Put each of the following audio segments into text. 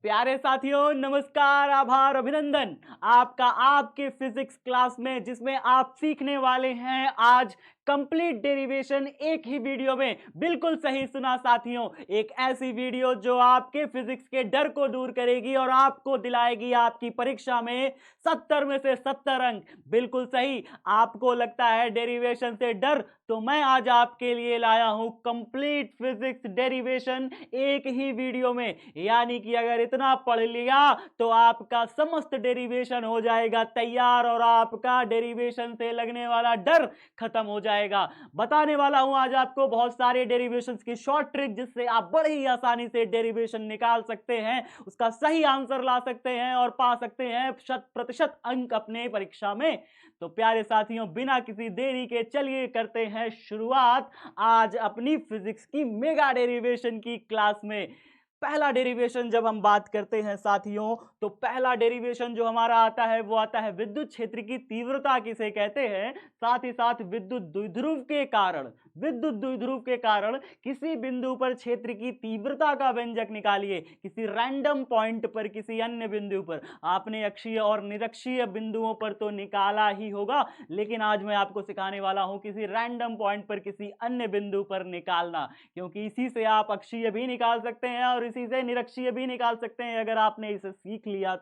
प्यारे साथियों, नमस्कार, आभार, अभिनंदन। आपका आपके फिजिक्स क्लास में, जिसमें आप सीखने वाले हैं आज कंप्लीट डेरिवेशन एक ही वीडियो में। बिल्कुल सही सुना साथियों, एक ऐसी वीडियो जो आपके फिजिक्स के डर को दूर करेगी और आपको दिलाएगी आपकी परीक्षा में 70 में से 70 अंक। बिल्कुल सही, आपको लगता है डेरिवेशन से डर, तो मैं आज आपके लिए लाया हूं कंप्लीट फिजिक्स डेरिवेशन एक ही वीडियो में। यानी कि अगर इतना पढ़ लिया तो आपका समस्त डेरिवेशन हो जाएगा तैयार और आपका डेरिवेशन से लगने वाला डर खत्म हो जाएगा। बताने वाला हूं आज आपको बहुत सारे डेरिवेशंस की शॉर्ट ट्रिक, जिससे आप बड़ी ही आसानी से डेरिवेशन निकाल सकते हैं, उसका सही आंसर ला सकते हैं और पा सकते हैं 100% अंक अपने परीक्षा में। तो प्यारे साथियों, बिना किसी देरी के चलिए करते हैं शुरुआत आज अपनी फिजिक्स की मेगा डेरिवेशन की क्लास में। पहला डेरिवेशन जब हम बात करते हैं साथियों, तो पहला डेरिवेशन जो हमारा आता है वो आता है विद्युत क्षेत्र की तीव्रता किसे कहते हैं, साथ ही साथ विद्युत द्विध्रुव के कारण। विद्युत द्विध्रुव के कारण किसी बिंदु पर क्षेत्र की तीव्रता का व्यंजक निकालिए, किसी रैंडम पॉइंट पर, किसी अन्य बिंदु पर। आपने अक्षीय और निरक्षीय बिंदुओं पर तो निकाला ही होगा, लेकिन आज मैं आपको सिखाने वाला हूं किसी रैंडम पॉइंट पर, किसी अन्य बिंदु पर निकालना, क्योंकि इसी से आप अक्षीय भी निकाल सकते हैं और इसी से निरक्षीय भी निकाल सकते हैं अगर आपने इसे सीख लिया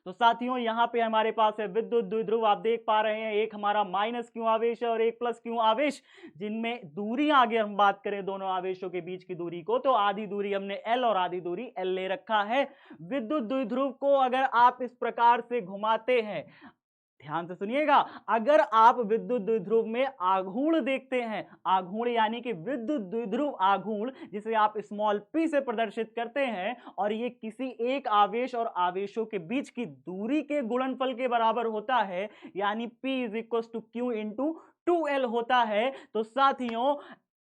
तो साथियों, यहां पे हमारे पास है विद्युत द्विध्रुव। आप देख पा रहे हैं, एक हमारा माइनस क्यू आवेश है और एक प्लस क्यू आवेश, जिनमें दूरियां, आगे हम बात करें दोनों आवेशों के बीच की दूरी को, तो आधी दूरी हमने एल और आधी दूरी एल ले रखा है। विद्युत द्विध्रुव को अगर आप इस प्रकार से घुमाते हैं, ध्यान से सुनिएगा, अगर आप विद्युत द्विध्रुव में आघूर्ण देखते हैं, आघूर्ण यानी कि विद्युत द्विध्रुव आघूर्ण, जिसे आप स्मॉल p से प्रदर्शित करते हैं, और ये किसी एक आवेश और आवेशों के बीच की दूरी के गुणनफल के बराबर होता है, यानी p is equal to q into 2l होता है। तो साथियों,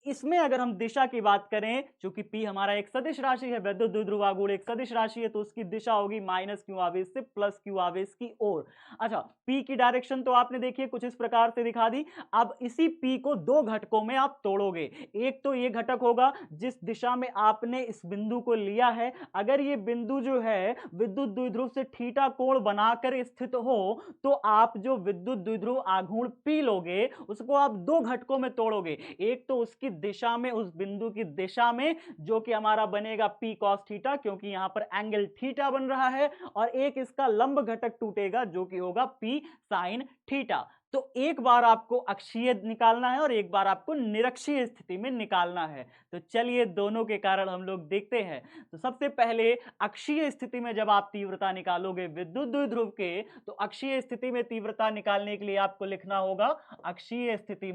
इसमें अगर हम दिशा की बात करें, चूंकि p हमारा एक सदिश राशि है, विद्युत द्विध्रुव आघूर्ण एक सदिश राशि है, तो उसकी दिशा होगी माइनस क्यू आवेश से प्लस क्यू आवेश की ओर। अच्छा, p की डायरेक्शन तो आपने देखिए कुछ इस प्रकार से दिखा दी। अब इसी p को दो घटकों में आप तोड़ोगे। एक तो ये घटक होगा जिस दिशा में आपने इस बिंदु को लिया है। अगर ये बिंदु जो है विद्युत द्विध्रुव से थीटा कोण बनाकर स्थित हो, तो आप जो विद्युत द्विध्रुव आघूर्ण p लोगे, उसको आप दो घटकों में तोड़ोगे। एक तो उसकी दिशा में, उस बिंदु की दिशा में, जो कि हमारा बनेगा p cos थीटा, क्योंकि यहां पर एंगल थीटा बन रहा है, और एक इसका लंब घटक टूटेगा जो कि होगा p sin थीटा। तो एक बार आपको अक्षीय निकालना है और एक बार आपको निरक्षीय स्थिति में निकालना है। तो चलिए दोनों के कारण हम लोग देखते हैं। तो सबसे पहले अक्षीय स्थिति में जब आप तीव्रता निकालोगे विद्युत द्विध्रुव के, तो अक्षीय स्थिति में तीव्रता निकालने के लिए आपको लिखना होगा अक्षीय स्थिति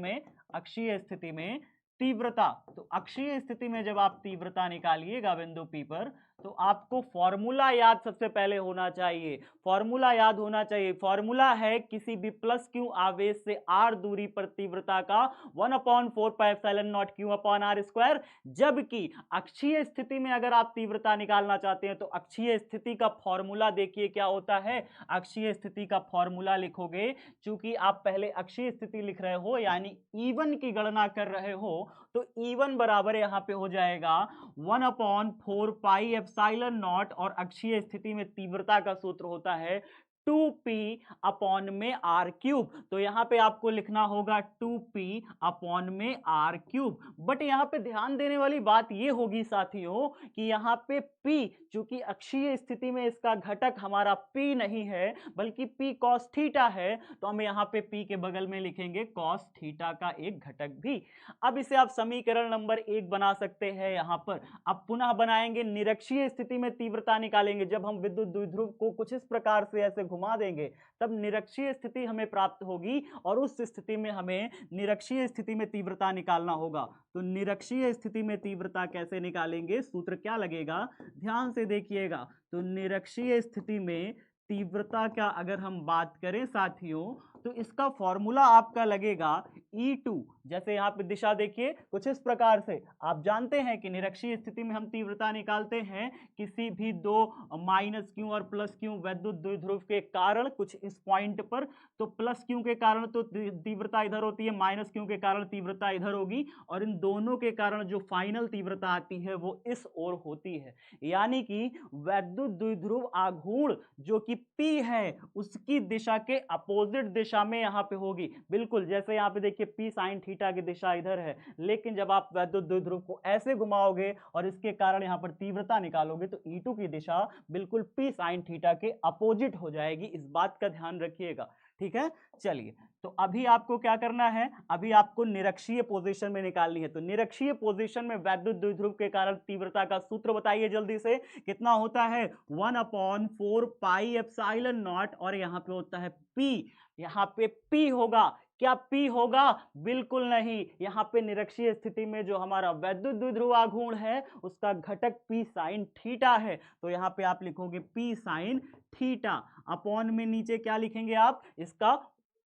में तीव्रता। तो अक्षीय स्थिति में जब आप तीव्रता निकालिएगा बिंदु P पर, तो आपको फॉर्मूला याद सबसे पहले होना चाहिए। फॉर्मूला याद होना चाहिए। फॉर्मूला है किसी भी प्लस क्यू आवेश से r दूरी पर तीव्रता का 1/4πε0 q/r²। जबकि अक्षीय स्थिति में अगर आप तीव्रता निकालना चाहते हैं, तो अक्षीय स्थिति का फॉर्मूला देखिए क्या होता है। अक्षीय स्थिति का फॉर्मूला लिखोगे, चूंकि आप पहले अक्षीय स्थिति लिख रहे हो, यानी E1 की गणना कर रहे हो, तो E1 बराबर यहां पे हो जाएगा 1/4πε0, और अक्षीय स्थिति में तीव्रता का सूत्र होता है 2p अपॉन में r क्यूब। तो यहां पे आपको लिखना होगा 2p अपॉन में r क्यूब। बट यहां पे ध्यान देने वाली बात ये होगी साथियों कि यहां पे p, चूंकि अक्षीय स्थिति में इसका घटक हमारा p नहीं है बल्कि p cos थीटा है, तो हम यहां पे p के बगल में लिखेंगे cos थीटा का एक घटक भी। अब इसे आप समीकरण नंबर 1 बना सकते हैं यहां पर। अब पुनः बनाएंगे, निरक्षीय स्थिति में तीव्रता निकालेंगे। जब हम विद्युत द्विध्रुव को कुछ इस प्रकार से ऐसे घुमा देंगे, तब निरक्षीय स्थिति हमें प्राप्त होगी, और उस स्थिति में हमें निरक्षीय स्थिति में तीव्रता निकालना होगा। तो निरक्षीय स्थिति में तीव्रता कैसे निकालेंगे, सूत्र क्या लगेगा, ध्यान से देखिएगा। तो निरक्षीय स्थिति में तीव्रता का अगर हम बात करें साथियों, तो इसका फॉर्मूला आपका लगेगा E2। जैसे यहाँ पे दिशा देखिए कुछ इस प्रकार से, आप जानते हैं कि निरक्षीय स्थिति में हम तीव्रता निकालते हैं किसी भी दो माइनस क्यू और प्लस क्यू वैद्युत द्विध्रुव के कारण कुछ इस पॉइंट पर, तो प्लस क्यू के कारण तो तीव्रता इधर होती है, माइनस क्यू के कारण तीव्रता इधर होगी, और इन दोनों के कारण जो फाइनल तीव्रता आती है वो इस ओर होती है। यानी कि वैद्युत द्विध्रुव आघूर्ण जो कि P है उसकी दिशा के अपोजिट दिशा में यहाँ पे होगी। बिल्कुल जैसे यहाँ पे देखिए P साइन थीटा की दिशा इधर है, लेकिन जब आप वैद्युत द्विध्रुव को ऐसे घुमाओगे और इसके कारण यहाँ पर तीव्रता निकालोगे तो E2 की दिशा बिल्कुल P साइन थीटा के अपोजिट हो जाएगी। इस बात का ध्यान रखिएगा, ठीक है। चलिए, तो अभी आपको क्या करना है, अभी आपको निरक्षीय पोजीशन में निकालनी है। तो निरक्षीय पोजीशन में वैद्युत द्विध्रुव के कारण तीव्रता का सूत्र बताइए जल्दी से, कितना होता है 1/4 पाई एप्सिलॉन नॉट, और यहाँ पे होता है P। यहाँ पे P होगा, क्या P होगा? बिल्कुल नहीं। यहाँ पे निरक्षीय स्थिति में जो हमारा वैद्युत द्विध्रुव आघूर्ण है उसका घटक P साइन थीटा है, तो यहाँ पे आप लिखोगे P साइन थीटा, अपॉन में नीचे क्या लिखेंगे आप, इसका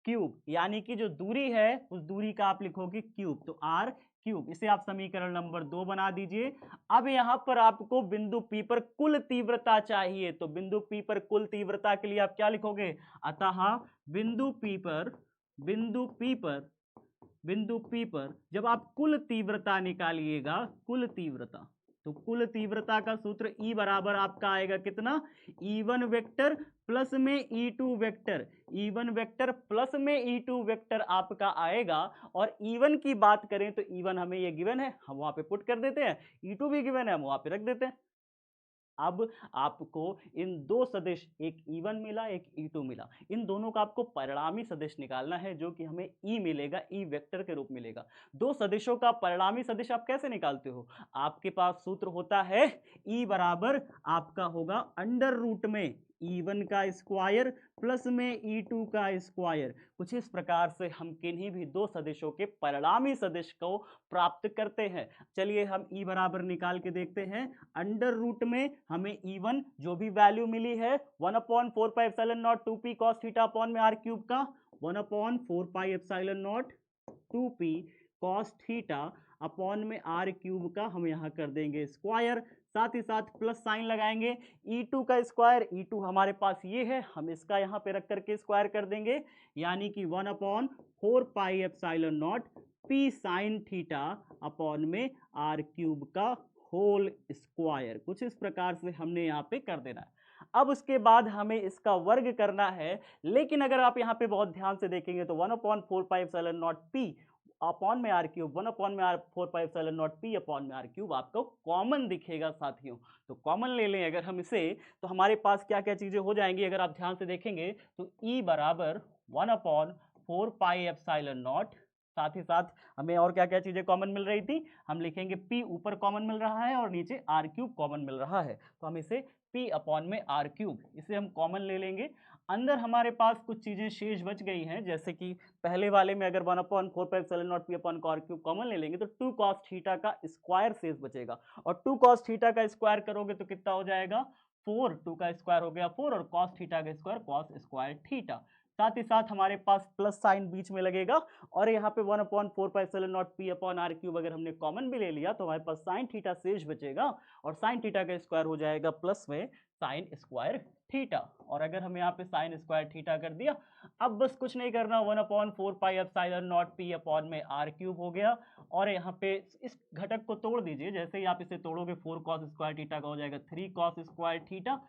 क्यूब, यानी कि जो दूरी है उस दूरी का आप लिखोगे क्यूब, तो R क्यूब। इसे आप समीकरण नंबर 2 बना दीजिए। अब यहां पर आपको बिंदु P पर कुल तीव्रता चाहिए, तो बिंदु P पर कुल तीव्रता के लिए आप क्या लिखोगे, अतः बिंदु P पर जब आप कुल तीव्रता निकालिएगा, कुल तीव्रता, तो कुल तीव्रता का सूत्र E बराबर आपका आएगा कितना, E1 वेक्टर प्लस में E2 vector, E1 vector plus में E2 वेक्टर आपका आएगा। और E1 की बात करें तो E1 हमें ये गिवन है, हम वहां पे पुट कर देते हैं, E2 भी गिवन है, हम वहां पे रख देते हैं। अब आपको इन दो सदिश, एक E1 मिला एक E2 मिला, इन दोनों का आपको परिणामी सदिश निकालना है जो कि हमें E मिलेगा, E वेक्टर के रूप मिलेगा। दो सदिशों का परिणामी सदिश आप कैसे निकालते हो, आपके पास सूत्र होता है E बराबर आपका होगा अंडर रूट में E1 का स्क्वायर प्लस में E2 का स्क्वायर। कुछ इस प्रकार से हम किन्हीं भी दो सदिशों के परिणामी सदिश को प्राप्त करते हैं। चलिए हम E बराबर निकाल के देखते हैं। अंडर रूट में हमें E1 जो भी वैल्यू मिली है 1/4 pi epsilon not 2p cos theta upon में r क्यूब का, 1/4 pi epsilon not 2p cos theta upon में r क्यूब का हम यहाँ कर देंगे स्क्वायर, साथ ही साथ प्लस साइन लगाएंगे। E2 का स्क्वायर, E2 हमारे पास ये है, हम इसका यहाँ पे रख करके स्क्वायर कर देंगे, यानी कि 1/4 pi epsilon not p sine theta upon में r क्यूब का होल स्क्वायर। कुछ इस प्रकार से हमने यहाँ पे कर देना है। अब उसके बाद हमें इसका वर्ग करना है, लेकिन अगर आप यहाँ पे बहुत ध्यान से देखेंगे तो 1/4 pi epsilon not p upon में r cube, 1/4 pi epsilon not p upon में r क्यूब आपको कॉमन दिखेगा साथियों। तो कॉमन ले लें अगर हम इसे, तो हमारे पास क्या क्या चीजें हो जाएंगी, अगर आप ध्यान से देखेंगे तो E बराबर 1/4 पाई एप्सिलॉन नॉट, साथ ही साथ हमें और क्या क्या चीजें कॉमन मिल रही थी, हम लिखेंगे P ऊपर कॉमन मिल रहा है और नीचे r क्यूब कॉमन मिल रहा है, तो हम इसे P अपॉन में r क्यूब, इसे हम कॉमन ले लेंगे। अंदर हमारे पास कुछ चीजें शेष बच गई हैं, जैसे कि पहले वाले में अगर 1/4 pi epsilon not p upon r cube common ले लेंगे तो 2 cos थीटा का स्क्वायर शेष बचेगा, और 2 cos थीटा का स्क्वायर करोगे तो कितना हो जाएगा 4, 2 का स्क्वायर हो गया 4, और cos थीटा का स्क्वायर cos स्क्वायर थीटा। साथ ही साथ हमारे पास प्लस साइन बीच में लगेगा, और यहाँ पे 1/4 pi epsilon not p upon r cube अगर हमने कॉमन भी ले लिया तो हमारे पास साइन थीटा शेष बचेगा, और साइन थीटा का स्क्वायर हो जाएगा प्लस में साइन स्क्वायर थीटा, और अगर हम यहाँ पे साइन स्क्वायर थीटा कर दिया, अब बस कुछ नहीं करना, 1/4 pi epsilon not p upon में r क्यूब हो गया, और यहाँ पे इस घटक को तोड़ दीजिए, जैसे ही आप इसे तोड़ोगे 4 cos स्क्वायर थीटा का हो जाएगा 3 cos स्क्वायर थीटा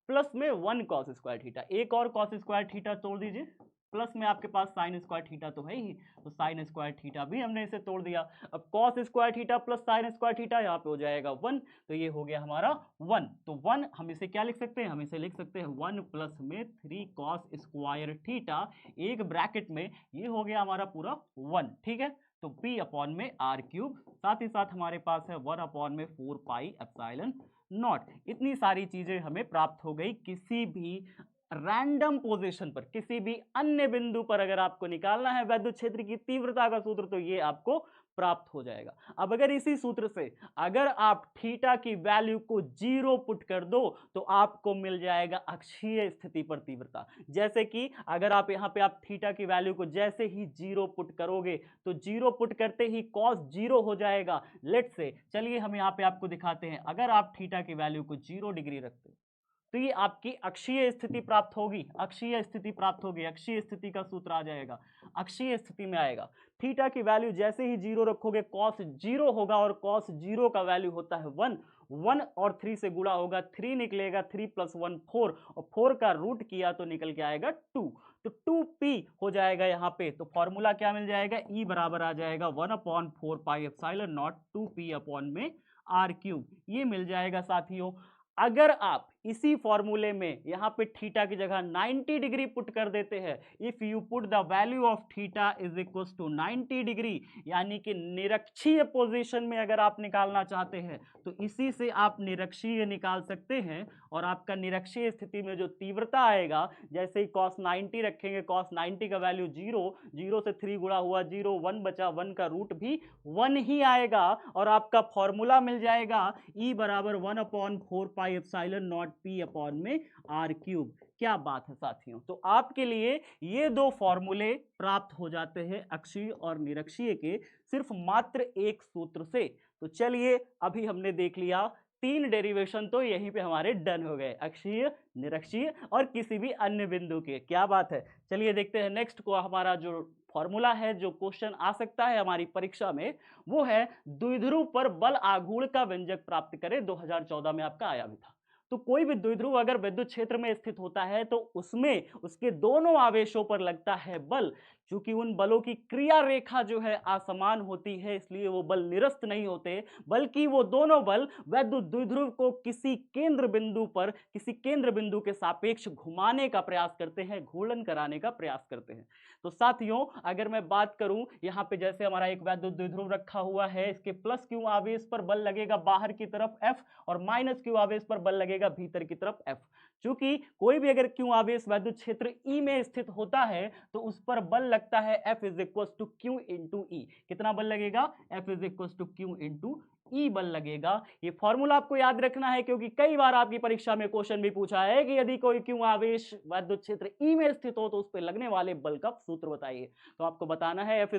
प्लस में 1 cos स्क्वायर थीटा, एक और cos स्क्वायर थीटा तोड़ दीजिए, प्लस में आपके पास साइन स्क्वायर थीटा तो है ही, तो साइन स्क्वायर थीटा भी हमने इसे तोड़ दिया। अब cos square theta plus sine square theta यहाँ पे हो जाएगा 1, तो ये हो गया हमारा 1। तो 1 हम इसे क्या लिख सकते हैं, हम इसे लिख सकते हैं 1 प्लस में 3 cos स्क्वायर थीटा, एक ब्रैकेट में, ये हो गया हमारा पूरा 1, ठीक है। तो p अपॉन में r क्यूब, साथ ही साथ हमारे पास है 1/4 पाई एप्सिलॉन नॉट। इतनी सारी चीजें हमें प्राप्त हो गई। किसी भी रैंडम पोजीशन पर, किसी भी अन्य बिंदु पर अगर आपको निकालना है वैद्युत क्षेत्र की तीव्रता का सूत्र, तो ये आपको प्राप्त हो जाएगा। अब अगर इसी सूत्र से अगर आप थीटा की वैल्यू को 0 पुट कर दो तो आपको मिल जाएगा अक्षीय स्थिति पर तीव्रता। जैसे कि अगर आप यहाँ पे आप थीटा की वैल्यू को जैसे ही 0 पुट करोगे तो 0 पुट करते ही cos 0 हो जाएगा। लेट से चलिए हम यहाँ पे आपको दिखाते हैं, अगर आप थीटा की वैल्यू को 0 डिग्री रखते तो ये आपकी अक्षीय स्थिति प्राप्त होगी। अक्षीय स्थिति प्राप्त होगी, अक्षीय स्थिति का सूत्र आ जाएगा, अक्षीय स्थिति में आएगा थीटा की वैल्यू जैसे ही 0 रखोगे cos 0 होगा, और cos 0 का वैल्यू होता है 1, 1 और 3 से गुणा होगा, 3 निकलेगा, 3 + 1 4, और 4 का रूट किया तो निकल के आएगा 2, तो 2p हो जाएगा यहाँ पे। तो फॉर्मूला क्या मिल जाएगा, E बराबर आ जाएगा 1/4 pi epsilon not 2p upon में r³, ये मिल जाएगा साथियों। अगर आप इसी फॉर्मूले में यहाँ पे थीटा की जगह 90 डिग्री पुट कर देते हैं, if you put the value of theta is equal to 90 degree, यानी कि निरक्षीय पोजीशन में अगर आप निकालना चाहते हैं तो इसी से आप निरक्षीय निकाल सकते हैं, और आपका निरक्षीय स्थिति में जो तीव्रता आएगा, जैसे ही cos 90 रखेंगे, cos 90 का वैल्यू 0, 0 से 3 गुणा हुआ 0, 1 बचा, 1 का रूट भी 1 ही आएगा, और आपका फॉर्मूला मिल जाएगा E बराबर 1/4 pi epsilon not p upon में r³। क्या बात है साथियों, तो आपके लिए ये दो फॉर्मूले प्राप्त हो जाते हैं अक्षीय और निरक्षीय के सिर्फ मात्र एक सूत्र से। तो चलिए अभी हमने देख लिया 3 डेरिवेशन, तो यहीं पे हमारे डन हो गए, अक्षीय, निरक्षीय और किसी भी अन्य बिंदु के। क्या बात है, चलिए देखते हैं नेक्स्ट को। हमारा जो फॉर्मूला है, जो क्वेश्चन आ सकता है हमारी परीक्षा में, वो है द्विध्रुव पर बल आघूर्ण का व्यंजक प्राप्त करें। 2014 में आपका आया भी था। तो कोई भी द्विध्रुव अगर विद्युत क्षेत्र में स्थित होता है तो उसमें उसके दोनों आवेशों पर लगता है बल। चूंकि उन बलों की क्रिया रेखा जो है असमान होती है, इसलिए वो बल निरस्त नहीं होते, बल्कि वो दोनों बल वैद्युत द्विध्रुव को किसी केंद्र बिंदु पर, किसी केंद्र बिंदु के सापेक्ष घुमाने का प्रयास करते हैं, घूर्णन कराने का प्रयास करते हैं। तो साथियों अगर मैं बात करूं, यहाँ पे जैसे हमारा एक वैद्युत द्विध्रुव रखा हुआ है, इसके प्लस क्यू आवेश पर बल लगेगा बाहर की तरफ F, और माइनस क्यू आवेश पर बल लगेगा भीतर की तरफ F। चूंकि कोई भी अगर क्यू आवेश वैद्युत क्षेत्र E में स्थित होता है तो उस पर बल लगता है F = Q × E। कितना बल लगेगा, F = Q × E बल लगेगा। ये फॉर्मूला आपको याद रखना है, क्योंकि कई बार आपकी परीक्षा में क्वेश्चन भी पूछा है कि यदि कोई क्यू आवेश वैद्युत क्षेत्र E में स्थित हो तो उस पर लगने वाले बल का सूत्र बताइए। तो आपको बताना है F =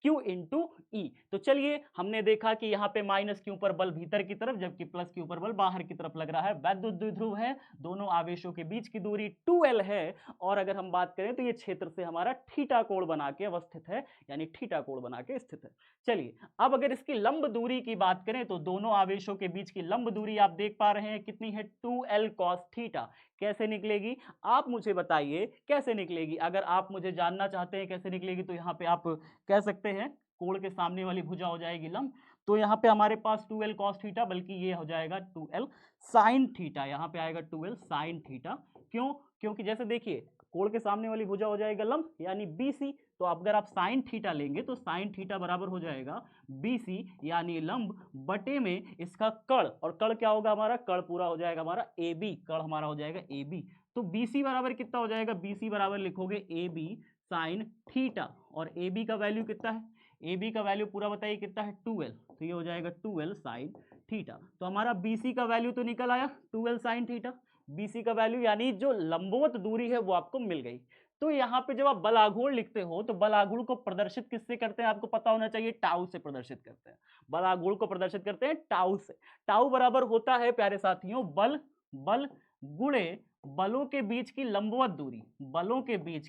Q × E। तो चलिए हमने देखा कि यहाँ पे माइनस क्यू पर बल भीतर की तरफ, जबकि प्लस क्यू पर बल बाहर की तरफ लग रहा है। वैद्युत द्विध्रुव है, दोनों आवेशों के बीच की दूरी 2L है, और अगर हम बात करें तो ये क्षेत्र से हमारा थीटा कोण बना के अवस्थित है, यानी थीटा कोण बना के स्थित है। चलिए अब अगर इसकी लंब दूरी की बात करें तो दोनों आवेशों के बीच की लंब दूरी आप देख पा रहे हैं कितनी है, 2L cos थीटा। कैसे निकलेगी आप मुझे बताइए, कैसे निकलेगी? अगर आप मुझे जानना चाहते हैं कैसे निकलेगी तो यहाँ पे आप कह सकते हैं कोण के सामने वाली भुजा हो जाएगी लंब, तो यहाँ पे हमारे पास 2L cos थीटा, बल्कि ये हो जाएगा 2L sin थीटा, यहाँ पे आएगा 2L sin थीटा। क्यों? क्योंकि जैसे देखिए कोण के सामने वाली भुजा हो जाएगा लंब, यानी BC, तो अगर आप साइन थीटा लेंगे तो साइन थीटा बराबर हो जाएगा BC यानी लंब बटे में इसका कर्ण, और कर्ण क्या होगा हमारा, कर्ण पूरा हो जाएगा हमारा AB, कर्ण हमारा हो जाएगा AB। तो BC बराबर कितना हो जाएगा, BC बराबर लिखोगे AB साइन थीटा, और AB का वैल्यू कितना है, AB का वैल्यू पूरा बताइए कितना है, 2L, तो ये हो जाएगा 2L साइन थीटा। तो हमारा BC का वैल्यू तो निकल आया 2L साइन थीटा, BC का वैल्यू यानी जो लंबवत दूरी है वो आपको मिल गई। तो यहाँ पे जब आप बल आघूर्ण लिखते हो तो बल आघूर्ण को प्रदर्शित किससे करते हैं आपको पता होना चाहिए, टाउ से प्रदर्शित करते हैं। बल आघूर्ण को प्रदर्शित करते हैं टाउ से। टाउ बराबर होता है प्यारे साथियों बल गुणे बलों के बीच की लंबवत दूरी, बलों के बीच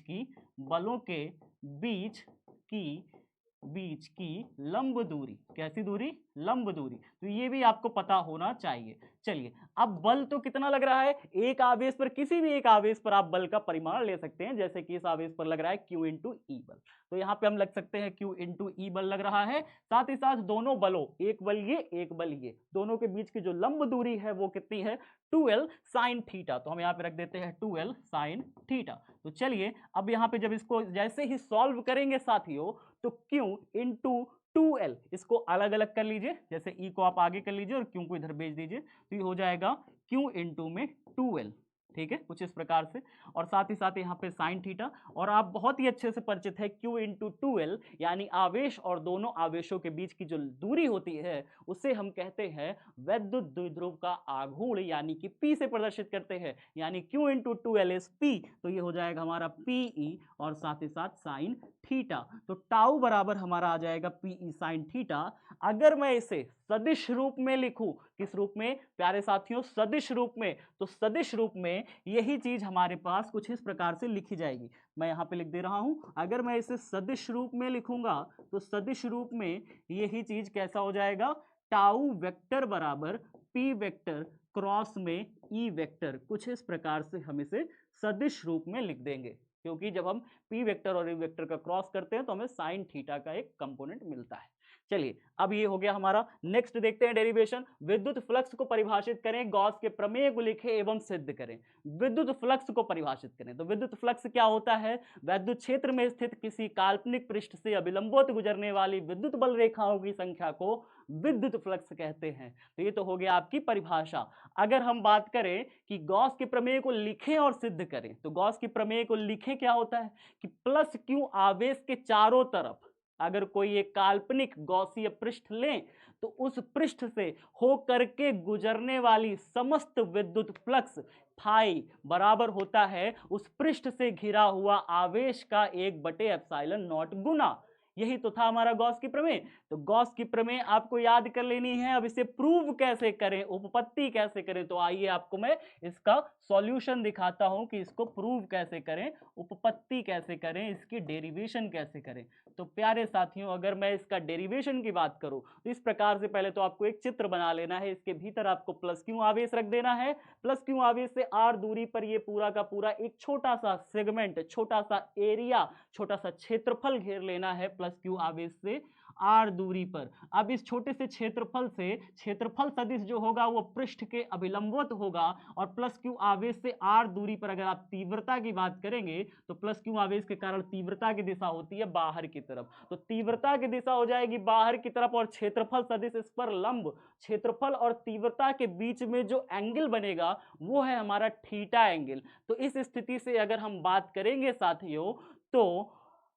की लंब दूरी। कैसी दूरी, लंब दूरी। तो ये भी आपको पता होना चाहिए। चलिए अब बल तो कितना लग रहा है, एक आवेश पर, किसी भी एक आवेश पर आप बल का परिमाण ले सकते हैं, जैसे कि इस आवेश पर लग रहा है Q × E बल, तो यहाँ पे हम लग सकते हैं Q × E बल लग रहा है। साथ ही साथ दोनों बलों, एक बल ये एक बल ये, दोनों के बीच की जो लंब दूरी है वो कितनी है, 2L sin थीटा। तो हम यहाँ पे रख देते हैं 2L sin थीटा। तो चलिए अब यहाँ पे जब इसको जैसे ही सॉल्व करेंगे साथियों तो Q × 2L इसको अलग अलग कर लीजिए, जैसे E को आप आगे कर लीजिए और Q को इधर भेज दीजिए, तो ये हो जाएगा Q × में 2L, ठीक है, कुछ इस प्रकार से। और साथ ही साथ यहाँ पे साइन थीटा, और आप बहुत ही अच्छे से परिचित है Q इंटू 2L, यानी आवेश और दोनों आवेशों के बीच की जो दूरी होती है उसे हम कहते हैं वैद्युत द्विध्रुव का आघूर्ण, यानी कि P से प्रदर्शित करते हैं, यानी Q into 2L is P, तो ये हो जाएगा हमारा PE और साथ ही साथ साइन थीटा। तो टाउ बराबर हमारा आ जाएगा PE साइन थीटा। अगर मैं इसे सदिश रूप में लिखूं, किस रूप में प्यारे साथियों, सदिश रूप में, तो सदिश रूप में यही चीज हमारे पास कुछ इस प्रकार से लिखी जाएगी। मैं यहां पे लिख दे रहा हूं, अगर मैं इसे सदिश रूप में लिखूंगा तो सदिश रूप में यही चीज कैसा हो जाएगा, टाउ वेक्टर बराबर पी वेक्टर क्रॉस में ई वेक्टर, कुछ इस प्रकार से हम इसे सदिश रूप में लिख देंगे, क्योंकि जब हम पी वेक्टर और ई वेक्टर का क्रॉस करते हैं तो हमें साइन थीटा का एक कंपोनेंट मिलता है। चलिए, अब ये हो गया हमारा। नेक्स्ट देखते हैं डेरिवेशन। विद्युत फ्लक्स को परिभाषित करें, गॉस के प्रमेय को लिखें एवं सिद्ध करें। विद्युत फ्लक्स को परिभाषित करें, तो विद्युत फ्लक्स क्या होता है, विद्युत क्षेत्र में स्थित किसी काल्पनिक पृष्ठ से अभिलंबवत गुजरने वाली विद्युत बल रेखाओं की संख्या को विद्युत फ्लक्स कहते हैं। तो ये तो हो गया आपकी परिभाषा। अगर हम बात करें कि गॉस के प्रमेय को लिखें और सिद्ध करें, तो गॉस के प्रमेय को लिखें क्या होता है कि प्लस क्यू आवेश के चारों तरफ अगर कोई एक काल्पनिक गॉसीय पृष्ठ लें तो उस पृष्ठ से हो करके गुजरने वाली समस्त विद्युत फ्लक्स फाई बराबर होता है उस पृष्ठ से घिरा हुआ आवेश का 1/एप्सिलॉन नॉट गुना। यही तो था हमारा गॉस की प्रमेय। तो गॉस की प्रमेय आपको याद कर लेनी है। अब इसे प्रूव कैसे करें, उपपत्ति कैसे करें, तो आइए आपको मैं इसका सॉल्यूशन दिखाता हूं कि इसको प्रूव कैसे करें, उपपत्ति कैसे करें, इसकी डेरिवेशन कैसे करें। तो प्यारे साथियों, अगर मैं इसका डेरिवेशन की बात करूं तो इस प्रकार से पहले तो आपको एक चित्र बना लेना है। इसके भीतर आपको प्लस क्यू आवेश रख देना है। प्लस क्यू आवेश से आर दूरी पर ये पूरा का पूरा एक छोटा सा सेगमेंट, छोटा सा एरिया, छोटा सा क्षेत्रफल घेर लेना है प्लस क्यू आवेश से आर दूरी पर। अब इस छोटे से क्षेत्रफल से क्षेत्रफल सदिश जो होगा वो पृष्ठ के अभिलंबवत होगा, और प्लस क्यू आवेश से आर दूरी पर अगर आप तीव्रता की बात करेंगे तो प्लस क्यू आवेश के कारण तीव्रता की दिशा होती है बाहर की तरफ, तो तीव्रता की दिशा हो जाएगी बाहर की तरफ, और क्षेत्रफल सदिश इस पर लंब, क्षेत्रफल और तीव्रता के बीच में जो एंगल बनेगा वो है हमारा थीटा एंगल। तो इस स्थिति से अगर हम बात करेंगे साथियों, तो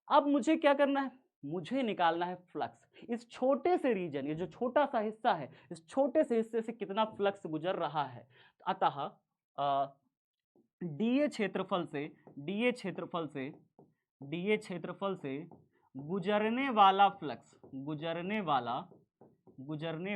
अब मुझे क्या करना है, मुझे निकालना है फ्लक्स। इस छोटे से रीजन, ये जो छोटा सा हिस्सा है, इस छोटे से हिस्से से कितना फ्लक्स गुजर रहा है। अतः डीए क्षेत्रफल से डीए क्षेत्रफल से डीए क्षेत्रफल से गुजरने वाला फ्लक्स, गुजरने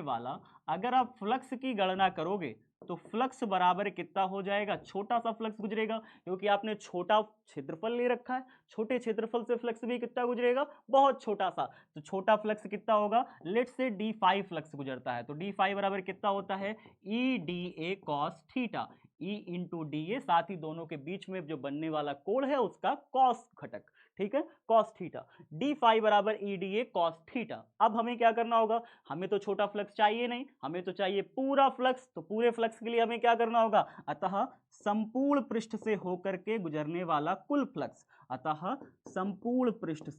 वाला अगर आप फ्लक्स की गणना करोगे तो फ्लक्स बराबर कितना हो जाएगा, छोटा सा फ्लक्स गुजरेगा, क्योंकि आपने छोटा क्षेत्रफल ले रखा है, छोटे क्षेत्रफल से फ्लक्स भी कितना गुजरेगा, बहुत छोटा सा। तो छोटा फ्लक्स कितना होगा, लेट्स से d5 फ्लक्स गुजरता है, तो d5 बराबर कितना होता है, E D A cos theta, E into D A, साथ ही दोनों के बीच में जो बनने वाला कोण है उसका कॉस घटक, ठीक है, कॉस थीटा। d5 बराबर E D A cos theta. अब हमें क्या करना होगा, हमें तो छोटा फ्लक्स चाहिए नहीं, हमें तो चाहिए पूरा फ्लक्स। तो पूरे फ्लक्स के लिए हमें क्या करना होगा, अतः संपूर्ण पृष्ठ से होकर के गुजरने वाला कुल फ्लक्स, अतः संपूर्ण पृष्ठ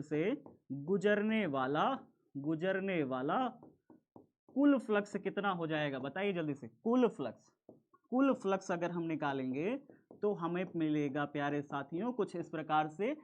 से गुजरने वाला कुल फ्लक्स कितना हो जाएगा, बताइए जल्दी से। कुल फ्लक्स अगर हम निकालेंगे तो हमें मिलेगा प्यारे साथियों कुछ इस प्रकार से।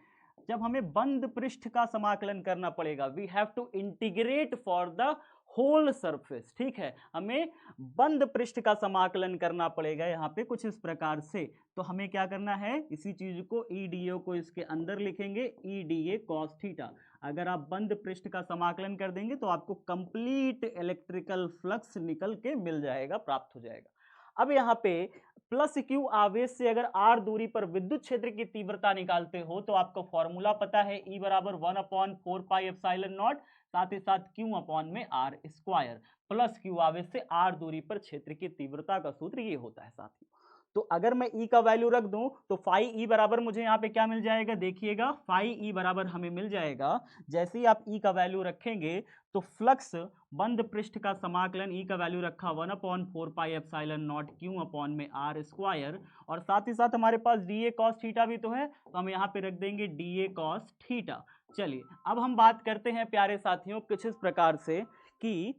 जब हमें बंद पृष्ठ का समाकलन करना पड़ेगा, we have to integrate for the whole surface, ठीक है, हमें बंद पृष्ठ का समाकलन करना पड़ेगा यहाँ पे कुछ इस प्रकार से। तो हमें क्या करना है, इसी चीज को ईडीओ को इसके अंदर लिखेंगे, ईडीए कॉस थीटा। अगर आप बंद पृष्ठ का समाकलन कर देंगे तो आपको कंप्लीट इलेक्ट्रिकल फ्लक्स निकल के मिल जाएगा, प्राप्त हो जाएगा। अब यहाँ पे प्लस क्यू आवेश से अगर आर दूरी पर विद्युत क्षेत्र की तीव्रता निकालते हो तो आपको फॉर्मूला पता है, ई बराबर 1/4πε0, साथ ही साथ क्यू अपॉन में आर स्क्वायर, प्लस क्यू आवेश से आर दूरी पर क्षेत्र की तीव्रता का सूत्र ये होता है साथियों। तो अगर मैं ई का वैल्यू रख दूं तो फाई ई बराबर मुझे यहाँ पे क्या मिल जाएगा, देखिएगा फाई ई बराबर हमें मिल जाएगा, जैसे ही आप ई का वैल्यू रखेंगे तो फ्लक्स बंद पृष्ठ का समाकलन, ई का वैल्यू रखा 1/4πε0 क्यू अपॉन में आर स्क्वायर, और साथ ही साथ हमारे पास डी ए कॉस थीटा भी तो है, तो हम यहाँ पे रख देंगे डी ए कॉस थीटा। चलिए अब हम बात करते हैं प्यारे साथियों कुछ इस प्रकार से कि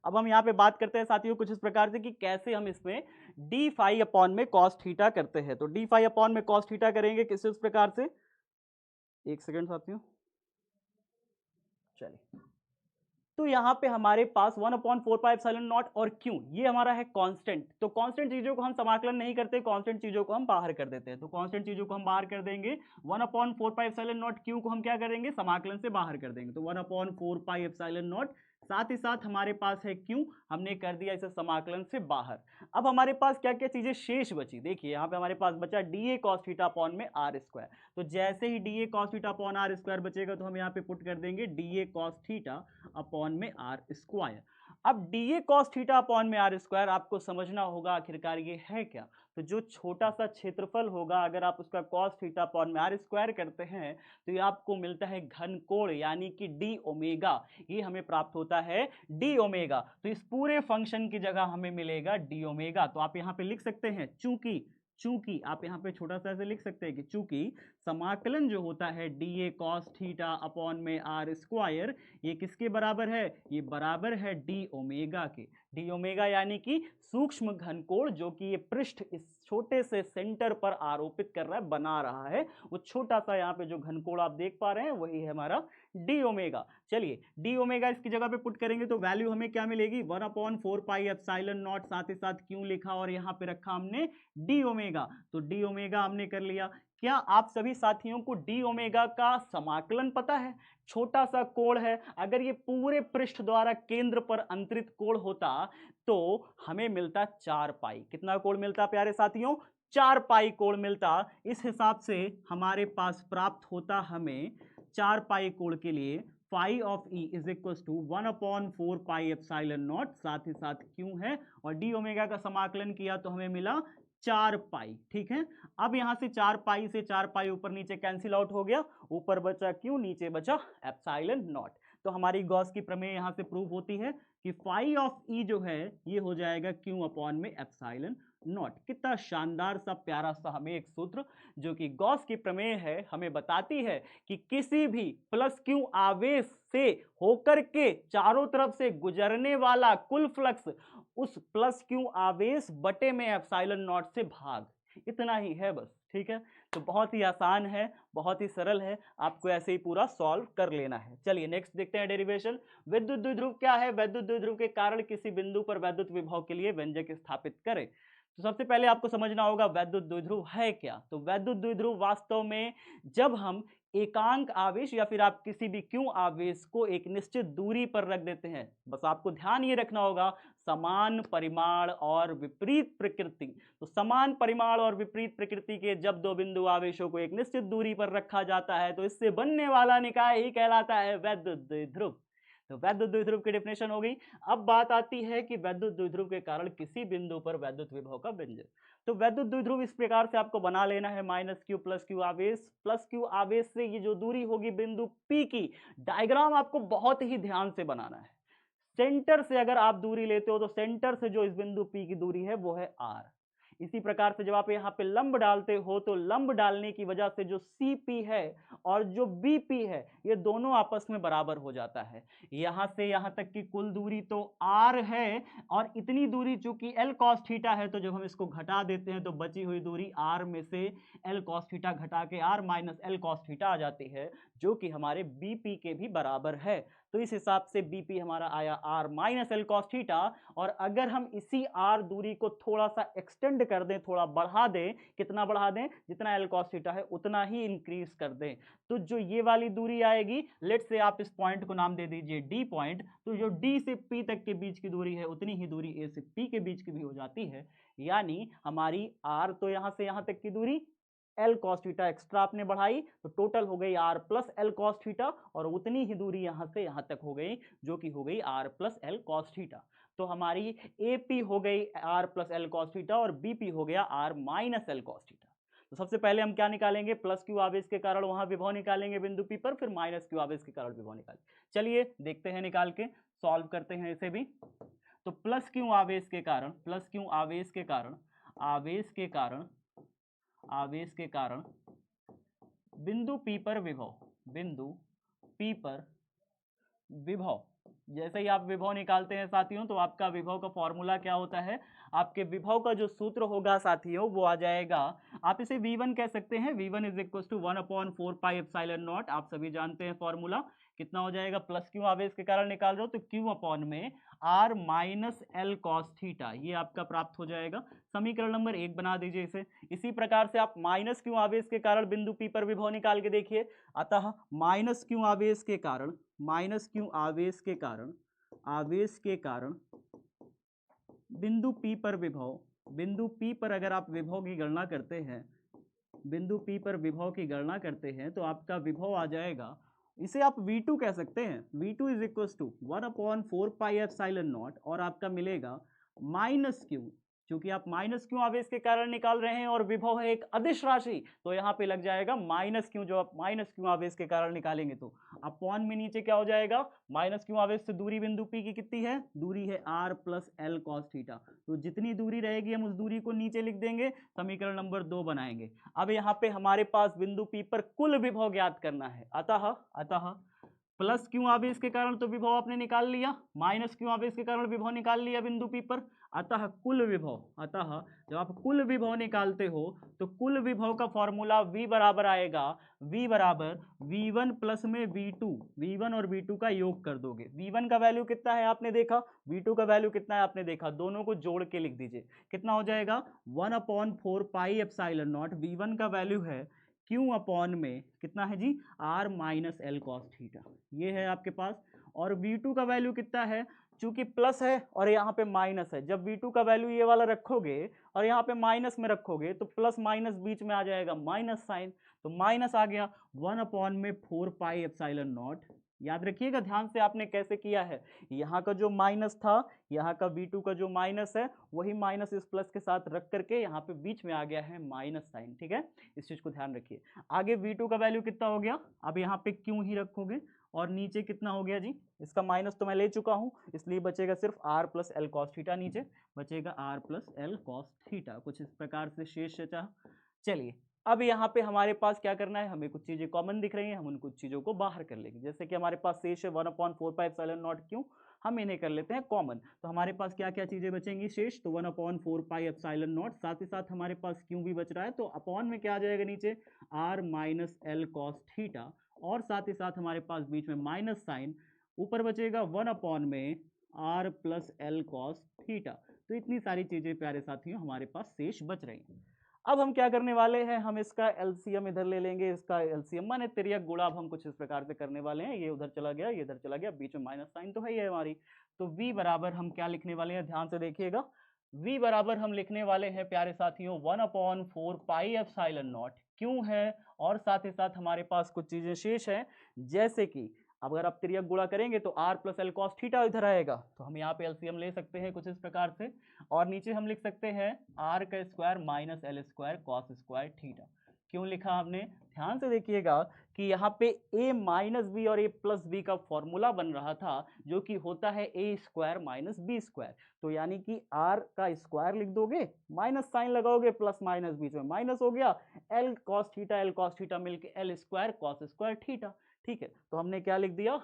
अब हम यहाँ पे बात करते हैं साथियों कुछ इस प्रकार से कि कैसे हम इसमें डी फाई अपॉन में कॉस थीटा करते हैं। तो डी फाई अपॉन में कॉस थीटा करेंगे किस इस प्रकार से, एक सेकंड साथियों, चलिए। तो यहाँ पे हमारे पास 1/4πε0 और क्यों, ये हमारा है कांस्टेंट। तो कांस्टेंट चीजों को हम समाकलन नहीं करते, कांस्टेंट चीजों को हम बाहर कर देते हैं। तो कांस्टेंट चीजों को हम बाहर कर देंगे, 1/4πε0 क्यू को हम क्या करेंगे, समाकलन से बाहर कर देंगे। तो 1/4πε0, साथ ही साथ हमारे पास है क्यू, हमने कर दिया इसे समाकलन से बाहर। अब हमारे पास क्या क्या चीजें शेष बची, देखिए यहाँ पे हमारे पास बचा D A cos theta upon में आर स्क्वायर। तो जैसे ही D A cos theta upon R square बचेगा तो हम यहाँ पे पुट कर देंगे D A cos theta upon में आर स्क्वायर। अब D A cos theta upon में आर स्क्वायर आपको समझना होगा आखिरकार ये है क्या। तो जो छोटा सा क्षेत्रफल होगा अगर आप उसका कॉस थीटा अपॉन में आर स्क्वायर करते हैं तो ये आपको मिलता है घन कोण यानी कि डी ओमेगा, ये हमें प्राप्त होता है डी ओमेगा। तो इस पूरे फंक्शन की जगह हमें मिलेगा डी ओमेगा। तो आप यहाँ पे लिख सकते हैं चूंकि आप यहाँ पे छोटा सा ऐसे लिख सकते हैं कि चूंकि समाकलन जो होता है D A cos theta upon में आर स्क्वायर, ये किसके बराबर है, ये बराबर है डी ओमेगा के। डी ओमेगा यानी कि सूक्ष्म घनकोण जो कि ये पृष्ठ इस छोटे से सेंटर पर आरोपित कर रहा है, बना रहा है, वो छोटा सा यहाँ पे जो घनकोण आप देख पा रहे हैं वही है हमारा डी ओमेगा। चलिए डी ओमेगा इसकी जगह पे पुट करेंगे तो वैल्यू हमें क्या मिलेगी, 1/4πε0, साथ ही साथ क्यों लिखा और यहाँ पे रखा हमने डी ओमेगा। तो डी ओमेगा हमने कर लिया। क्या आप सभी साथियों को डी ओमेगा का समाकलन पता है, छोटा सा कोण है, अगर ये पूरे पृष्ठ द्वारा केंद्र पर अंतरित कोण होता तो हमें मिलता 4 पाई। कितना कोण मिलता प्यारे साथियों, 4 पाई कोण मिलता। इस हिसाब से हमारे पास प्राप्त होता हमें 4 पाई कोण के लिए phi of E is equal to 1/4πε0, साथ ही साथ क्यों है और डी ओमेगा का समाकलन किया तो हमें मिला 4 पाई। ठीक है, अब यहां से 4 पाई से 4 पाई ऊपर नीचे कैंसिल आउट हो गया, ऊपर बचा क्यों, नीचे बचा एप्सिलॉन नॉट। तो हमारी गॉस की प्रमेय यहां से प्रूव होती है कि फाई ऑफ ई जो है ये हो जाएगा क्यू अपॉन में एप्सिलॉन नॉट। कितना शानदार सा प्यारा सा हमें एक सूत्र जो कि गॉस की प्रमेय है हमें बताती है कि किसी भी प्लस क्यू आवेश से होकर के चारों तरफ से गुजरने वाला कुल फ्लक्स उस प्लस क्यू आवेश बटे में एप्सिलॉन नॉट से भाग, इतना ही है बस। ठीक है, तो बहुत ही आसान है, बहुत ही सरल है, आपको ऐसे ही पूरा सॉल्व कर लेना है। चलिए नेक्स्ट देखते हैं डेरिवेशन। विद्युत द्विध्रुव क्या है, विद्युत द्विध्रुव के कारण किसी बिंदु पर वैद्युत विभव के लिए व्यंजक स्थापित करें। तो सबसे पहले आपको समझना होगा वैद्युत द्विध्रुव है क्या। तो वैद्युत द्विध्रुव वास्तव में जब हम एकांक आवेश या फिर आप किसी भी क्यू आवेश को एक निश्चित दूरी पर रख देते हैं, बस आपको ध्यान ये रखना होगा समान परिमाण और विपरीत प्रकृति। तो समान परिमाण और विपरीत प्रकृति के जब दो बिंदु आवेशों को एक निश्चित दूरी पर रखा जाता है तो इससे बनने वाला निकाय ही कहलाता है वैद्युत द्विध्रुव। तो वैद्युत द्विध्रुव की डेफिनेशन हो गई। अब बात आती है कि वैद्युत द्विध्रुव के कारण किसी बिंदु पर वैद्युत विभव का व्यंजक। तो वैद्युत द्विध्रुव इस प्रकार से आपको बना लेना है, माइनस क्यू प्लस क्यू आवेश, प्लस क्यू आवेश से ये जो दूरी होगी बिंदु P की, डायग्राम आपको बहुत ही ध्यान से बनाना है। सेंटर से अगर आप दूरी लेते हो तो सेंटर से जो इस बिंदु P की दूरी है वो है R। इसी प्रकार से जब आप यहाँ पे लंब डालते हो तो लंब डालने की वजह से जो CP है और जो BP है ये दोनों आपस में बराबर हो जाता है। यहाँ से यहाँ तक की कुल दूरी तो R है और इतनी दूरी चूंकि L cos थीटा है तो जब हम इसको घटा देते हैं तो बची हुई दूरी R में से L cos थीटा घटा के R minus L cos theta आ जाती है जो कि हमारे BP के भी बराबर है। तो इस हिसाब से BP हमारा आया R minus L cos theta. और अगर हम इसी R दूरी को थोड़ा सा एक्सटेंड कर दें, थोड़ा बढ़ा दें, कितना बढ़ा दें, जितना L cos थीटा है उतना ही इंक्रीज कर दें, तो जो ये वाली दूरी आएगी, लेट से आप इस पॉइंट को नाम दे दीजिए D पॉइंट, तो जो D से P तक के बीच की दूरी है उतनी ही दूरी A से P के बीच की भी हो जाती है। यानी हमारी R तो यहाँ से यहाँ तक की दूरी L cos थीटा एक्स्ट्रा आपने बढ़ाई तो टोटल हो गई R plus L cos theta और उतनी ही दूरी यहाँ से यहाँ तक हो गई जो कि हो गई R plus L cos theta. तो हमारी AP हो गई R plus L cos theta और BP हो गया R minus L cos theta. तो सबसे पहले हम क्या निकालेंगे, प्लस क्यू आवेश के कारण वहां विभव निकालेंगे बिंदु P पर, फिर माइनस क्यू आवेश के कारण विभव निकालेंगे। चलिए देखते हैं, निकाल के सॉल्व करते हैं इसे भी। तो प्लस क्यू आवेश के कारण, प्लस क्यू आवेश के कारण, आवेश के कारण बिंदु P पर विभव, बिंदु P पर विभव जैसे ही आप विभव निकालते हैं साथियों, तो आपका विभव का फॉर्मूला क्या होता है, आपके विभव का जो सूत्र होगा साथियों वो आ जाएगा, आप इसे V1 कह सकते हैं। V1 is equal to 1/4 pi epsilon naught, आप सभी जानते हैं फॉर्मूला कितना हो जाएगा, प्लस क्यू आवेश के कारण निकाल रहे हो तो क्यू अपॉन में R minus L cos theta, ये आपका प्राप्त हो जाएगा। समीकरण नंबर 1 बना दीजिए इसे। इसी प्रकार से आप माइनस क्यू आवेश के कारण बिंदु P पर विभव निकाल के देखिए। अतः माइनस क्यू आवेश के कारण, माइनस क्यू आवेश के कारण, आवेश के कारण बिंदु P पर विभव, बिंदु P पर अगर आप विभव की गणना करते हैं, बिंदु P पर विभव की गणना करते हैं तो आपका विभव आ जाएगा, इसे आप V2 कह सकते हैं। V2 is equal to 1/4 pi epsilon naught, और आपका मिलेगा माइनस क्यू, क्योंकि आप माइनस क्यू आवेश के कारण निकाल रहे हैं और विभव है एक अदिश राशि, तो यहाँ पे लग जाएगा माइनस क्यू, जो आप माइनस क्यू आवेश के कारण निकालेंगे तो अपॉन में नीचे क्या हो जाएगा, माइनस क्यू आवेश से दूरी बिंदु P की कितनी है, दूरी है R plus L cos theta, तो जितनी दूरी रहेगी हम उस दूरी को नीचे लिख देंगे, समीकरण नंबर 2 बनाएंगे। अब यहाँ पे हमारे पास बिंदु P पर कुल विभव ज्ञात करना है। अतः प्लस क्यू आवेश के कारण तो विभव आपने निकाल लिया, माइनस क्यू आवेश के कारण विभव निकाल लिया बिंदु P पर, अतः कुल विभव, अतः जब आप कुल विभव निकालते हो तो कुल विभव का फॉर्मूला V बराबर आएगा, V बराबर V1 प्लस में V2, V1 और V2 का योग कर दोगे। V1 का वैल्यू कितना है आपने देखा, V2 का वैल्यू कितना है आपने देखा, दोनों को जोड़ के लिख दीजिए, कितना हो जाएगा 1/4 पाई एप्सिलॉन नॉट। V1 का वैल्यू है क्यू अपॉन में कितना है जी, R minus L cos theta, ये है आपके पास। और V2 का वैल्यू कितना है, चूंकि प्लस है और यहाँ पे माइनस है, जब V2 का वैल्यू ये वाला रखोगे और यहाँ पे माइनस में रखोगे तो प्लस माइनस बीच में आ जाएगा माइनस साइन, तो माइनस आ गया 1/4 पाई एप्सिलॉन नॉट। याद रखिएगा ध्यान से आपने कैसे किया है, यहाँ का जो माइनस था, यहाँ का V2 का जो माइनस है, वही माइनस इस प्लस के साथ रख करके यहाँ पे बीच में आ गया है माइनस साइन, ठीक है, इस चीज को ध्यान रखिए। आगे V2 का वैल्यू कितना हो गया, अब यहाँ पे क्यों ही रखोगे, और नीचे कितना हो गया जी, इसका माइनस तो मैं ले चुका हूं, इसलिए बचेगा सिर्फ R plus L cos theta, नीचे बचेगा R plus L cos theta, कुछ इस प्रकार से शेष बचा। चलिए अब यहाँ पे हमारे पास क्या करना है, हमें कुछ चीजें कॉमन दिख रही हैं, हम उन कुछ चीजों को बाहर कर लेंगे। जैसे कि हमारे पास शेष है 1/4 पाई एप्सिलॉन नॉट क्यू, हम इन्हें कर लेते हैं कॉमन, तो हमारे पास क्या क्या चीजें बचेंगी शेष, तो 1/4 पाई एप्सिलॉन नॉट, साथ ही साथ हमारे पास क्यू भी बच रहा है, तो अपॉन में क्या आ जाएगा नीचे R minus L cos theta, और साथ ही साथ हमारे पास बीच में माइनस साइन, ऊपर बचेगा 1/4 में R plus L cos theta. तो इतनी सारी चीजें प्यारे साथियों हमारे पास शेष बच रही हैं। अब हम क्या करने वाले हैं, हम इसका एलसीएम इधर ले लेंगे, इसका एलसीएम माने तिर्यक गुणा अब हम कुछ इस प्रकार से करने वाले हैं, ये उधर चला गया, ये इधर चला गया, बीच में माइनस साइन तो है ही है हमारी, तो V बराबर हम क्या लिखने वाले हैं, ध्यान से देखिएगा, V बराबर हम लिखने वाले हैं प्यारे साथियों 1/4 पाई एप्सिलॉन नॉट क्यों है, और साथ ही साथ हमारे पास कुछ चीजें शेष हैं, जैसे कि अगर आप तिर्यक गुणा करेंगे तो R plus L cos theta इधर आएगा, तो हम यहाँ पे एलसीएम ले सकते हैं कुछ इस प्रकार से, और नीचे हम लिख सकते हैं R का square minus L square cos square theta. क्यों लिखा हमने, ध्यान से देखिएगा कि यहाँ पे a माइनस बी और a प्लस बी का फॉर्मूला बन रहा था, जो कि होता है a square minus B square, तो यानी कि R का स्क्वायर लिख दोगे, माइनस साइन लगाओगे, प्लस माइनस बीच में माइनस हो गया, एल कॉस थीटा मिलके L square cos square theta, ठीक है, तो हमने क्या लिख दिया,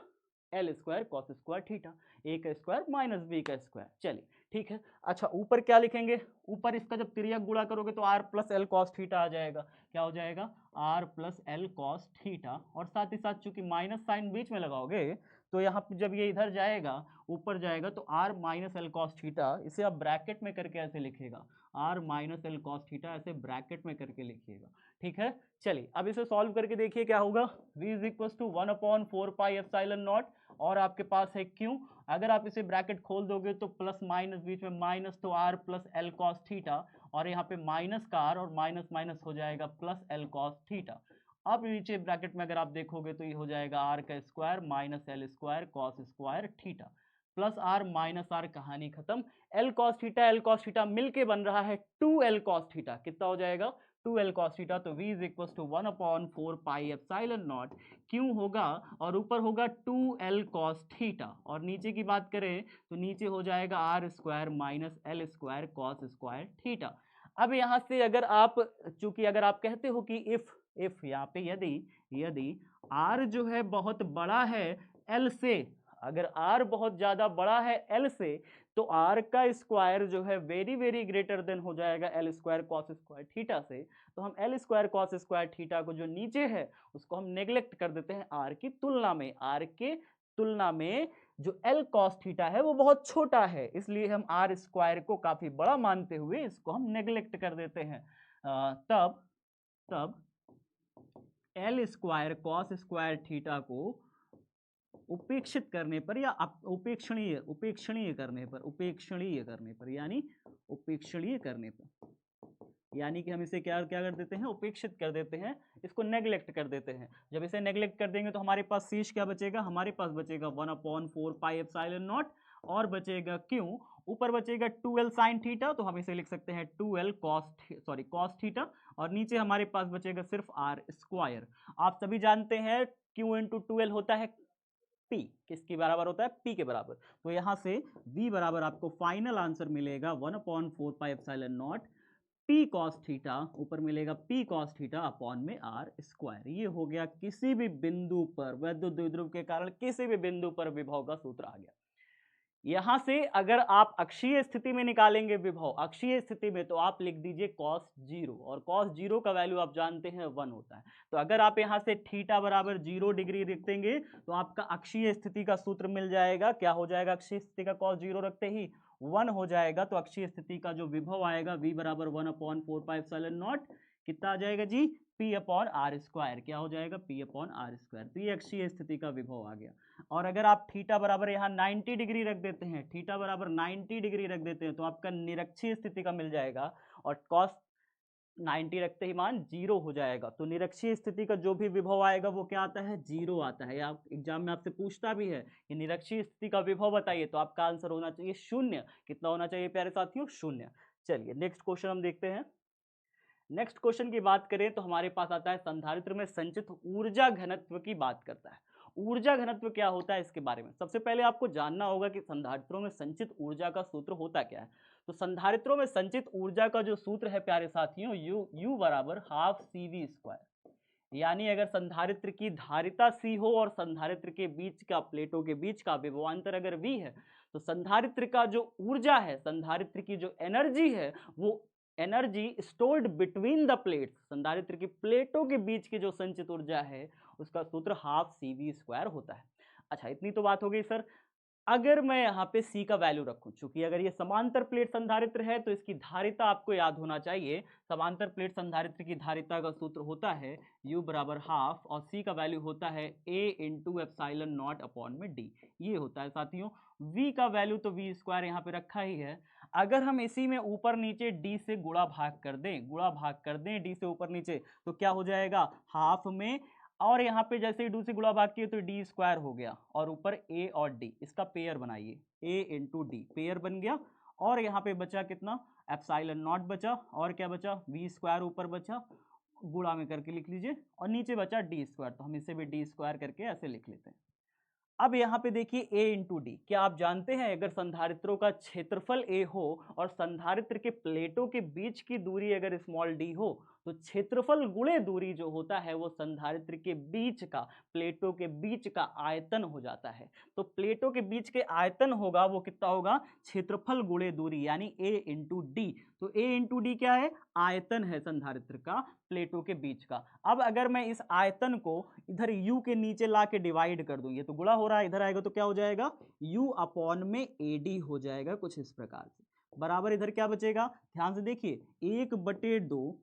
L square cos square theta, A का स्क्वायर माइनस बी का स्क्वायर, चलिए ठीक है। अच्छा ऊपर क्या लिखेंगे, ऊपर इसका जब तिर्यक गुणा करोगे तो R plus L cos theta आ जाएगा, क्या हो जाएगा R plus L cos theta, और साथ ही साथ चूंकि माइनस साइन बीच में लगाओगे तो यहाँ पे जब ये इधर जाएगा ऊपर जाएगा तो R minus L cos theta, इसे आप ब्रैकेट में करके ऐसे लिखेगा, R minus L cos theta ऐसे ब्रैकेट में करके लिखिएगा, ठीक है। चलिए अब इसे सॉल्व करके देखिए क्या होगा, v is equal to 1/4 pi epsilon naught, और आपके पास है क्यू, अगर आप इसे ब्रैकेट खोल दोगे तो प्लस माइनस बीच में माइनस, तो R plus L cos theta, और यहाँ पे माइनस का R और माइनस माइनस हो जाएगा प्लस एल कॉस थीटा। अब नीचे ब्रैकेट में अगर आप देखोगे तो ये हो जाएगा R का square minus L square cos square theta, plus R minus R, कहानी खत्म, एल कॉस थीटा मिलके बन रहा है 2L कॉस थीटा, कितना हो जाएगा 2L कॉस थीटा, तो v is equal to 1/4 pi epsilon naught क्यों होगा, और ऊपर होगा 2L कॉस थीटा, और नीचे की बात करें तो नीचे हो जाएगा R square minus L square cos square theta. अब यहाँ से अगर आप, चूंकि अगर आप कहते हो कि इफ यहाँ पे यदि R जो है बहुत बड़ा है L से, अगर आर बहुत ज्यादा बड़ा है एल से तो आर का स्क्वायर जो है वेरी वेरी ग्रेटर देन हो जाएगा L square cos square theta से। तो हम L square cos square theta को जो नीचे है उसको हम नेग्लेक्ट कर देते हैं आर की तुलना में। आर के तुलना में जो एल कॉस थीटा है वो बहुत छोटा है, इसलिए हम आर स्क्वायर को काफी बड़ा मानते हुए इसको हम नेग्लेक्ट कर देते हैं। तब L square cos square theta को उपेक्षित करने पर या उपेक्षणीय उपेक्षणीय करने पर यानी कि हम इसे क्या क्या कर देते हैं, उपेक्षित कर देते हैं, इसको नेग्लेक्ट कर देते हैं। जब इसे नेग्लेक्ट कर देंगे तो हमारे पास शेष क्या बचेगा, हमारे पास बचेगा 1/4 पाई एप्सिलॉन नॉट और बचेगा क्यों, ऊपर बचेगा 2l साइन थीटा, तो हम इसे लिख सकते हैं 2l कॉस थीटा और नीचे हमारे पास बचेगा सिर्फ आर स्क्वायर। आप सभी जानते हैं Q इंटू 2l होता है P, किसके बराबर होता है, P के बराबर। तो यहां से V बराबर आपको फाइनल आंसर मिलेगा 1/4 pi epsilon not P cos theta, ऊपर मिलेगा P cos थीटा अपॉन में आर स्क्वायर। ये हो गया किसी भी बिंदु पर वैद्युत द्विध्रुव के कारण किसी भी बिंदु पर विभव का सूत्र आ गया। यहां से अगर आप अक्षीय स्थिति में निकालेंगे विभव, अक्षीय स्थिति में तो आप लिख दीजिए cos 0 और cos 0 का वैल्यू आप जानते हैं 1 होता है। तो अगर आप यहां से थीटा बराबर 0 डिग्री रख देंगे तो आपका अक्षीय स्थिति का सूत्र मिल जाएगा। क्या हो जाएगा, अक्षीय स्थिति का cos 0 रखते ही 1 हो जाएगा। तो अक्षीय स्थिति का जो विभव आएगा v बराबर 1/4 पाई एप्सिलॉन नॉट कितना आ जाएगा जी, P अपॉन आर स्क्वायर। क्या हो जाएगा, P अपॉन आर स्क्वायर। तो ये अक्षीय स्थिति का विभव आ गया। और अगर आप थीटा बराबर यहाँ 90 डिग्री रख देते हैं, थीटा बराबर 90 डिग्री रख देते हैं तो आपका निरक्षीय स्थिति का मिल जाएगा और cos 90 रखते ही मान 0 हो जाएगा। तो निरक्षीय स्थिति का जो भी विभव आएगा वो क्या आता है, 0 आता है। या एग्जाम में आपसे पूछता भी है कि निरक्षीय स्थिति का विभव बताइए, तो आपका आंसर होना चाहिए 0। कितना होना चाहिए प्यारे साथियों, 0। चलिए नेक्स्ट क्वेश्चन हम देखते हैं। नेक्स्ट क्वेश्चन की बात करें तो हमारे पास आता है संधारित्र में संचित ऊर्जा घनत्व की बात करता है। ऊर्जा घनत्व क्या होता है इसके बारे में सबसे पहले आपको जानना होगा कि संधारित्रों में संचित ऊर्जा का सूत्र होता क्या है। तो संधारित्रों में संचित ऊर्जा का जो सूत्र है प्यारे साथियों, U बराबर हाफ CV स्क्वायर। यानी अगर संधारित्र की धारिता C हो और संधारित्र के बीच का, प्लेटों के बीच का विभवांतर अगर V है, तो संधारित्र का जो ऊर्जा है, संधारित्र की जो एनर्जी है, वो energy stored between the plates, संधारित्र की प्लेटों के बीच की जो संचित ऊर्जा है उसका सूत्र हाफ CV स्क्वायर होता है। अच्छा, इतनी तो बात हो गई सर। अगर मैं यहाँ पे C का वैल्यू रखूं, चूंकि अगर ये समांतर प्लेट संधारित्र है तो इसकी धारिता आपको याद होना चाहिए। समांतर प्लेट संधारित्र की धारिता का सूत्र होता है U बराबर हाफ और C का वैल्यू होता है A into epsilon not upon में D। ये होता है साथियों। V का वैल्यू तो V स्क्वायर यहाँ पे रखा ही है। अगर हम इसी में ऊपर नीचे D से गुणा भाग कर दें D से ऊपर नीचे, तो क्या हो जाएगा, हाफ में, और यहाँ पे जैसे ही 2 से गुणा भाग किए तो डी स्क्वायर हो गया और ऊपर ए और डी, इसका पेयर बनाइए, ए इंटू डी पेयर बन गया। और यहाँ पे बचा कितना, एप्सिलॉन नॉट बचा और क्या बचा, वी स्क्वायर ऊपर बचा, गुणा में करके लिख लीजिए और नीचे बचा डी स्क्वायर। तो हम इसे भी डी स्क्वायर करके ऐसे लिख लेते हैं। अब यहाँ पे देखिए a इंटू डी, क्या आप जानते हैं अगर संधारित्रों का क्षेत्रफल a हो और संधारित्र के प्लेटों के बीच की दूरी अगर स्मॉल d हो तो क्षेत्रफल गुणे दूरी जो होता है वो संधारित्र के बीच का, प्लेटों के बीच का आयतन हो जाता है। तो प्लेटों के बीच के आयतन होगा वो कितना होगा, क्षेत्रफल गुणे दूरी, यानी a इंटू डी। तो a इंटू डी क्या है, आयतन है संधारित्र का प्लेटों के बीच का। अब अगर मैं इस आयतन को इधर u के नीचे ला के डिवाइड कर दूं, ये तो गुणा हो रहा है, इधर आएगा तो क्या हो जाएगा, u अपॉन में AD हो जाएगा कुछ इस प्रकार से। बराबर इधर क्या बचेगा, ध्यान से देखिए, 1/2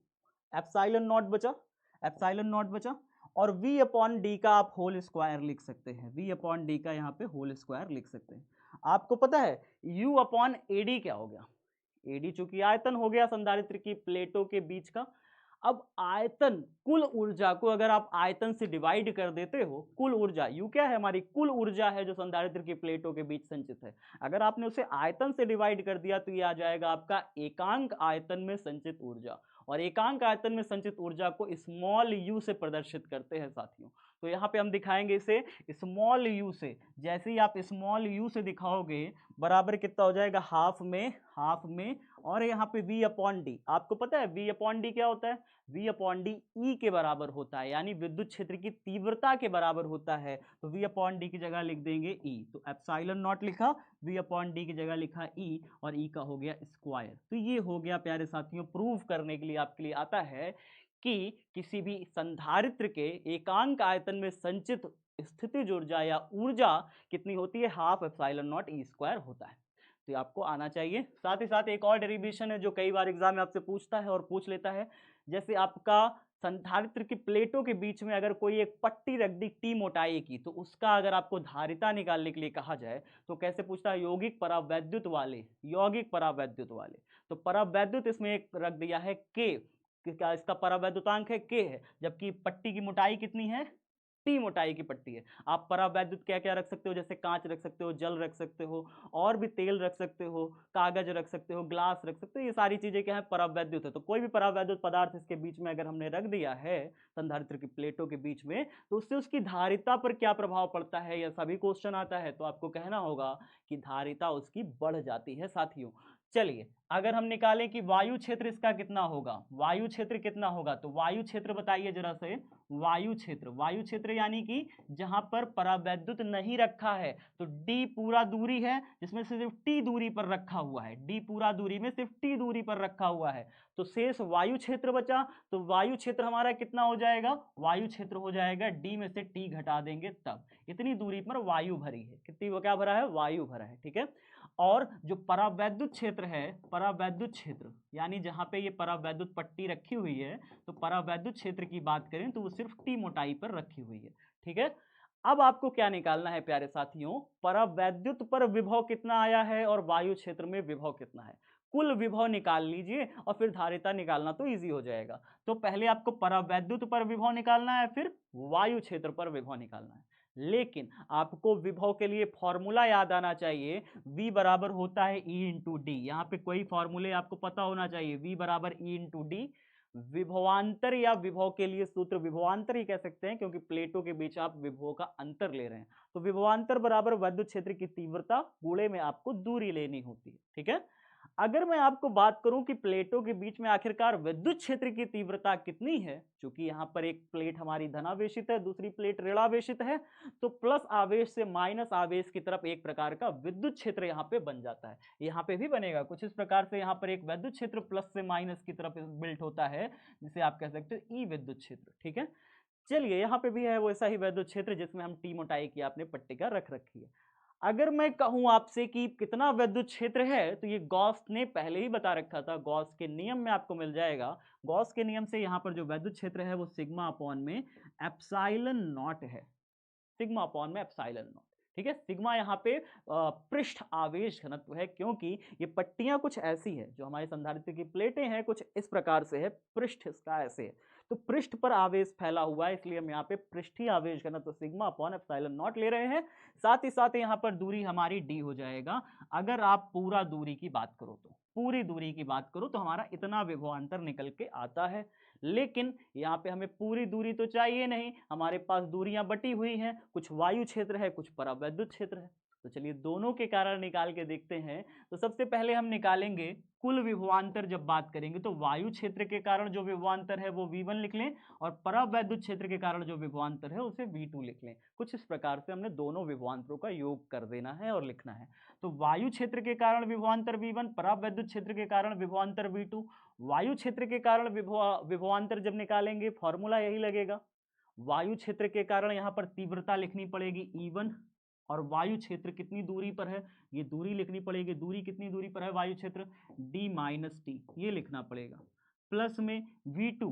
एप्सिलॉन नॉट बचा और v अपॉन डी का आप होल स्क्वायर लिख सकते हैं, v अपॉन डी का यहाँ पे होल स्क्वायर लिख सकते हैं। आपको पता है u अपॉन AD क्या हो गया, AD चूंकि आयतन हो गया संधारित्र की प्लेटों के बीच का। अब आयतन, कुल ऊर्जा को अगर आप आयतन से डिवाइड कर देते हो, कुल ऊर्जा U क्या है, हमारी कुल ऊर्जा है जो संधारित्र की प्लेटों के बीच संचित है, अगर आपने उसे आयतन से डिवाइड कर दिया तो ये आ जाएगा आपका एकांक आयतन में संचित ऊर्जा। और एकांक आयतन में संचित ऊर्जा को स्मॉल u से प्रदर्शित करते हैं साथियों। तो यहाँ पे हम दिखाएंगे इसे स्मॉल यू से। जैसे ही आप स्मॉल यू से दिखाओगे बराबर कितना हो जाएगा, हाफ में और यहाँ पे v अपॉन डी। आपको पता है v अपॉन डी क्या होता है, v अपॉन डी ई के बराबर होता है, यानी विद्युत क्षेत्र की तीव्रता के बराबर होता है। तो v अपॉन डी की जगह लिख देंगे e, तो एप्सिलॉन नॉट लिखा, v अपॉन डी की जगह लिखा e और e का हो गया स्क्वायर। तो ये हो गया प्यारे साथियों, प्रूव करने के लिए आपके लिए आता है कि किसी भी संधारित्र के एकांक आयतन में संचित स्थितिज ऊर्जा या ऊर्जा कितनी होती है, half epsilon not E square होता है। तो ये आपको आना चाहिए। साथ ही साथ एक और डेरिवेशन है जो कई बार एग्जाम में आपसे पूछता है और पूछ लेता है। जैसे आपका संधारित्र की प्लेटों के बीच में अगर कोई एक पट्टी रख दी टी मोटाई की, तो उसका अगर आपको धारिता निकालने के लिए कहा जाए तो कैसे पूछता है, यौगिक परावैद्युत वाले। तो परावैद्युत इसमें एक रख दिया है के, क्या इसका परावैद्युतांक है के है, जबकि पट्टी की मोटाई कितनी है, टी मोटाई की पट्टी है। आप परावैद्युत क्या क्या रख सकते हो, जैसे कांच रख सकते हो, जल रख सकते हो, और भी तेल रख सकते हो, कागज रख सकते हो, ग्लास रख सकते हो, ये सारी चीजें क्या है, परावैद्युत है। तो कोई भी परावैद्युत पदार्थ इसके बीच में अगर हमने रख दिया है संधारित्र की प्लेटों के बीच में, तो उससे उसकी धारिता पर क्या प्रभाव पड़ता है, यह सभी क्वेश्चन आता है। तो आपको कहना होगा कि धारिता उसकी बढ़ जाती है साथियों। चलिए अगर हम निकालें कि वायु क्षेत्र इसका कितना होगा, वायु क्षेत्र कितना होगा, तो वायु क्षेत्र बताइए जरा से। वायु क्षेत्र यानी कि जहां पर परावैद्युत नहीं रखा है, तो डी पूरा दूरी है जिसमें सिर्फ टी दूरी पर रखा हुआ है, डी पूरा दूरी में सिर्फ टी दूरी पर रखा हुआ है, तो शेष वायु क्षेत्र बचा। तो वायु क्षेत्र हमारा कितना हो जाएगा, वायु क्षेत्र हो जाएगा डी में से टी घटा देंगे तब, इतनी दूरी पर वायु भरी है, कितनी वो क्या भरा है, वायु भरा है, ठीक है। और जो परावैद्युत क्षेत्र है, परावैद्युत क्षेत्र यानी जहां पे ये परावैद्युत पट्टी रखी हुई है, तो परावैद्युत क्षेत्र की बात करें तो वो सिर्फ टी मोटाई पर रखी हुई है, ठीक है। अब आपको क्या निकालना है प्यारे साथियों, परावैद्युत पर विभव कितना आया है और वायु क्षेत्र में विभव कितना है, कुल विभव निकाल लीजिए और फिर धारिता निकालना तो इजी हो जाएगा। तो पहले आपको परावैद्युत पर विभव निकालना है, फिर वायु क्षेत्र पर विभव निकालना है। लेकिन आपको विभव के लिए फॉर्मूला याद आना चाहिए, V बराबर होता है E इंटू डी। यहाँ पे कोई फॉर्मूले आपको पता होना चाहिए, V बराबर E इंटू डी। विभवांतर या विभव के लिए सूत्र विभवांतर ही कह सकते हैं, क्योंकि प्लेटों के बीच आप विभव का अंतर ले रहे हैं। तो विभवांतर बराबर विद्युत क्षेत्र की तीव्रता गुणे में आपको दूरी लेनी होती है, ठीक है। अगर मैं आपको बात करूं कि प्लेटों के बीच में आखिरकार विद्युत क्षेत्र की तीव्रता कितनी है, क्योंकि यहाँ पर एक प्लेट हमारी धनावेशित है, दूसरी प्लेट ऋणावेशित है, तो प्लस आवेश से माइनस आवेश की तरफ एक प्रकार का विद्युत क्षेत्र यहाँ पे बन जाता है। यहाँ पे भी बनेगा कुछ इस प्रकार से, यहाँ पर एक विद्युत क्षेत्र प्लस से माइनस की तरफ बिल्ट होता है, जिसे आप कह सकते हो ई विद्युत क्षेत्र, ठीक है। चलिए यहाँ पे भी है वैसा ही विद्युत क्षेत्र जिसमें हम टी मोटाई की आपने पट्टिका रख रखी है। अगर मैं कहूं आपसे कि कितना विद्युत क्षेत्र है, तो ये गॉस ने पहले ही बता रखा था, गॉस के नियम में आपको मिल जाएगा। गॉस के नियम से यहाँ पर जो विद्युत क्षेत्र है वो सिग्मा अपॉन में एप्सिलॉन नॉट है, सिग्मा अपॉन में एप्सिलॉन नॉट, ठीक है। सिग्मा यहाँ पे पृष्ठ आवेश घनत्व है, क्योंकि ये पट्टियां कुछ ऐसी है, जो हमारे संधारित्र की प्लेटें हैं कुछ इस प्रकार से है, पृष्ठ इसका ऐसे है, तो पृष्ठ पर आवेश फैला हुआ है, इसलिए हम यहाँ पे पृष्ठीय आवेश घनत्व सिग्मा अपॉन एप्सिलॉन नॉट ले रहे हैं। साथ ही साथ यहाँ पर दूरी हमारी डी हो जाएगा। अगर आप पूरा दूरी की बात करो, तो पूरी दूरी की बात करो तो हमारा इतना विभवांतर निकल के आता है। लेकिन यहाँ पे हमें पूरी दूरी तो चाहिए नहीं, हमारे पास दूरियां बटी हुई हैं, कुछ वायु क्षेत्र है, कुछ परावैद्युत क्षेत्र है। तो चलिए दोनों के कारण निकाल के देखते हैं। तो सबसे पहले हम निकालेंगे कुल विभवांतर। जब बात करेंगे तो वायु क्षेत्र के कारण जो विभवांतर है वो V1 लिख लें, और परावैद्युत क्षेत्र के कारण जो विभवांतर है उसे V2 लिख लें। कुछ इस प्रकार से हमने दोनों विभवांतरों का योग कर देना है और लिखना है। तो वायु क्षेत्र के कारण विभवांतर V1, परावैद्युत क्षेत्र के कारण विभवांतर V2। वायु क्षेत्र के कारण विभवांतर जब निकालेंगे फॉर्मूला यही लगेगा। वायु क्षेत्र के कारण यहाँ पर तीव्रता लिखनी पड़ेगी E1, और वायु क्षेत्र कितनी दूरी पर है ये दूरी लिखनी पड़ेगी। दूरी कितनी दूरी पर है वायु क्षेत्र, D माइनस टी, ये लिखना पड़ेगा। प्लस में V2,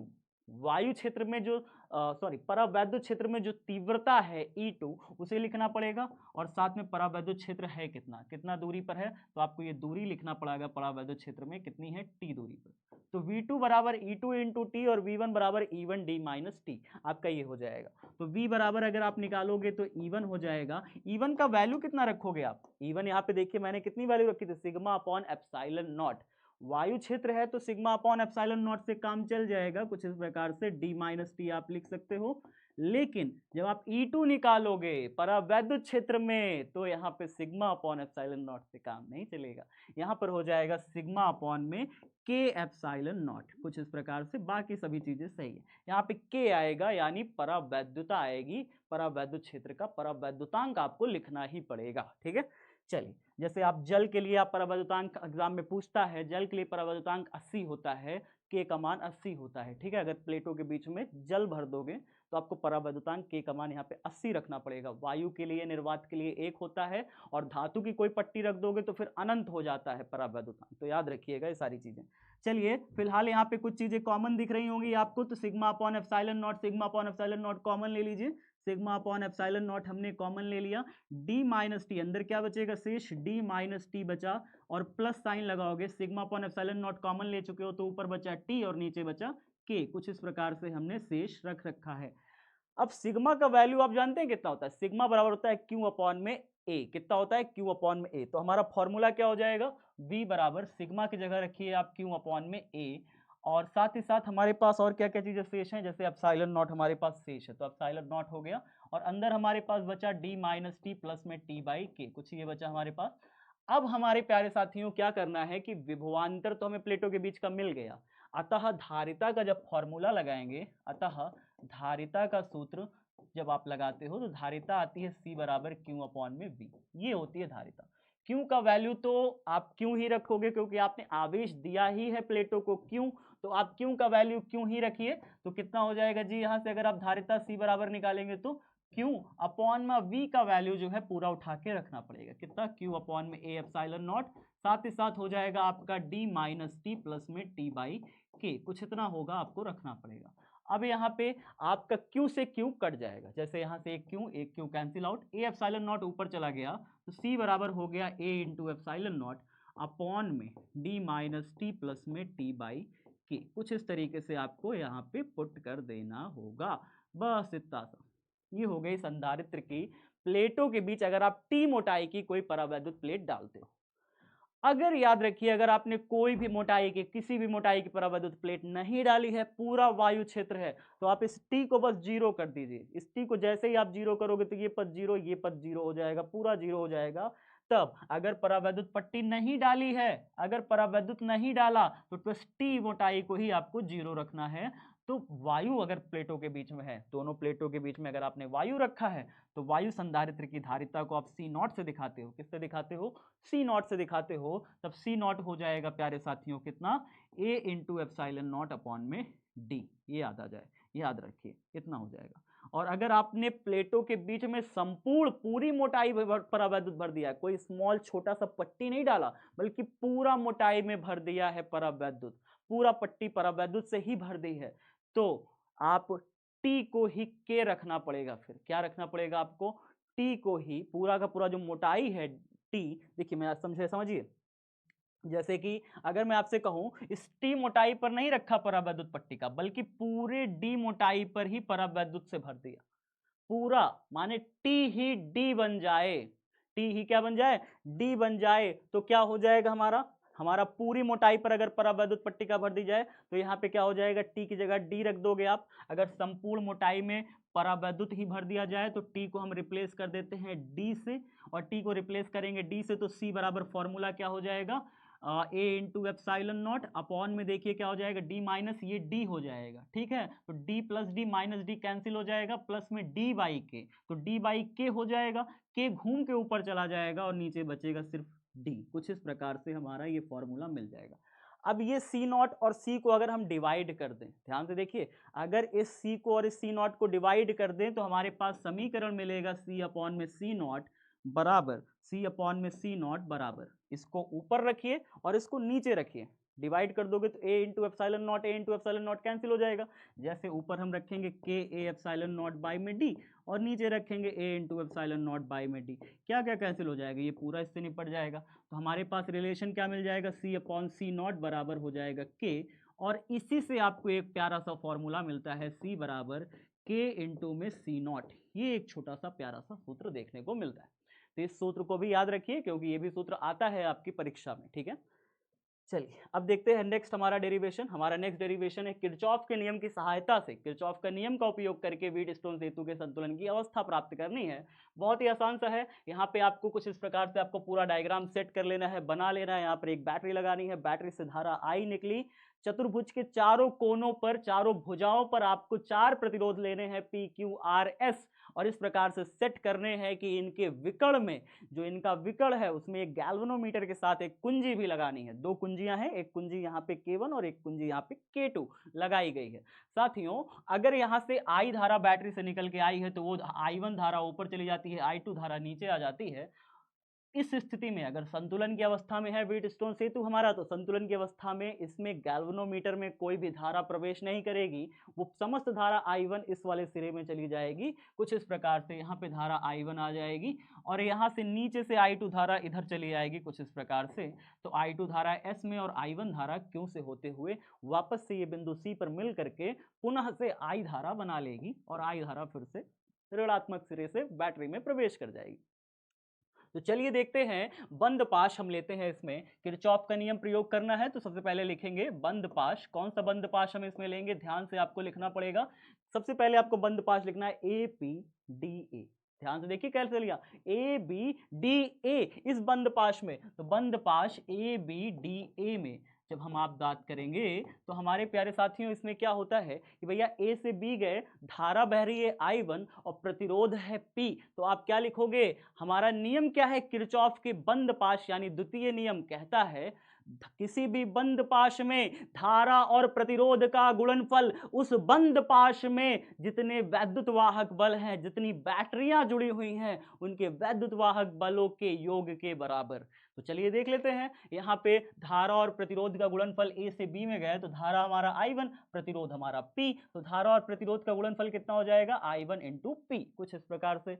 वायु क्षेत्र में जो परावैद्युत क्षेत्र में जो तीव्रता है E2 उसे लिखना पड़ेगा, और साथ में परावैद्युत क्षेत्र है कितना कितना दूरी पर है, तो आपको ये दूरी लिखना पड़ेगा परावैद्युत क्षेत्र में कितनी है, T दूरी पर। तो V2 बराबर E2 इंटू टी और V1 बराबर E1 D माइनस टी, आपका ये हो जाएगा। तो V बराबर अगर आप निकालोगे तो E1 हो जाएगा। E1 का वैल्यू कितना रखोगे आप, E1 यहाँ पे देखिए मैंने कितनी वैल्यू रखी थी, सिग्मा अपॉन एप्सिलॉन नॉट। वायु क्षेत्र है तो सिग्मा अपॉन एप्सिलॉन नॉट से काम चल जाएगा, कुछ इस प्रकार से D माइनस टी आप लिख सकते हो। लेकिन जब आप E2 निकालोगे परावैद्युत क्षेत्र में तो यहाँ पे सिग्मा अपॉन एप्सिलॉन नॉट से काम नहीं चलेगा। यहाँ पर हो जाएगा सिग्मा अपॉन में के एप्सिलॉन नॉट, कुछ इस प्रकार से। बाकी सभी चीजें सही है। यहाँ पे के आएगा यानी परावैद्युता आएगी, परावैद्युत क्षेत्र का परावैद्युतांक आपको लिखना ही पड़ेगा। ठीक है, चलिए जैसे आप जल के लिए, आप परावैद्युतांक एग्जाम में पूछता है, जल के लिए परावैद्युतांक 80 होता है, के का मान 80 होता है। ठीक है, अगर प्लेटों के बीच में जल भर दोगे तो आपको परावैद्युतांक के का मान यहाँ पे 80 रखना पड़ेगा। वायु के लिए, निर्वात के लिए 1 होता है, और धातु की कोई पट्टी रख दोगे तो फिर अनंत हो जाता है परावैद्युतांक। तो याद रखिएगा ये सारी चीजें। चलिए फिलहाल यहाँ पे कुछ चीजें कॉमन दिख रही होंगी आपको, तो sigma upon epsilon not, sigma upon epsilon not common ले लीजिए। सिग्मा अपॉन एप्सिलॉन नॉट हमने कॉमन ले लिया। डी माइनस टी, अंदर क्या बचेगा शेष, डी माइनस टी बचा, और प्लस साइन लगाओगे। Sigma upon epsilon not common ले चुके हो तो ऊपर बचा टी और नीचे बचा के। कुछ इस प्रकार से हमने शेष रख रखा है। अब सिग्मा का वैल्यू आप जानते हैं कितना होता है? सिग्मा बराबर होता है क्यू अपॉन में ए। कितना होता है? क्यू अपॉन में ए। तो हमारा फॉर्मूला क्या हो जाएगा? v बराबर सिग्मा की जगह रखिए आप क्यू अपॉन में ए, और साथ ही साथ हमारे पास और क्या क्या चीजें शेष हैं, जैसे एप्सिलॉन नॉट हमारे पास शेष है, तो एप्सिलॉन नॉट हो गया, और अंदर हमारे पास बचा डी माइनस टी प्लस में टी बाई के, कुछ ये बचा हमारे पास। अब हमारे प्यारे साथियों क्या करना है कि विभवांतर तो हमें प्लेटों के बीच का मिल गया, अतः धारिता का जब फॉर्मूला लगाएंगे, अतः धारिता का सूत्र जब आप लगाते हो तो धारिता आती है C बराबर क्यू अपॉन में V। ये होती है धारिता। क्यू का वैल्यू तो आप क्यों ही रखोगे, क्योंकि आपने आवेश दिया ही है प्लेटों को क्यों, तो आप क्यू का वैल्यू क्यों ही रखिए। तो कितना हो जाएगा जी, यहाँ से अगर आप धारिता C बराबर निकालेंगे तो क्यू अपॉन में V का वैल्यू जो है पूरा उठा के रखना पड़ेगा। कितना? क्यू अपॉन में ए एप्सिलॉन नॉट, साथ ही साथ हो जाएगा आपका डी माइनस टी प्लस में टी बाई के, कुछ इतना होगा आपको रखना पड़ेगा। अब यहाँ पे आपका Q से Q कट जाएगा, जैसे यहाँ से एक Q cancel out, A epsilon not ऊपर चला गया तो C बराबर हो गया A into epsilon not upon में D माइनस टी प्लस में T बाई के। कुछ इस तरीके से आपको यहाँ पे पुट कर देना होगा, बस इतना सा। ये हो गई संधारित्र की प्लेटों के बीच अगर आप T मोटाई की कोई परावैद्युत प्लेट डालते हो। अगर याद रखिए, अगर आपने कोई भी मोटाई की, किसी भी मोटाई की परावैद्युत प्लेट नहीं डाली है, पूरा वायु क्षेत्र है, तो आप इस टी को बस जीरो कर दीजिए। इस टी को जैसे ही आप जीरो करोगे तो ये पद जीरो, ये पद जीरो हो जाएगा, पूरा जीरो हो जाएगा। तब अगर परावैद्युत पट्टी नहीं डाली है, अगर परावैद्युत नहीं डाला तो बस टी मोटाई को ही आपको जीरो रखना है। तो वायु अगर प्लेटों के बीच में है, दोनों प्लेटों के बीच में अगर आपने वायु रखा है, तो वायु संधारित्र की धारिता को आप सी नॉट से दिखाते हो। किससे दिखाते हो? सी नॉट से दिखाते हो। तब सी नॉट हो जाएगा प्यारे साथियों कितना? ए इंटू एप्सिलॉन नॉट अपॉन में डी। ये याद आ जाए, याद रखिए इतना हो जाएगा। और अगर आपने प्लेटों के बीच में संपूर्ण पूरी मोटाई परावैद्युत भर दिया है, कोई स्मॉल छोटा सा पट्टी नहीं डाला, बल्कि पूरा मोटाई में भर दिया है परावैद्युत, पूरा पट्टी परावैद्युत से ही भर दी है, तो आप टी को ही के रखना पड़ेगा। फिर क्या रखना पड़ेगा आपको? टी को ही, पूरा का पूरा जो मोटाई है टी, देखिए मैं समझिए, जैसे कि अगर मैं आपसे कहूं इस टी मोटाई पर नहीं रखा परावैद्युत पट्टी का, बल्कि पूरे डी मोटाई पर ही परावैद्युत से भर दिया पूरा, माने टी ही डी बन जाए, टी ही क्या बन जाए? डी बन जाए, तो क्या हो जाएगा हमारा? हमारा पूरी मोटाई पर अगर परावैद्युत पट्टी का भर दी जाए तो यहाँ पे क्या हो जाएगा? टी की जगह डी रख दोगे आप। अगर संपूर्ण मोटाई में परावैद्युत ही भर दिया जाए तो टी को हम रिप्लेस कर देते हैं डी से, और टी को रिप्लेस करेंगे डी से तो सी बराबर फॉर्मूला क्या हो जाएगा? ए इंटू एप्सिलॉन नॉट अपॉन में देखिए क्या हो जाएगा? डी माइनस ये डी हो जाएगा। ठीक है, तो D plus D minus D cancel हो जाएगा, प्लस में डी बाई के, तो डी बाई के हो जाएगा, के घूम के ऊपर चला जाएगा और नीचे बचेगा सिर्फ डी। कुछ इस प्रकार से हमारा ये फॉर्मूला मिल जाएगा। अब ये सी नॉट और सी को अगर हम डिवाइड कर दें, ध्यान से देखिए, अगर इस सी को और इस सी नॉट को डिवाइड कर दें तो हमारे पास समीकरण मिलेगा सी अपॉन में सी नॉट बराबर, सी अपॉन में सी नॉट बराबर, इसको ऊपर रखिए और इसको नीचे रखिए, डिवाइड कर दोगे तो A into epsilon naught, A into epsilon naught cancel हो जाएगा। जैसे ऊपर हम रखेंगे के ए एप्सिलॉन नॉट बाई में डी, और नीचे रखेंगे A into epsilon naught by में डी, क्या क्या कैंसिल हो जाएगा? ये पूरा इससे निपट जाएगा। तो हमारे पास रिलेशन क्या मिल जाएगा? सी अपॉन सी नॉट बराबर हो जाएगा के, और इसी से आपको एक प्यारा सा फॉर्मूला मिलता है सी बराबर के इंटू में सी नॉट। ये एक छोटा सा प्यारा सा सूत्र देखने को मिलता है, तो इस सूत्र को भी याद रखिए क्योंकि ये भी सूत्र आता है आपकी परीक्षा में। ठीक है, चलिए अब देखते हैं नेक्स्ट हमारा डेरिवेशन। हमारा नेक्स्ट डेरिवेशन है किरचॉफ के नियम की सहायता से, किरचॉफ का नियम का उपयोग करके व्हीटस्टोन सेतु के संतुलन की अवस्था प्राप्त करनी है। बहुत ही आसान सा है। यहाँ पे आपको कुछ इस प्रकार से आपको पूरा डायग्राम सेट कर लेना है, बना लेना है। यहाँ पर एक बैटरी लगानी है, बैटरी से धारा आई निकली, चतुर्भुज के चारों कोनों पर, चारों भुजाओं पर आपको 4 प्रतिरोध लेने हैं पी क्यू आर एस, और इस प्रकार से सेट करने हैं कि इनके विकर्ण में, जो इनका विकर्ण है उसमें एक गैल्वेनोमीटर के साथ एक कुंजी भी लगानी है। 2 कुंजियां हैं, एक कुंजी यहाँ पे K1 और एक कुंजी यहाँ पे K2 लगाई गई है। साथियों अगर यहाँ से I धारा बैटरी से निकल के आई है तो वो I1 धारा ऊपर चली जाती है, I2 धारा नीचे आ जाती है। इस स्थिति में अगर संतुलन की अवस्था में है व्हीटस्टोन सेतु हमारा, तो संतुलन की अवस्था में इसमें गैल्वेनोमीटर में कोई भी धारा प्रवेश नहीं करेगी। वो समस्त धारा I1 इस वाले सिरे में चली जाएगी, कुछ इस प्रकार से यहाँ पे धारा I1 आ जाएगी, और यहाँ से नीचे से I2 धारा इधर चली जाएगी कुछ इस प्रकार से। तो I2 धारा S में और I1 धारा Q से होते हुए वापस से ये बिंदु C पर मिल करके पुनः से I धारा बना लेगी, और I धारा फिर से ऋणात्मक सिरे से बैटरी में प्रवेश कर जाएगी। तो चलिए देखते हैं बंद पाश हम लेते हैं। इसमें किरचॉफ का नियम प्रयोग करना है, तो सबसे पहले लिखेंगे बंद पाश। कौन सा बंद पाश हम इसमें लेंगे, ध्यान से आपको लिखना पड़ेगा। सबसे पहले आपको बंद पाश लिखना है APDA। ध्यान से देखिए कैसे लिया, ABDA इस बंद पाश में। तो बंद पाश ABDA में जब हम आप बात करेंगे तो हमारे प्यारे साथियों इसमें क्या होता है कि भैया A से B गए, धारा बह रही है I1 और प्रतिरोध है P। तो आप क्या लिखोगे, हमारा नियम क्या है, किरचॉफ के बंद पाश यानी द्वितीय नियम कहता है किसी भी बंद पाश में धारा और प्रतिरोध का गुणनफल उस बंद पाश में जितने वैद्युत वाहक बल हैं, जितनी बैटरियां जुड़ी हुई हैं, उनके वैद्युत वाहक बलों के योग के बराबर। तो चलिए देख लेते हैं। यहाँ पे धारा और प्रतिरोध का गुणनफल A से B में गए तो धारा हमारा I1, प्रतिरोध हमारा P, तो धारा और प्रतिरोध का गुणनफल कितना हो जाएगा, I1 इंटू P, कुछ इस प्रकार से।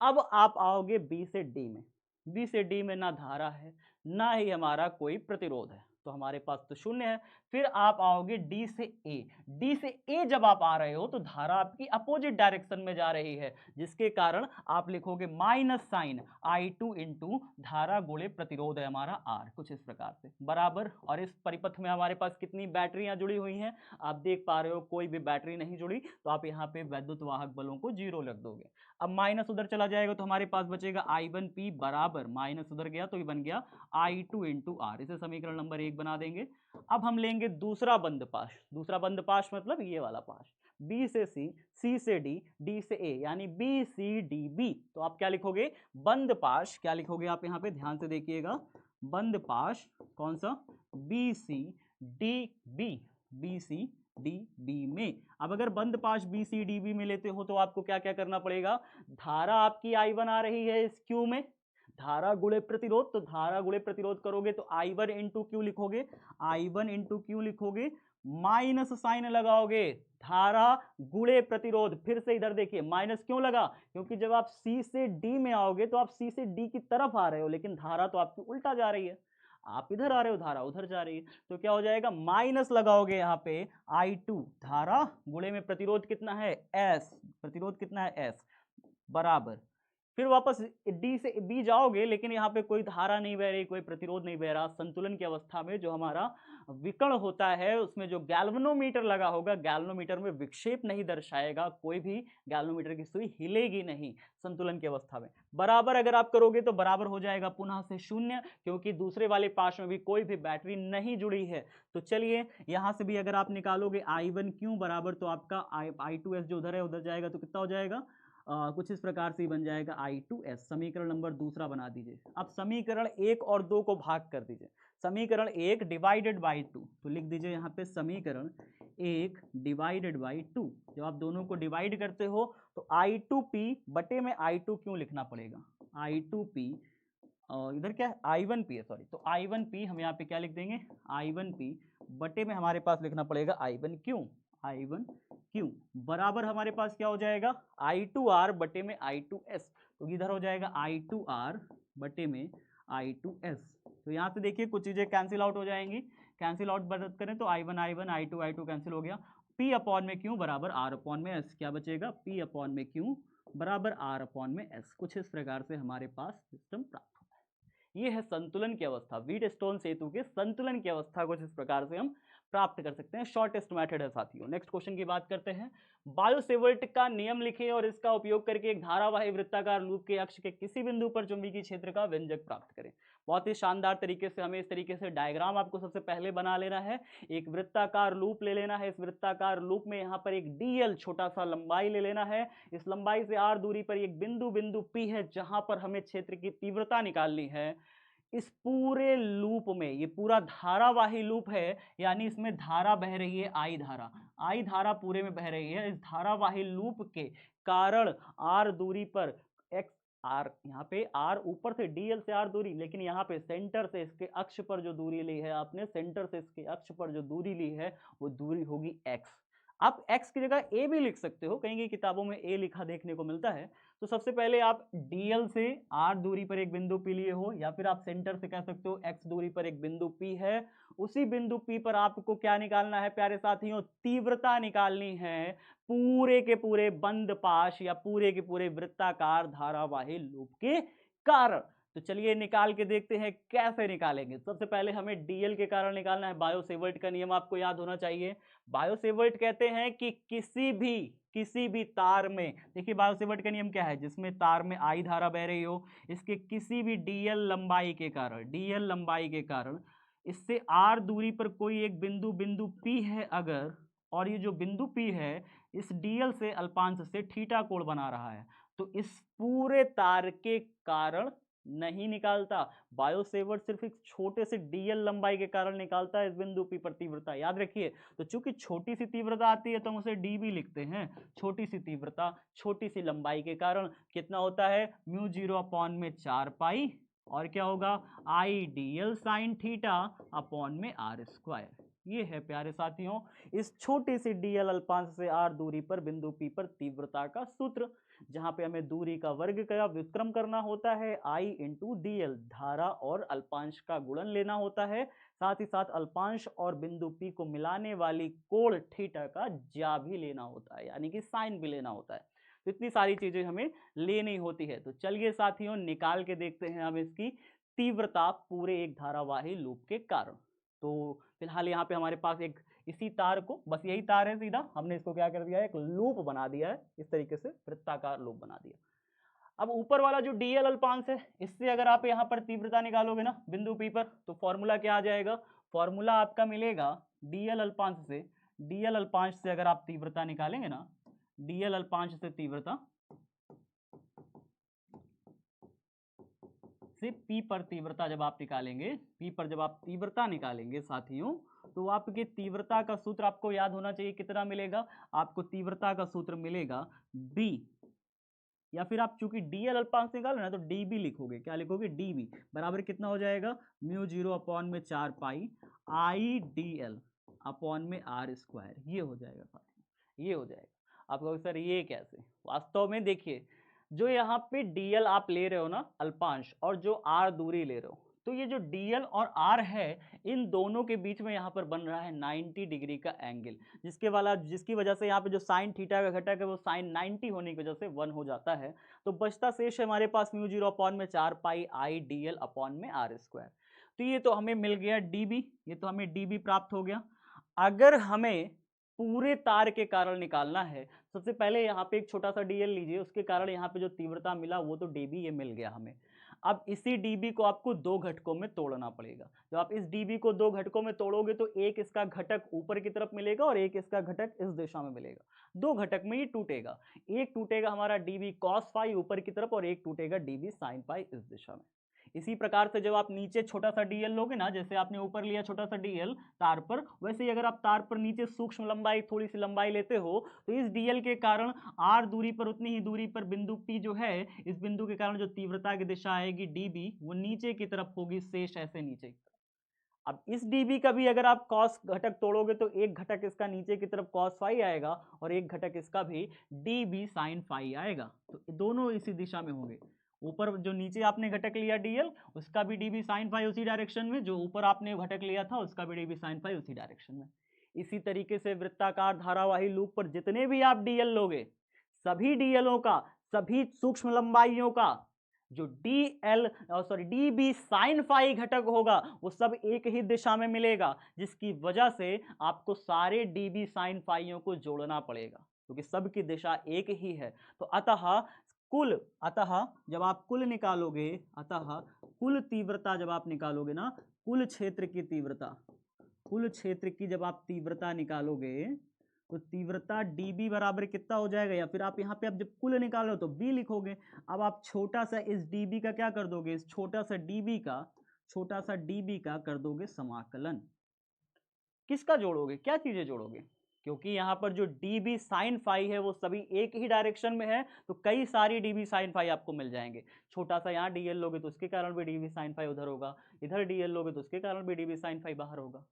अब आप आओगे B से D में। B से D में ना धारा है ना ही हमारा कोई प्रतिरोध है, तो हमारे पास तो शून्य है। फिर आप आओगे D से A। D से A जब आप आ रहे हो तो धारा आपकी अपोजिट डायरेक्शन में जा रही है, जिसके कारण आप लिखोगे माइनस साइन I2 इंटू धारा गुणे प्रतिरोध है हमारा R, कुछ इस प्रकार से बराबर। और इस परिपथ में हमारे पास कितनी बैटरियां जुड़ी हुई हैं, आप देख पा रहे हो कोई भी बैटरी नहीं जुड़ी, तो आप यहाँ पे वैद्युत वाहक बलों को 0 रख दोगे। अब माइनस उधर चला जाएगा तो हमारे पास बचेगा I1P बराबर, माइनस उधर गया तो ये बन गया I2 इंटू R, इसे समीकरण नंबर 1 बना देंगे। अब हम लेंगे दूसरा बंद पाश। दूसरा बंद पाश मतलब ये वाला पाश, B से C, C से D, D से A, यानी BCDB। तो आप क्या लिखोगे, बंद पाश क्या लिखोगे आप यहाँ पे ध्यान से देखिएगा, बंद पाश कौन सा, BCDB, BCDB में। अब अगर बंद पाश BCDB में लेते हो तो आपको क्या क्या करना पड़ेगा, धारा आपकी I1 आ रही है इस Q में, धारा गुणे प्रतिरोध, तो धारा गुणे प्रतिरोध करोगे तो I1 इंटू क्यू लिखोगे, I1 इंटू क्यू लिखोगे, माइनस साइन लगाओगे, धारा गुणे प्रतिरोध। फिर से इधर देखिए माइनस क्यों लगा, क्योंकि जब आप C से D में आओगे तो आप C से D की तरफ आ रहे हो, लेकिन धारा तो आपकी उल्टा जा रही है, आप इधर आ रहे हो, धारा उधर जा रही है। तो क्या हो जाएगा, माइनस लगाओगे यहाँ पे I2, धारा गुणे में प्रतिरोध कितना है S, प्रतिरोध कितना है S बराबर। फिर वापस D से B जाओगे, लेकिन यहाँ पे कोई धारा नहीं बह रही, कोई प्रतिरोध नहीं बह रहा। संतुलन की अवस्था में जो हमारा विकर्ण होता है उसमें जो गैल्वेनोमीटर लगा होगा, गैल्वेनोमीटर में विक्षेप नहीं दर्शाएगा, कोई भी गैल्वेनोमीटर की सुई हिलेगी नहीं संतुलन की अवस्था में। बराबर अगर आप करोगे तो बराबर हो जाएगा पुनः से शून्य, क्योंकि दूसरे वाले पाश में भी कोई भी बैटरी नहीं जुड़ी है। तो चलिए यहाँ से भी अगर आप निकालोगे I1 क्यों बराबर, तो आपका I2S जो उधर है उधर जाएगा, तो कितना हो जाएगा, कुछ इस प्रकार से बन जाएगा I2S। समीकरण नंबर दूसरा बना दीजिए। अब समीकरण 1 और 2 को भाग कर दीजिए। समीकरण 1 डिवाइडेड बाई 2, तो लिख दीजिए यहाँ पे समीकरण 1 डिवाइडेड बाई 2। जब आप दोनों को डिवाइड करते हो तो I2P बटे में I2 क्यों लिखना पड़ेगा, I2P इधर क्या है I1P है, सॉरी, तो I1P हम यहाँ पे क्या लिख देंगे, I1P बटे में हमारे पास लिखना पड़ेगा I1 क्यों, I1 क्यों बराबर हमारे पास क्या हो जाएगा I2R बटे में I2S। तो इधर हो जाएगा I2R बटे में I2S। तो यहाँ से देखिए कुछ चीजें कैंसिल आउट हो जाएंगी, कैंसिल आउट बदल करें तो I1 I1 I2 I2 cancel हो गया। P अपॉन में क्यों बराबर R अपॉन में S, क्या बचेगा P अपॉन में क्यों बराबर R अपॉन में S। कुछ इस प्रकार से हमारे पास सिस्टम प्राप्त होता है। ये है संतुलन की अवस्था। व्हीटस्टोन सेतु के संतुलन की अवस्था कुछ इस प्रकार से हम प्राप्त कर सकते हैं। शॉर्टेस्ट मेथड है साथियों। नेक्स्ट क्वेश्चन की बात करते हैं। बायो-सेवर्ट का नियम लिखें और इसका उपयोग करके एक धारावाही वृत्ताकार लूप के अक्ष के किसी बिंदु पर चुंबकीय क्षेत्र का व्यंजक प्राप्त करें। बहुत ही शानदार तरीके से हमें इस तरीके से डायग्राम आपको सबसे पहले बना लेना है। एक वृत्ताकार लूप ले लेना है। इस वृत्ताकार लूप में यहाँ पर एक डीएल छोटा सा लंबाई ले लेना है। इस लंबाई से आर दूरी पर एक बिंदु पी है जहां पर हमें क्षेत्र की तीव्रता निकालनी है। इस पूरे लूप में, ये पूरा धारावाही लूप है, यानी इसमें धारा बह रही है, आई धारा पूरे में बह रही है। इस धारावाही लूप के कारण आर दूरी पर एक्स आर, यहाँ पे आर ऊपर से डीएल से आर दूरी, लेकिन यहाँ पे सेंटर से इसके अक्ष पर जो दूरी ली है आपने, सेंटर से इसके अक्ष पर जो दूरी ली है वो दूरी होगी एक्स। आप x की जगह a भी लिख सकते हो, कहीं किताबों में a लिखा देखने को मिलता है। तो सबसे पहले आप dl से r दूरी पर एक बिंदु p लिए हो, या फिर आप सेंटर से कह सकते हो x दूरी पर एक बिंदु p है। उसी बिंदु p पर आपको क्या निकालना है प्यारे साथियों? तीव्रता निकालनी है पूरे के पूरे बंद पाश या पूरे के पूरे वृत्ताकार धारावाही लूप के कारण। तो चलिए निकाल के देखते हैं कैसे निकालेंगे। सबसे पहले हमें डीएल के कारण निकालना है। बायो-सेवर्ट का नियम आपको याद होना चाहिए। बायो-सेवर्ट कहते हैं कि किसी भी तार में, देखिए बायो-सेवर्ट का नियम क्या है, जिसमें तार में आई धारा बह रही हो, इसके किसी भी डीएल लंबाई के कारण इससे आर दूरी पर कोई एक बिंदु पी है अगर, और ये जो बिंदु पी है इस डीएल से अल्पांश से थीटा कोण बना रहा है, तो इस पूरे तार के कारण नहीं निकालता। बायो-सेवर्ट सिर्फ एक छोटे से डीएल लंबाई के कारण निकालता है इस बिंदु पी पर तीव्रता। याद रखिए, तो चूंकि छोटी सी तीव्रता आती है तो हम उसे डी भी लिखते हैं। छोटी सी तीव्रता छोटी सी लंबाई के कारण कितना होता है? म्यू 0/4 और क्या होगा? आई डीएल साइन थीटा अपॉन में आर स्क्वायर। ये है प्यारे साथियों इस छोटी सी डीएल अल्पांश से आर दूरी पर बिंदु पी पर तीव्रता का सूत्र, जहां पे हमें दूरी का वर्ग का व्युत्क्रम करना होता है, आई इंटू डीएल, धारा और अल्पांश का गुणन लेना होता है, साथ ही साथ अल्पांश और बिंदु पी को मिलाने वाली कोण थीटा का ज्या भी लेना होता है, यानी कि साइन भी लेना होता है। तो इतनी सारी चीजें हमें लेनी होती है। तो चलिए साथियों निकाल के देखते हैं हम इसकी तीव्रता पूरे एक धारावाही लूप के कारण। तो फिलहाल यहाँ पे हमारे पास एक इसी तार को, बस यही तार है सीधा, हमने इसको क्या कर दिया है? एक लूप बना दिया है, इस तरीके से वृत्ताकार लूप बना दिया। अब ऊपर वाला जो डीएल अल्पांश है, इससे अगर आप यहाँ पर तीव्रता निकालोगे ना बिंदु पी पर, तो फॉर्मूला क्या आ जाएगा? फॉर्मूला आपका मिलेगा डीएल अल्पांश से अगर आप तीव्रता निकालेंगे ना, डीएल अल्पांश से तीव्रता से पी पर तीव्रता जब आप निकालेंगे, साथियों, तो आपके तीव्रता का सूत्र आपको याद होना चाहिए। कितना मिलेगा आपको? तीव्रता का सूत्र मिलेगा बी, या फिर आप चूंकि डीएल अल्पांश निकालो ना तो डीबी लिखोगे। क्या लिखोगे? डीबी बराबर कितना हो जाएगा? म्यू 0/4 आई डीएल अपॉन में आर स्क्वायर। ये हो जाएगा साथियों, ये हो जाएगा। आप कहोगे सर ये कैसे? वास्तव में देखिए, जो यहाँ पे डीएल आप ले रहे हो ना अल्पांश, और जो आर दूरी ले रहे हो, तो ये जो डीएल और आर है, इन दोनों के बीच में यहाँ पर बन रहा है 90 डिग्री का एंगल, जिसकी वजह से यहाँ पे जो साइन थीटा का घटक है वो साइन 90 होने की वजह से 1 हो जाता है। तो बचता शेष है हमारे पास म्यू 0/4 आई डीएल अपॉन में आर स्क्वायर। तो ये तो हमें मिल गया डीबी, ये तो हमें डीबी प्राप्त हो गया। अगर हमें पूरे तार के कारण निकालना है, सबसे पहले यहाँ पे एक छोटा सा डीएल लीजिए, उसके कारण यहाँ पे जो तीव्रता मिला वो तो डीबी, ये मिल गया हमें। अब इसी डीबी को आपको दो घटकों में तोड़ना पड़ेगा। जब आप इस डीबी को दो घटकों में तोड़ोगे तो एक इसका घटक ऊपर की तरफ मिलेगा और एक इसका घटक इस दिशा में मिलेगा। दो घटक में ये टूटेगा, एक टूटेगा हमारा डीबी कॉस फाई ऊपर की तरफ और एक टूटेगा डीबी साइन फाई इस दिशा में। इसी प्रकार से जब आप नीचे छोटा सा डीएल लोगे ना, जैसे आपने ऊपर लिया छोटा सा डीएल तार पर, वैसे ही अगर आप तार पर नीचे सूक्ष्म लंबाई, थोड़ी सी लंबाई लेते हो, तो इस डीएल के कारण आर दूरी पर, उतनी ही दूरी पर बिंदु पी जो है, इस बिंदु के कारण जो तीव्रता की दिशा आएगी डीबी, वो नीचे की तरफ होगी, शेष ऐसे नीचे की तरफ। अब इस डीबी का भी अगर आप कॉस घटक तोड़ोगे तो एक घटक इसका नीचे की तरफ कॉस फाई आएगा और एक घटक इसका भी डीबी साइन फाई आएगा। तो दोनों इसी दिशा में होंगे। ऊपर जो नीचे आपने घटक लिया डीएल, उसका भी डीबी साइन फाई उसी डायरेक्शन में, जो ऊपर आपने घटक लिया था उसका भी डीबी साइन फाई उसी डायरेक्शन में। इसी तरीके से वृत्ताकार धारावाही लूप पर जितने भी आप डीएल लोगे, सभी डीएलों का, सभी सूक्ष्म लंबाइयों का जो डी बी साइन फाई घटक होगा वो सब एक ही दिशा में मिलेगा, जिसकी वजह से आपको सारे डी बी साइन फाइयों को जोड़ना पड़ेगा क्योंकि सबकी दिशा एक ही है। तो अतः जब आप कुल निकालोगे, अतः कुल तीव्रता जब आप निकालोगे ना, कुल क्षेत्र की जब आप तीव्रता निकालोगे तो तीव्रता dB बराबर कितना हो जाएगा, या फिर आप यहाँ पे अब जब कुल निकालो तो B लिखोगे। अब आप छोटा सा इस dB का क्या कर दोगे, इस छोटा सा dB का कर दोगे समाकलन। किसका जोड़ोगे, क्या चीजें जोड़ोगे, क्योंकि यहाँ पर जो dB साइन फाई है वो सभी एक ही डायरेक्शन में है, तो कई सारी dB साइन फाई आपको मिल जाएंगे। छोटा सा यहाँ dl लोगे तो उसके कारण भी dB साइन फाई उधर होगा, इधर dl लोगे तो उसके कारण भी dB साइन फाई बाहर होगा।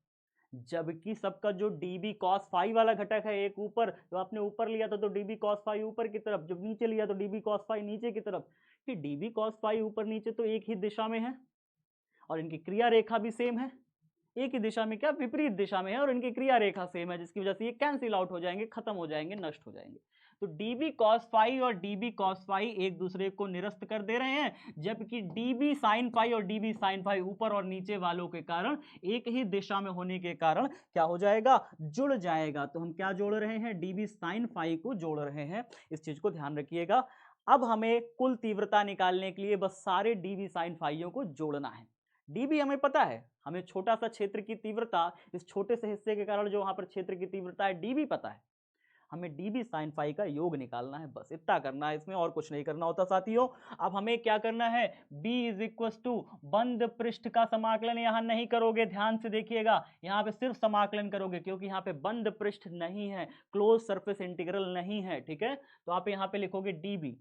जबकि सबका जो dB cos फाई वाला घटक है, एक ऊपर, तो आपने ऊपर लिया था तो dB cos फाई ऊपर की तरफ, जब नीचे लिया तो dB cos फाई नीचे की तरफ। कि dB cos फाई ऊपर नीचे तो एक ही दिशा में है और इनकी क्रिया रेखा भी सेम है, एक ही दिशा में क्या, विपरीत दिशा में है, और इनकी क्रिया रेखा सेम है, जिसकी वजह से ये कैंसिल आउट हो जाएंगे, खत्म हो जाएंगे, नष्ट हो जाएंगे। तो dB cos फाई और dB cos फाई एक दूसरे को निरस्त कर दे रहे हैं, जबकि dB sin फाई और dB sin फाई ऊपर और नीचे वालों के कारण, एक ही दिशा में होने के कारण क्या हो जाएगा, जुड़ जाएगा। तो हम क्या जोड़ रहे हैं, dB sin फाई को जोड़ रहे हैं, इस चीज को ध्यान रखिएगा। अब हमें कुल तीव्रता निकालने के लिए बस सारे dB sin फाइयों को जोड़ना है। dB हमें पता है, हमें छोटा सा क्षेत्र की तीव्रता, इस छोटे से हिस्से के कारण जो वहां पर क्षेत्र की तीव्रता है dB पता है, हमें dB sin फाई का योग निकालना है, बस इतना करना है, इसमें और कुछ नहीं करना होता साथियों। अब हमें क्या करना है, B इज इक्वल टू बंद पृष्ठ का समाकलन यहां नहीं करोगे, ध्यान से देखिएगा, यहां पे सिर्फ समाकलन करोगे क्योंकि यहां पे बंद पृष्ठ नहीं है, क्लोज सरफेस इंटीग्रल नहीं है, ठीक है। तो आप यहां पे लिखोगे dB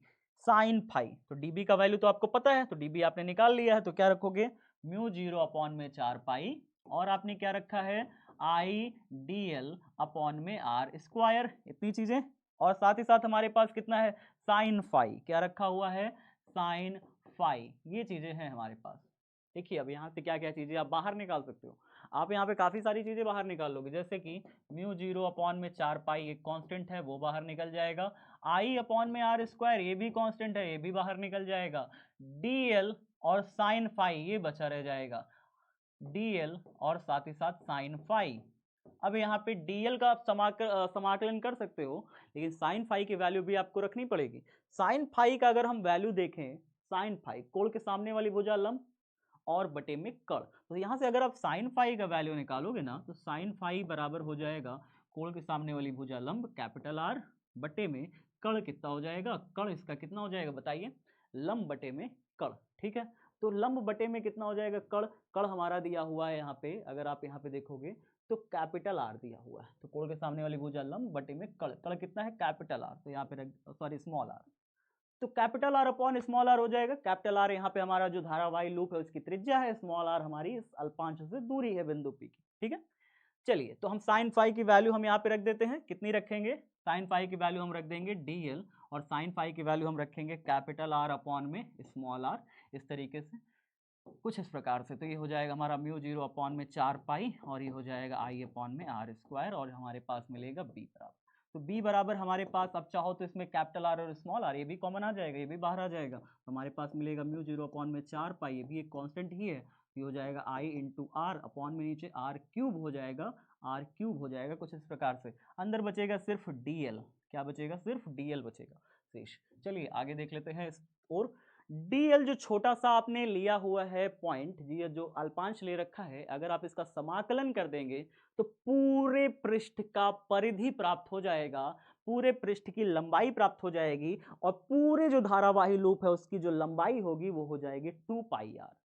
sin फाई, तो dB का वैल्यू तो आपको पता है, तो dB आपने निकाल लिया है, तो क्या रखोगे, म्यू 0 अपॉन में 4 पाई, और आपने क्या रखा है, आई डी एल अपॉन में आर स्क्वायर, इतनी चीजें। और साथ ही साथ हमारे पास कितना है, साइन फाई, क्या रखा हुआ है, साइन फाई, ये चीजें हैं हमारे पास। देखिए अब यहाँ से क्या क्या चीजें आप बाहर निकाल सकते हो, आप यहाँ पे काफी सारी चीजें बाहर निकाल लोगे, जैसे कि म्यू 0 अपॉन में 4 पाई एक कांस्टेंट है वो बाहर निकल जाएगा, आई अपॉन में आर स्क्वायर ये भी कांस्टेंट है ये भी बाहर निकल जाएगा, डी एल और साइन फाई ये बचा रह जाएगा, dl और साथ ही साथ साइन फाई। अब यहाँ पे dl का आप समाकलन कर सकते हो, लेकिन साइन फाई की वैल्यू भी आपको रखनी पड़ेगी। साइन फाई का अगर हम वैल्यू देखें, साइन फाई कोण के सामने वाली भुजा लंब और बटे में कर्ण, तो यहाँ से अगर आप साइन फाई का वैल्यू निकालोगे ना, तो साइन फाई बराबर हो जाएगा कोण के सामने वाली भुजा लंब कैपिटल आर बटे में कर्ण कितना हो जाएगा, कर्ण इसका कितना हो जाएगा बताइए, लंब बटे में कर्ण, ठीक है। तो लंब बटे में कितना हो जाएगा, कर्ण, कर्ण हमारा दिया हुआ है यहाँ पे, अगर आप यहाँ पे देखोगे तो कैपिटल आर दिया हुआ है, तो कोण के सामने वाली भुजा लंब बटे में कर्ण, कर्ण कितना है कैपिटल आर, तो यहाँ पे सॉरी स्मॉल आर, तो capital R upon small R हो जाएगा। कैपिटल आर यहाँ पे हमारा जो धारावाही लूप है उसकी त्रिज्या है, स्मॉल आर हमारी इस अल्पांश से दूरी है बिंदु पी की, ठीक है। चलिए तो हम साइन फाई की वैल्यू हम यहाँ पे रख देते हैं, कितनी रखेंगे, साइन फाई की वैल्यू हम रख देंगे dl और साइन फाई की वैल्यू हम रखेंगे कैपिटल आर अपॉन में स्मॉल आर, इस तरीके से कुछ इस प्रकार से। तो ये हो जाएगा हमारा म्यू 0 अपॉन में 4 पाई और ये हो जाएगा आई अपॉन में आर स्क्वायर, और हमारे पास मिलेगा b बराबर, तो b बराबर हमारे पास, अब चाहो तो इसमें कैपिटल आर और स्मॉल आर ये भी कॉमन आ जाएगा, ये भी बाहर आ जाएगा, तो हमारे पास मिलेगा म्यू 0 अपॉन में 4 पाई, ये भी एक कांस्टेंट ही है, ये हो जाएगा आई इंटू आर अपॉन में नीचे आर क्यूब हो जाएगा, आर क्यूब हो जाएगा कुछ इस प्रकार से। अंदर बचेगा सिर्फ dl, क्या बचेगा, सिर्फ dl बचेगा शेष। चलिए आगे देख लेते हैं। और dl जो छोटा सा आपने लिया हुआ है पॉइंट, जी जो अल्पांश ले रखा है, अगर आप इसका समाकलन कर देंगे तो पूरे पृष्ठ का परिधि प्राप्त हो जाएगा, पूरे पृष्ठ की लंबाई प्राप्त हो जाएगी, और पूरे जो धारावाही लूप है उसकी जो लंबाई होगी वो हो जाएगी 2 पाई आर,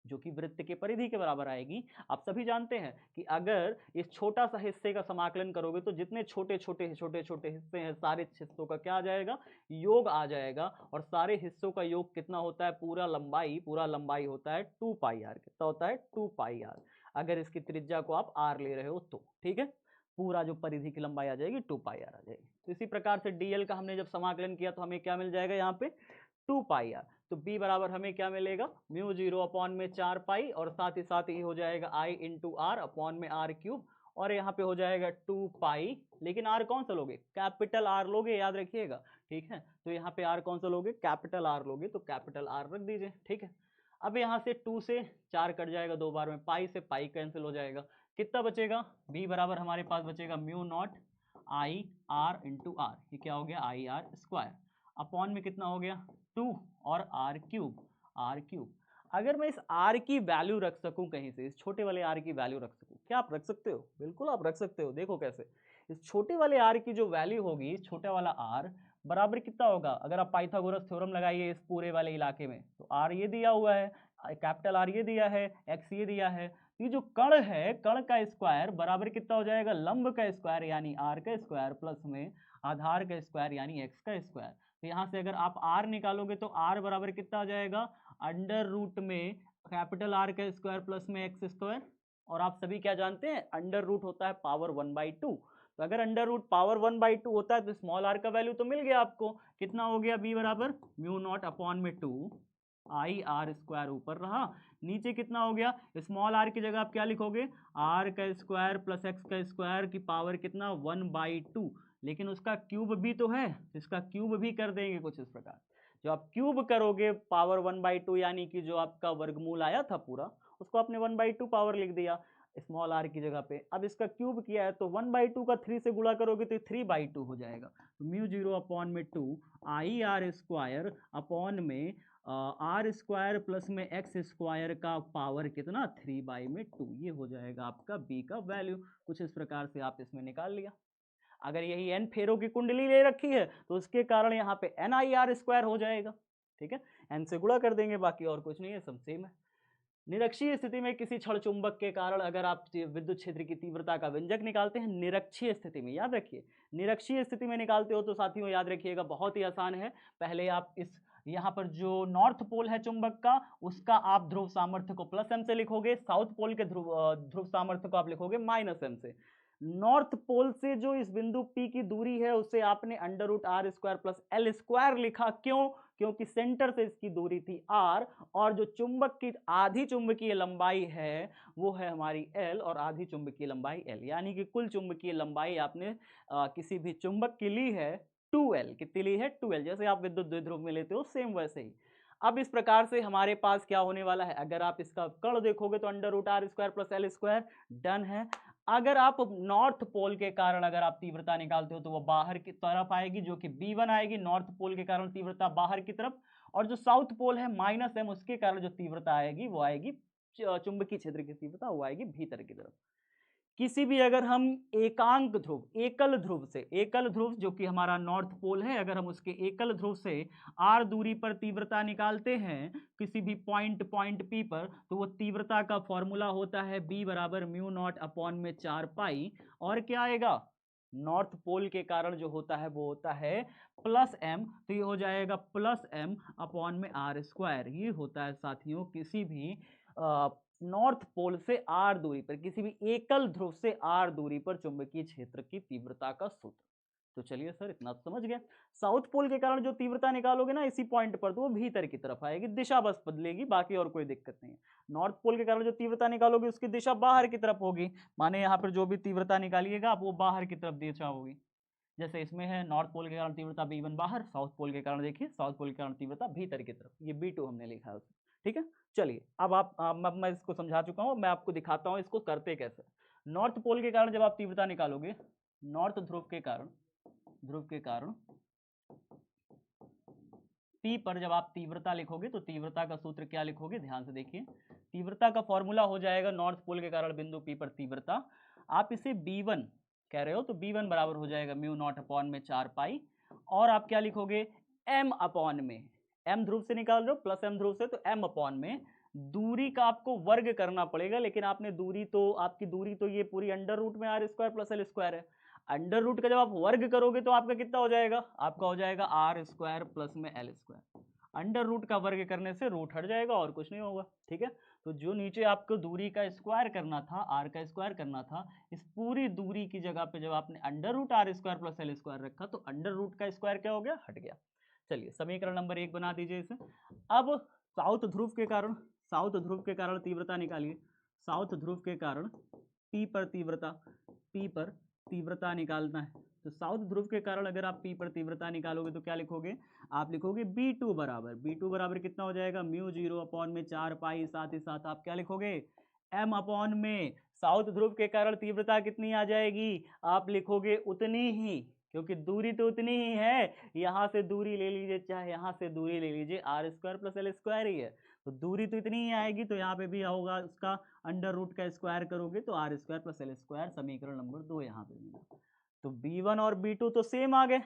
जो कि वृत्त के परिधि के बराबर आएगी। आप सभी जानते हैं कि अगर इस छोटा सा हिस्से का समाकलन करोगे तो जितने छोटे छोटे हिस्से हैं सारे हिस्सों का क्या आ जाएगा, योग आ जाएगा, और सारे हिस्सों का योग कितना होता है, पूरा लंबाई होता है 2 पाई आर, कितना होता है 2 पाई आर, अगर इसकी त्रिज्या को आप आर ले रहे हो तो, ठीक है, पूरा जो परिधि की लंबाई आ जाएगी 2 पाई आर आ जाएगी। तो इसी प्रकार से dl का हमने जब समाकलन किया तो हमें क्या मिल जाएगा यहाँ पे 2 पाई आर, तो b बराबर हमें क्या मिलेगा, म्यू 0 अपॉन में 4 पाई, और साथ ही हो जाएगा i इंटू आर अपॉन में आर क्यूब, और यहाँ पे हो जाएगा 2 पाई, लेकिन आर कौन सा लोगे, कैपिटल आर लोगे, याद रखिएगा, ठीक है। तो यहाँ पे आर कौन सा लोगे, कैपिटल आर लोगे, तो कैपिटल आर रख दीजिए, ठीक है। अब यहाँ से 2 से 4 कट जाएगा 2 बार में, पाई से पाई कैंसिल हो जाएगा, कितना बचेगा, बी बराबर हमारे पास बचेगा mu naught I R into R, ये क्या हो गया आई आर स्क्वायर, अपॉन में कितना हो गया 2 और आर क्यूब, आर क्यूब। अगर मैं इस आर की वैल्यू रख सकूं कहीं से, इस छोटे वाले आर की वैल्यू रख सकूं, क्या आप रख सकते हो, बिल्कुल आप रख सकते हो। देखो कैसे, इस छोटे वाले आर की जो वैल्यू होगी, छोटा वाला आर बराबर कितना होगा, अगर आप पाइथागोरस थ्योरम लगाइए इस पूरे वाले इलाके में, तो आर ये दिया हुआ है, कैपिटल आर ये दिया है, एक्स ये दिया है, ये जो कण है, कण का स्क्वायर बराबर कितना हो जाएगा, लंब का स्क्वायर यानी आर का स्क्वायर प्लस में आधार का स्क्वायर यानी एक्स का स्क्वायर। तो यहाँ से अगर आप आर निकालोगे तो आर बराबर कितना आ जाएगा, अंडर रूट में कैपिटल आर का स्क्वायर प्लस में एक्स स्क्वायर, और आप सभी क्या जानते हैं, अंडर रूट होता है पावर 1/2। तो अगर अंडर रूट पावर 1/2 होता है तो स्मॉल आर का वैल्यू तो मिल गया आपको, कितना हो गया, बी बराबर म्यू नॉट अपॉन में 2 आई आर स्क्वायर ऊपर रहा, नीचे कितना हो गया, स्मॉल आर की जगह आप क्या लिखोगे, आर का स्क्वायर प्लस एक्स का स्क्वायर की पावर कितना 1/2, लेकिन उसका क्यूब भी तो है, इसका क्यूब भी कर देंगे कुछ इस प्रकार। जो आप क्यूब करोगे पावर 1/2 यानी कि जो आपका वर्गमूल आया था पूरा, उसको आपने 1/2 पावर लिख दिया स्मॉल आर की जगह पे। अब इसका क्यूब किया है तो 1/2 का 3 से गुणा करोगे तो 3/2 हो जाएगा, तो म्यू 0 अपॉन में 2 आई आर स्क्वायर अपॉन में आर स्क्वायर प्लस में एक्स स्क्वायर का पावर कितना 3/2, ये हो जाएगा आपका बी का वैल्यू। कुछ इस प्रकार से आप इसमें निकाल लिया। अगर यही एन फेरों की कुंडली ले रखी है तो उसके कारण यहाँ पे एन आई आर स्क्वायर हो जाएगा, ठीक है, एन से गुणा कर देंगे, बाकी और कुछ नहीं है, सब सेम है। निरक्षीय स्थिति में किसी क्षण चुंबक के कारण अगर आप विद्युत क्षेत्र की तीव्रता का व्यंजक निकालते हैं, निरक्षीय स्थिति में, याद रखिए निरक्षीय स्थिति में निकालते हो तो साथियों याद रखिएगा बहुत ही आसान है। पहले आप इस यहाँ पर जो नॉर्थ पोल है चुंबक का, उसका आप ध्रुव सामर्थ्य को प्लस एम से लिखोगे, साउथ पोल के ध्रुव सामर्थ्य को आप लिखोगे माइनस एम से। नॉर्थ पोल से जो इस बिंदु P की दूरी है उसे आपने under root R square plus L square लिखा, क्यों, क्योंकि सेंटर से इसकी दूरी थी r, और जो चुंबक की आधी चुंबकीय लंबाई है वो है हमारी l, और आधी चुंबकीय लंबाई l, यानी कि कुल चुंबकीय लंबाई आपने किसी भी चुंबक की ली है 2l, कितनी ली है 2l, जैसे आप विद्युत द्विध्रुव में लेते हो सेम वैसे ही। अब इस प्रकार से हमारे पास क्या होने वाला है, अगर आप इसका कर्ण देखोगे तो under root R square plus L square, done है। अगर आप नॉर्थ पोल के कारण अगर आप तीव्रता निकालते हो तो वो बाहर की तरफ आएगी, जो कि B1 आएगी, नॉर्थ पोल के कारण तीव्रता बाहर की तरफ, और जो साउथ पोल है माइनस एम, उसके कारण जो तीव्रता आएगी वो आएगी चुंबकीय क्षेत्र की तीव्रता वो आएगी भीतर की तरफ। किसी भी अगर हम एकांक ध्रुव, एकल ध्रुव से, एकल ध्रुव जो कि हमारा नॉर्थ पोल है, अगर हम उसके एकल ध्रुव से r दूरी पर तीव्रता निकालते हैं किसी भी पॉइंट P पर, तो वो तीव्रता का फॉर्मूला होता है b बराबर म्यू नॉट अपॉन में 4 पाई, और क्या आएगा, नॉर्थ पोल के कारण जो होता है वो होता है प्लस m, तो ये हो जाएगा प्लस m अपॉन में r स्क्वायर। ये होता है साथियों किसी भी नॉर्थ पोल से r दूरी पर, किसी भी एकल ध्रुव से r दूरी पर चुंबकीय क्षेत्र की तीव्रता का सूत्र। तो चलिए सर इतना तो समझ गए। साउथ पोल के कारण जो तीव्रता निकालोगे ना इसी पॉइंट पर, तो वो भीतर की तरफ आएगी, दिशा बस बदलेगी, बाकी और कोई दिक्कत नहीं है। नॉर्थ पोल के कारण जो तीव्रता निकालोगे उसकी दिशा बाहर की तरफ होगी, माने यहाँ पर जो भी तीव्रता निकालिएगा आप वो बाहर की तरफ दिशा होगी। जैसे इसमें है नॉर्थ पोल के कारण तीव्रता B1 बाहर, साउथ पोल के कारण देखिए साउथ पोल के कारण तीव्रता भीतर की तरफ, ये B2 हमने लिखा है उसमें, ठीक है। चलिए अब मैं इसको समझा चुका हूँ, मैं आपको दिखाता हूँ इसको करते कैसे। नॉर्थ पोल के कारण जब आप तीव्रता निकालोगे, नॉर्थ ध्रुव के कारण P पर जब आप तीव्रता लिखोगे तो तीव्रता का सूत्र क्या लिखोगे, ध्यान से देखिए, तीव्रता का फॉर्मूला हो जाएगा नॉर्थ पोल के कारण बिंदु P पर तीव्रता, आप इसे B1 कह रहे हो तो B1 बराबर हो जाएगा म्यू नॉट अपॉन में 4 पाई, और आप क्या लिखोगे m अपॉन में, m ध्रुव से निकाल रहे हो प्लस m ध्रुव से, तो m अपॉन में दूरी का आपको वर्ग करना पड़ेगा, लेकिन आपने दूरी तो, आपकी दूरी तो ये पूरी अंडर रूट में R square plus L square है, अंडर रूट का जब आप वर्ग करोगे तो आपका कितना हो जाएगा, आपका हो जाएगा आर स्क्वायर प्लस में एल स्क्वायर, अंडर रूट का वर्ग करने से रूट हट जाएगा और कुछ नहीं होगा, ठीक है। तो जो नीचे आपको दूरी का स्क्वायर करना था, आर का स्क्वायर करना था, इस पूरी दूरी की जगह पे जब आपने under root R square plus L square रखा तो अंडर रूट का स्क्वायर क्या हो गया, हट गया। चलिए समीकरण नंबर 1 बना दीजिए इसे। अब साउथ ध्रुव के कारण तीव्रता निकालिए, साउथ ध्रुव के कारण P पर तीव्रता निकालना है, तो साउथ ध्रुव के कारण अगर आप P पर तीव्रता निकालोगे तो क्या लिखोगे, आप लिखोगे B2 बराबर कितना हो जाएगा, म्यू 0/4 साथ ही साथ आप क्या लिखोगे, m/में साउथ ध्रुव के कारण तीव्रता कितनी आ जाएगी, आप लिखोगे उतनी ही, क्योंकि दूरी तो उतनी ही है, यहाँ से दूरी ले लीजिए चाहे यहाँ से दूरी ले लीजिए, r² + l² ही है, तो दूरी तो इतनी ही आएगी, तो यहाँ पे भी होगा उसका अंडर रूट का स्क्वायर करोगे तो r² + l², समीकरण नंबर 2 यहाँ पे मिला। तो B1 और B2 तो सेम आ गए,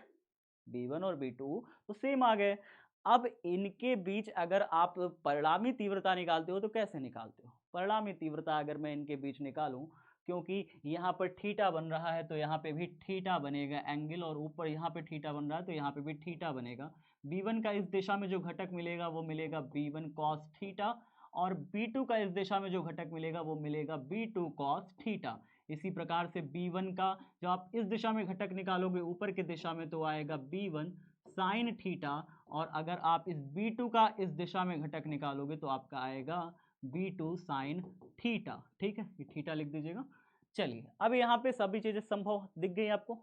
B1 और B2 तो सेम आ गए। अब इनके बीच अगर आप परिणामी तीव्रता निकालते हो तो कैसे निकालते हो, परिणामी तीव्रता अगर मैं इनके बीच निकालूं, क्योंकि यहाँ पर थीटा बन रहा है तो यहाँ पे भी थीटा बनेगा एंगल, और ऊपर यहाँ पे थीटा बन रहा है तो यहाँ पे भी थीटा बनेगा। B1 का इस दिशा में जो घटक मिलेगा वो मिलेगा B1 cos थीटा, और B2 का इस दिशा में जो घटक मिलेगा वो मिलेगा B2 cos थीटा। इसी प्रकार से B1 का जो आप इस दिशा में घटक निकालोगे ऊपर की दिशा में तो आएगा B1 sin थीटा, और अगर आप इस B2 का इस दिशा में घटक निकालोगे तो आपका आएगा B2 sin थीटा। ठीक है, ये थीटा लिख दीजिएगा। चलिए अब यहाँ पे सभी चीजें संभव दिख गई आपको,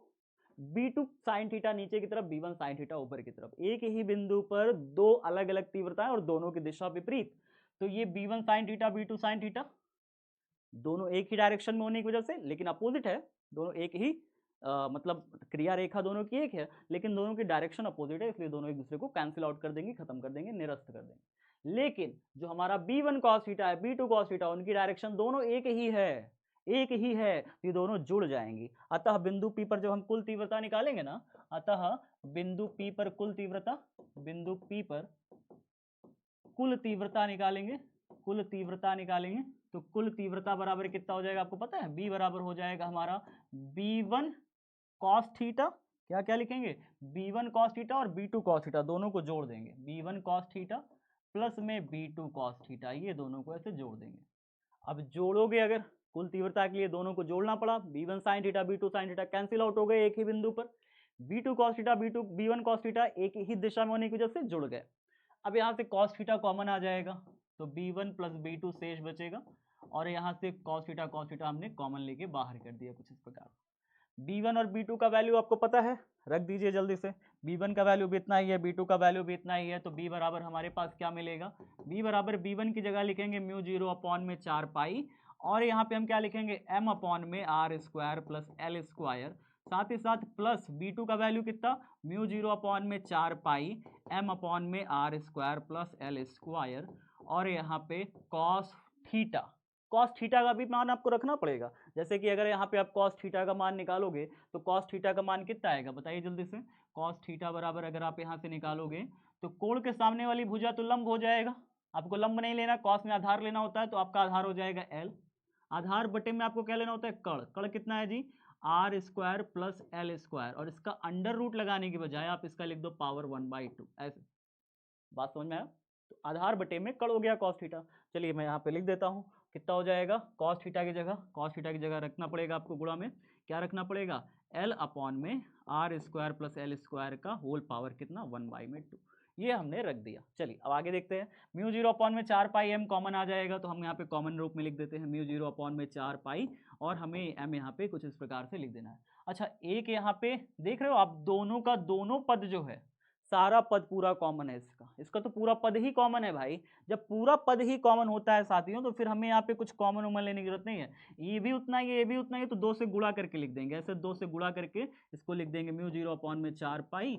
B2 sin थीटा नीचे की तरफ, B1 sin थीटा ऊपर की तरफ, एक ही बिंदु पर दो अलग अलग तीव्रताएं और दोनों की दिशा विपरीत, तो ये B1 sin theta B2 sin theta दोनों एक ही डायरेक्शन में होने की वजह से, लेकिन अपोजिट है, दोनों एक ही मतलब क्रिया रेखा दोनों की एक है, लेकिन दोनों की डायरेक्शन अपोजिट है, इसलिए दोनों एक दूसरे को कैंसिल आउट कर देंगे, खत्म कर देंगे, निरस्त कर देंगे। लेकिन जो हमारा B1 cos थीटा है B2 cos थीटा, उनकी डायरेक्शन दोनों एक ही है, एक ही है, ये दोनों जुड़ जाएंगी। अतः बिंदु P पर जब हम कुल तीव्रता निकालेंगे ना, अतः बिंदु P पर कुल तीव्रता, बिंदु P पर कुल तीव्रता निकालेंगे, कुल तीव्रता निकालेंगे तो कुल तीव्रता बराबर कितना हो जाएगा आपको पता है, B बराबर हो जाएगा हमारा B1 cos थीटा, क्या क्या लिखेंगे, B1 cos थीटा और B2 cos थीटा, दोनों को जोड़ देंगे, B1 cos थीटा प्लस में B2 cos थीटा, ये दोनों को ऐसे जोड़ देंगे। अब जोड़ोगे अगर कुल तीव्रता के लिए दोनों को जोड़ना पड़ा, B1 sin theta B2 sin theta cancel out हो गए एक ही बिंदु पर, B2 cos theta B1 cos theta एक ही दिशा में होने की वजह से जुड़ गए। अब यहाँ से cos थीटा कॉमन आ जाएगा तो B1 + B2 शेष बचेगा, और यहाँ से cos थीटा हमने कॉमन लेके बाहर कर दिया कुछ इस प्रकार। B1 और B2 का वैल्यू आपको पता है, रख दीजिए जल्दी से, B1 का वैल्यू भी इतना ही है B2 का वैल्यू भी इतना ही है, तो B बराबर हमारे पास क्या मिलेगा, B बराबर B1 की जगह लिखेंगे म्यू 0/4 और यहाँ पे हम क्या लिखेंगे m/r² + l², साथ ही साथ प्लस B2 का वैल्यू कितना म्यू 0/4 m/r² + l², और यहाँ पे cos थीटा का भी मान आपको रखना पड़ेगा। जैसे कि अगर यहाँ पे आप cos थीटा का मान निकालोगे तो cos थीटा का मान कितना आएगा बताइए जल्दी से, cos थीटा बराबर अगर आप यहाँ से निकालोगे तो कोण के सामने वाली भुजा तो लंब हो जाएगा, आपको लंब नहीं लेना, cos में आधार लेना होता है, तो आपका आधार हो जाएगा l, आधार बटे में आपको क्या लेना होता है कण कितना है जी r² + l², और इसका अंडर रूट लगाने की बजाय आप इसका लिख दो पावर 1/2, ऐसे बात समझ में आया। तो आधार बटे में कण हो गया cos थीटा। चलिए मैं यहाँ पे लिख देता हूँ कितना हो जाएगा, cos थीटा की जगह रखना पड़ेगा आपको गुणा में, क्या रखना पड़ेगा l/r² + l² का होल पावर कितना 1/2, ये हमने रख दिया। चलिए अब आगे देखते हैं, म्यू 0/4 m कॉमन आ जाएगा तो हम यहाँ पे कॉमन रूप में लिख देते हैं म्यू 0/4, और हमें m यहाँ पे कुछ इस प्रकार से लिख देना है। अच्छा एक यहाँ पे देख रहे हो आप दोनों का दोनों पद जो है सारा पद पूरा कॉमन है, इसका तो पूरा पद ही कॉमन है भाई, जब पूरा पद ही कॉमन होता है साथियों तो फिर हमें यहाँ पे कुछ कॉमन उमन लेने की जरूरत नहीं है, ये भी उतना ही ये भी उतना ही, तो 2 से गुणा करके लिख देंगे, ऐसे 2 से गुणा करके इसको लिख देंगे म्यू 0/4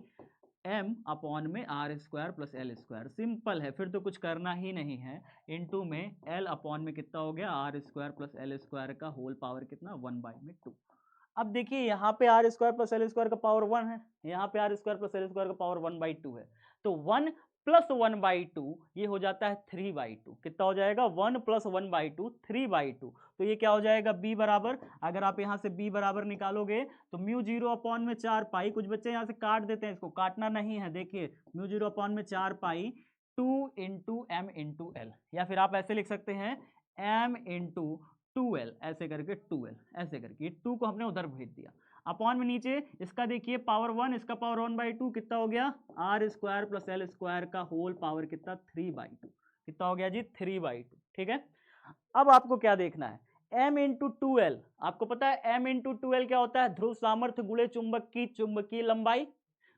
m/r² + l², सिंपल है, फिर तो कुछ करना ही नहीं है, इनटू में l/में कितना हो गया r² + l² का होल पावर कितना 1/2। अब देखिए यहाँ पे r² + l² का पावर 1 है, यहाँ पे r² + l² का पावर 1/2 है, तो 1 + 1/2 ये हो जाता है 3/2, कितना हो जाएगा 1 + 1/2 3/2, तो ये क्या हो जाएगा b बराबर, अगर आप यहाँ से b बराबर निकालोगे तो म्यू 0/4, कुछ बच्चे यहाँ से काट देते हैं, इसको काटना नहीं है, देखिए म्यू 0/4 2 × m × l, या फिर आप ऐसे लिख सकते हैं m × 2l, ऐसे करके 2l, ऐसे करके, ये 2 को हमने उधर भेज दिया, अपॉन में नीचे इसका देखिए पावर 1, इसका पावर 1/2, कितना हो गया r² + l² का होल पावर कितना 3/2, कितना हो गया जी 3/2। ठीक है, अब आपको क्या देखना है m इंटू 2l, आपको पता है m इंटू 2l क्या होता है? ध्रुव सामर्थ्य गुणे चुंबक की चुंबकीय लंबाई।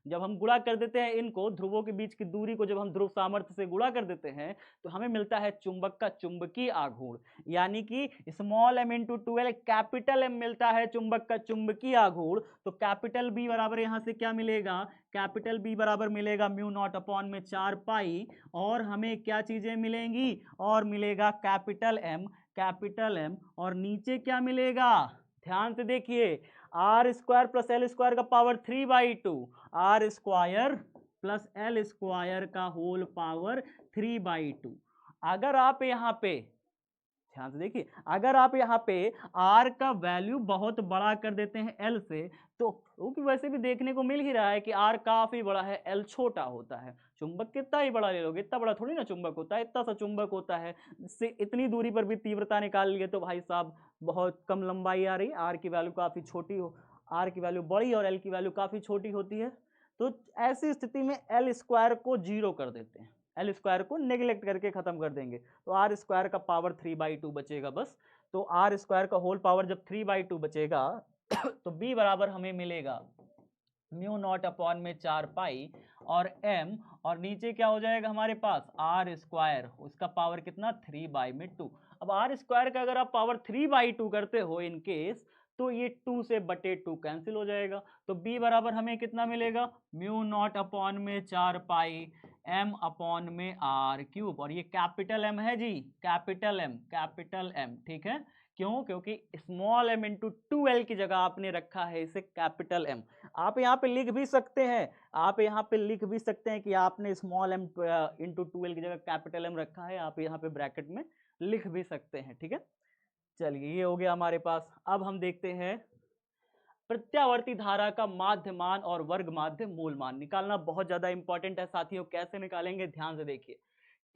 जब हम गुणा कर देते हैं इनको, ध्रुवों के बीच की दूरी को जब हम ध्रुव सामर्थ्य से गुणा कर देते हैं तो हमें मिलता है चुंबक का चुंबकीय आघूर्ण, यानी कि small m into 2l capital M मिलता है चुंबक का चुंबकीय आघूर्ण। तो कैपिटल B बराबर यहाँ से क्या मिलेगा? कैपिटल B बराबर मिलेगा म्यू नॉट अपॉन में 4 पाई, और हमें क्या चीजें मिलेंगी? और मिलेगा कैपिटल M, और नीचे क्या मिलेगा? ध्यान से देखिए, R square plus L square का power 3/2, R square plus L square का होल पावर 3/2। अगर आप यहाँ पे ध्यान से देखिए, अगर आप यहाँ पे r का वैल्यू बहुत बड़ा कर देते हैं l से, तो क्योंकि वैसे भी देखने को मिल ही रहा है कि r काफी बड़ा है, l छोटा होता है। चुंबक कितना ही बड़ा ले लोगे, इतना बड़ा थोड़ी ना चुंबक होता है, इतना सा चुंबक होता है। इससे इतनी दूरी पर भी तीव्रता निकाल लिए तो भाई साहब बहुत कम लंबाई आ रही, r की वैल्यू काफी छोटी हो, r की वैल्यू बड़ी और l की वैल्यू काफी छोटी होती है। तो ऐसी स्थिति में एल स्क्वायर को 0 कर देते हैं, एल स्क्वायर को नेग्लेक्ट करके खत्म कर देंगे, तो आर स्क्वायर का पावर 3/2 बचेगा बस। तो आर स्क्वायर का होल पावर जब 3/2 बचेगा तो बी बराबर हमें मिलेगा म्यू नॉट अपॉन में 4 पाई और m, और नीचे क्या हो जाएगा हमारे पास? आर स्क्वायर, उसका पावर कितना? 3/2। अब आर स्क्वायर का अगर आप पावर 3/2 करते हो इन केस, तो ये 2 से बटे 2 कैंसिल हो जाएगा। तो b बराबर हमें कितना मिलेगा? म्यू नॉट अपॉन में 4 पाई m अपॉन में आर क्यूब, और ये कैपिटल M है जी, कैपिटल M, ठीक है। क्यों? क्योंकि स्मॉल m इंटू 2l की जगह आपने रखा है इसे कैपिटल M। आप यहाँ पे लिख भी सकते हैं, आप यहाँ पे लिख भी सकते हैं कि आपने स्मॉल m इंटू 2l की जगह कैपिटल M रखा है, आप यहाँ पे ब्रैकेट में लिख भी सकते हैं, ठीक है। चलिए, ये हो गया हमारे पास। अब हम देखते हैं प्रत्यावर्ती धारा का माध्य मान और वर्ग माध्य मूल मान निकालना बहुत ज्यादा इंपॉर्टेंट है साथियों। कैसे निकालेंगे? ध्यान से देखिए,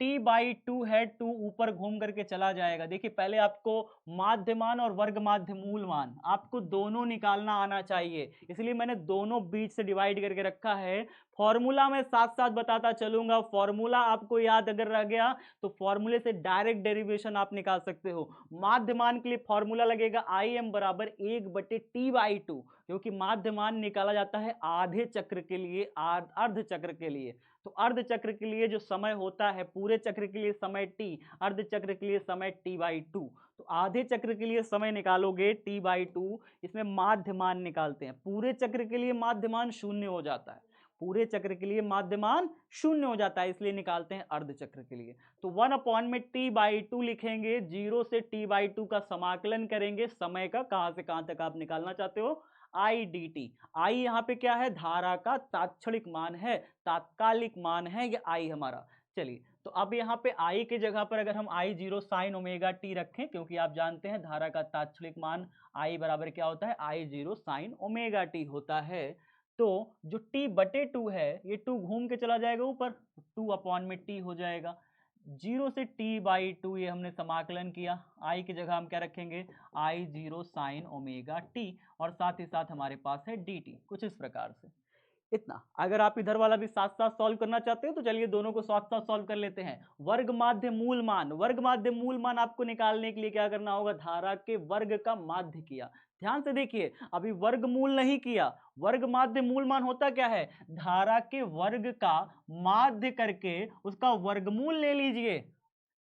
t/2 है, 2 ऊपर घूम करके चला जाएगा। देखिए, पहले आपको माध्य मान और वर्ग माध्य मूल मान आपको दोनों निकालना आना चाहिए, इसलिए मैंने दोनों बीच से डिवाइड करके रखा है। फॉर्मूला मैं साथ साथ बताता चलूंगा, फॉर्मूला आपको याद अगर रह गया तो फॉर्मूले से डायरेक्ट डेरिवेशन आप निकाल सकते हो। माध्य मान के लिए फॉर्मूला लगेगा Im बराबर 1/t/2, क्योंकि माध्य मान निकाला जाता है आधे चक्र के लिए, अर्ध चक्र के लिए। तो अर्ध चक्र के लिए जो समय होता है, पूरे चक्र के लिए समय t, अर्ध चक्र के लिए समय t/2। तो आधे चक्र के लिए समय निकालोगे t/2, इसमें माध्य मान निकालते हैं। पूरे चक्र के लिए माध्य मान 0 हो जाता है, पूरे चक्र के लिए माध्य मान 0 हो जाता है, इसलिए निकालते हैं अर्ध चक्र के लिए। तो 1 अपॉन में t/2 लिखेंगे, 0 से t/2 का समाकलन करेंगे, समय का कहां से कहां तक आप निकालना चाहते हो, I dt। I यहाँ पे क्या है? धारा का तात्क्षणिक मान है, तात्कालिक मान है ये I हमारा। चलिए, तो अब यहाँ पे I की जगह पर अगर हम I0 साइन ओमेगा t रखें, क्योंकि आप जानते हैं धारा का तात्क्षणिक मान I बराबर क्या होता है? I0 साइन ओमेगा t होता है। तो जो t/2 है, ये 2 घूम के चला जाएगा ऊपर, 2 अपॉन में t हो जाएगा। 0 से t/2 ये हमने समाकलन किया, I की जगह हम क्या रखेंगे? I0 साइन ओमेगा t, और साथ ही साथ हमारे पास है dt, कुछ इस प्रकार से। इतना। अगर आप इधर वाला भी साथ साथ सॉल्व करना चाहते हो तो चलिए दोनों को साथ साथ सॉल्व कर लेते हैं। वर्ग माध्य मूल मान, वर्ग माध्य मूल मान आपको निकालने के लिए क्या करना होगा? धारा के वर्ग का माध्य किया। ध्यान से देखिए, अभी वर्गमूल नहीं किया। वर्ग माध्य मूल मान होता क्या है? धारा के वर्ग का माध्य करके उसका वर्गमूल ले लीजिए,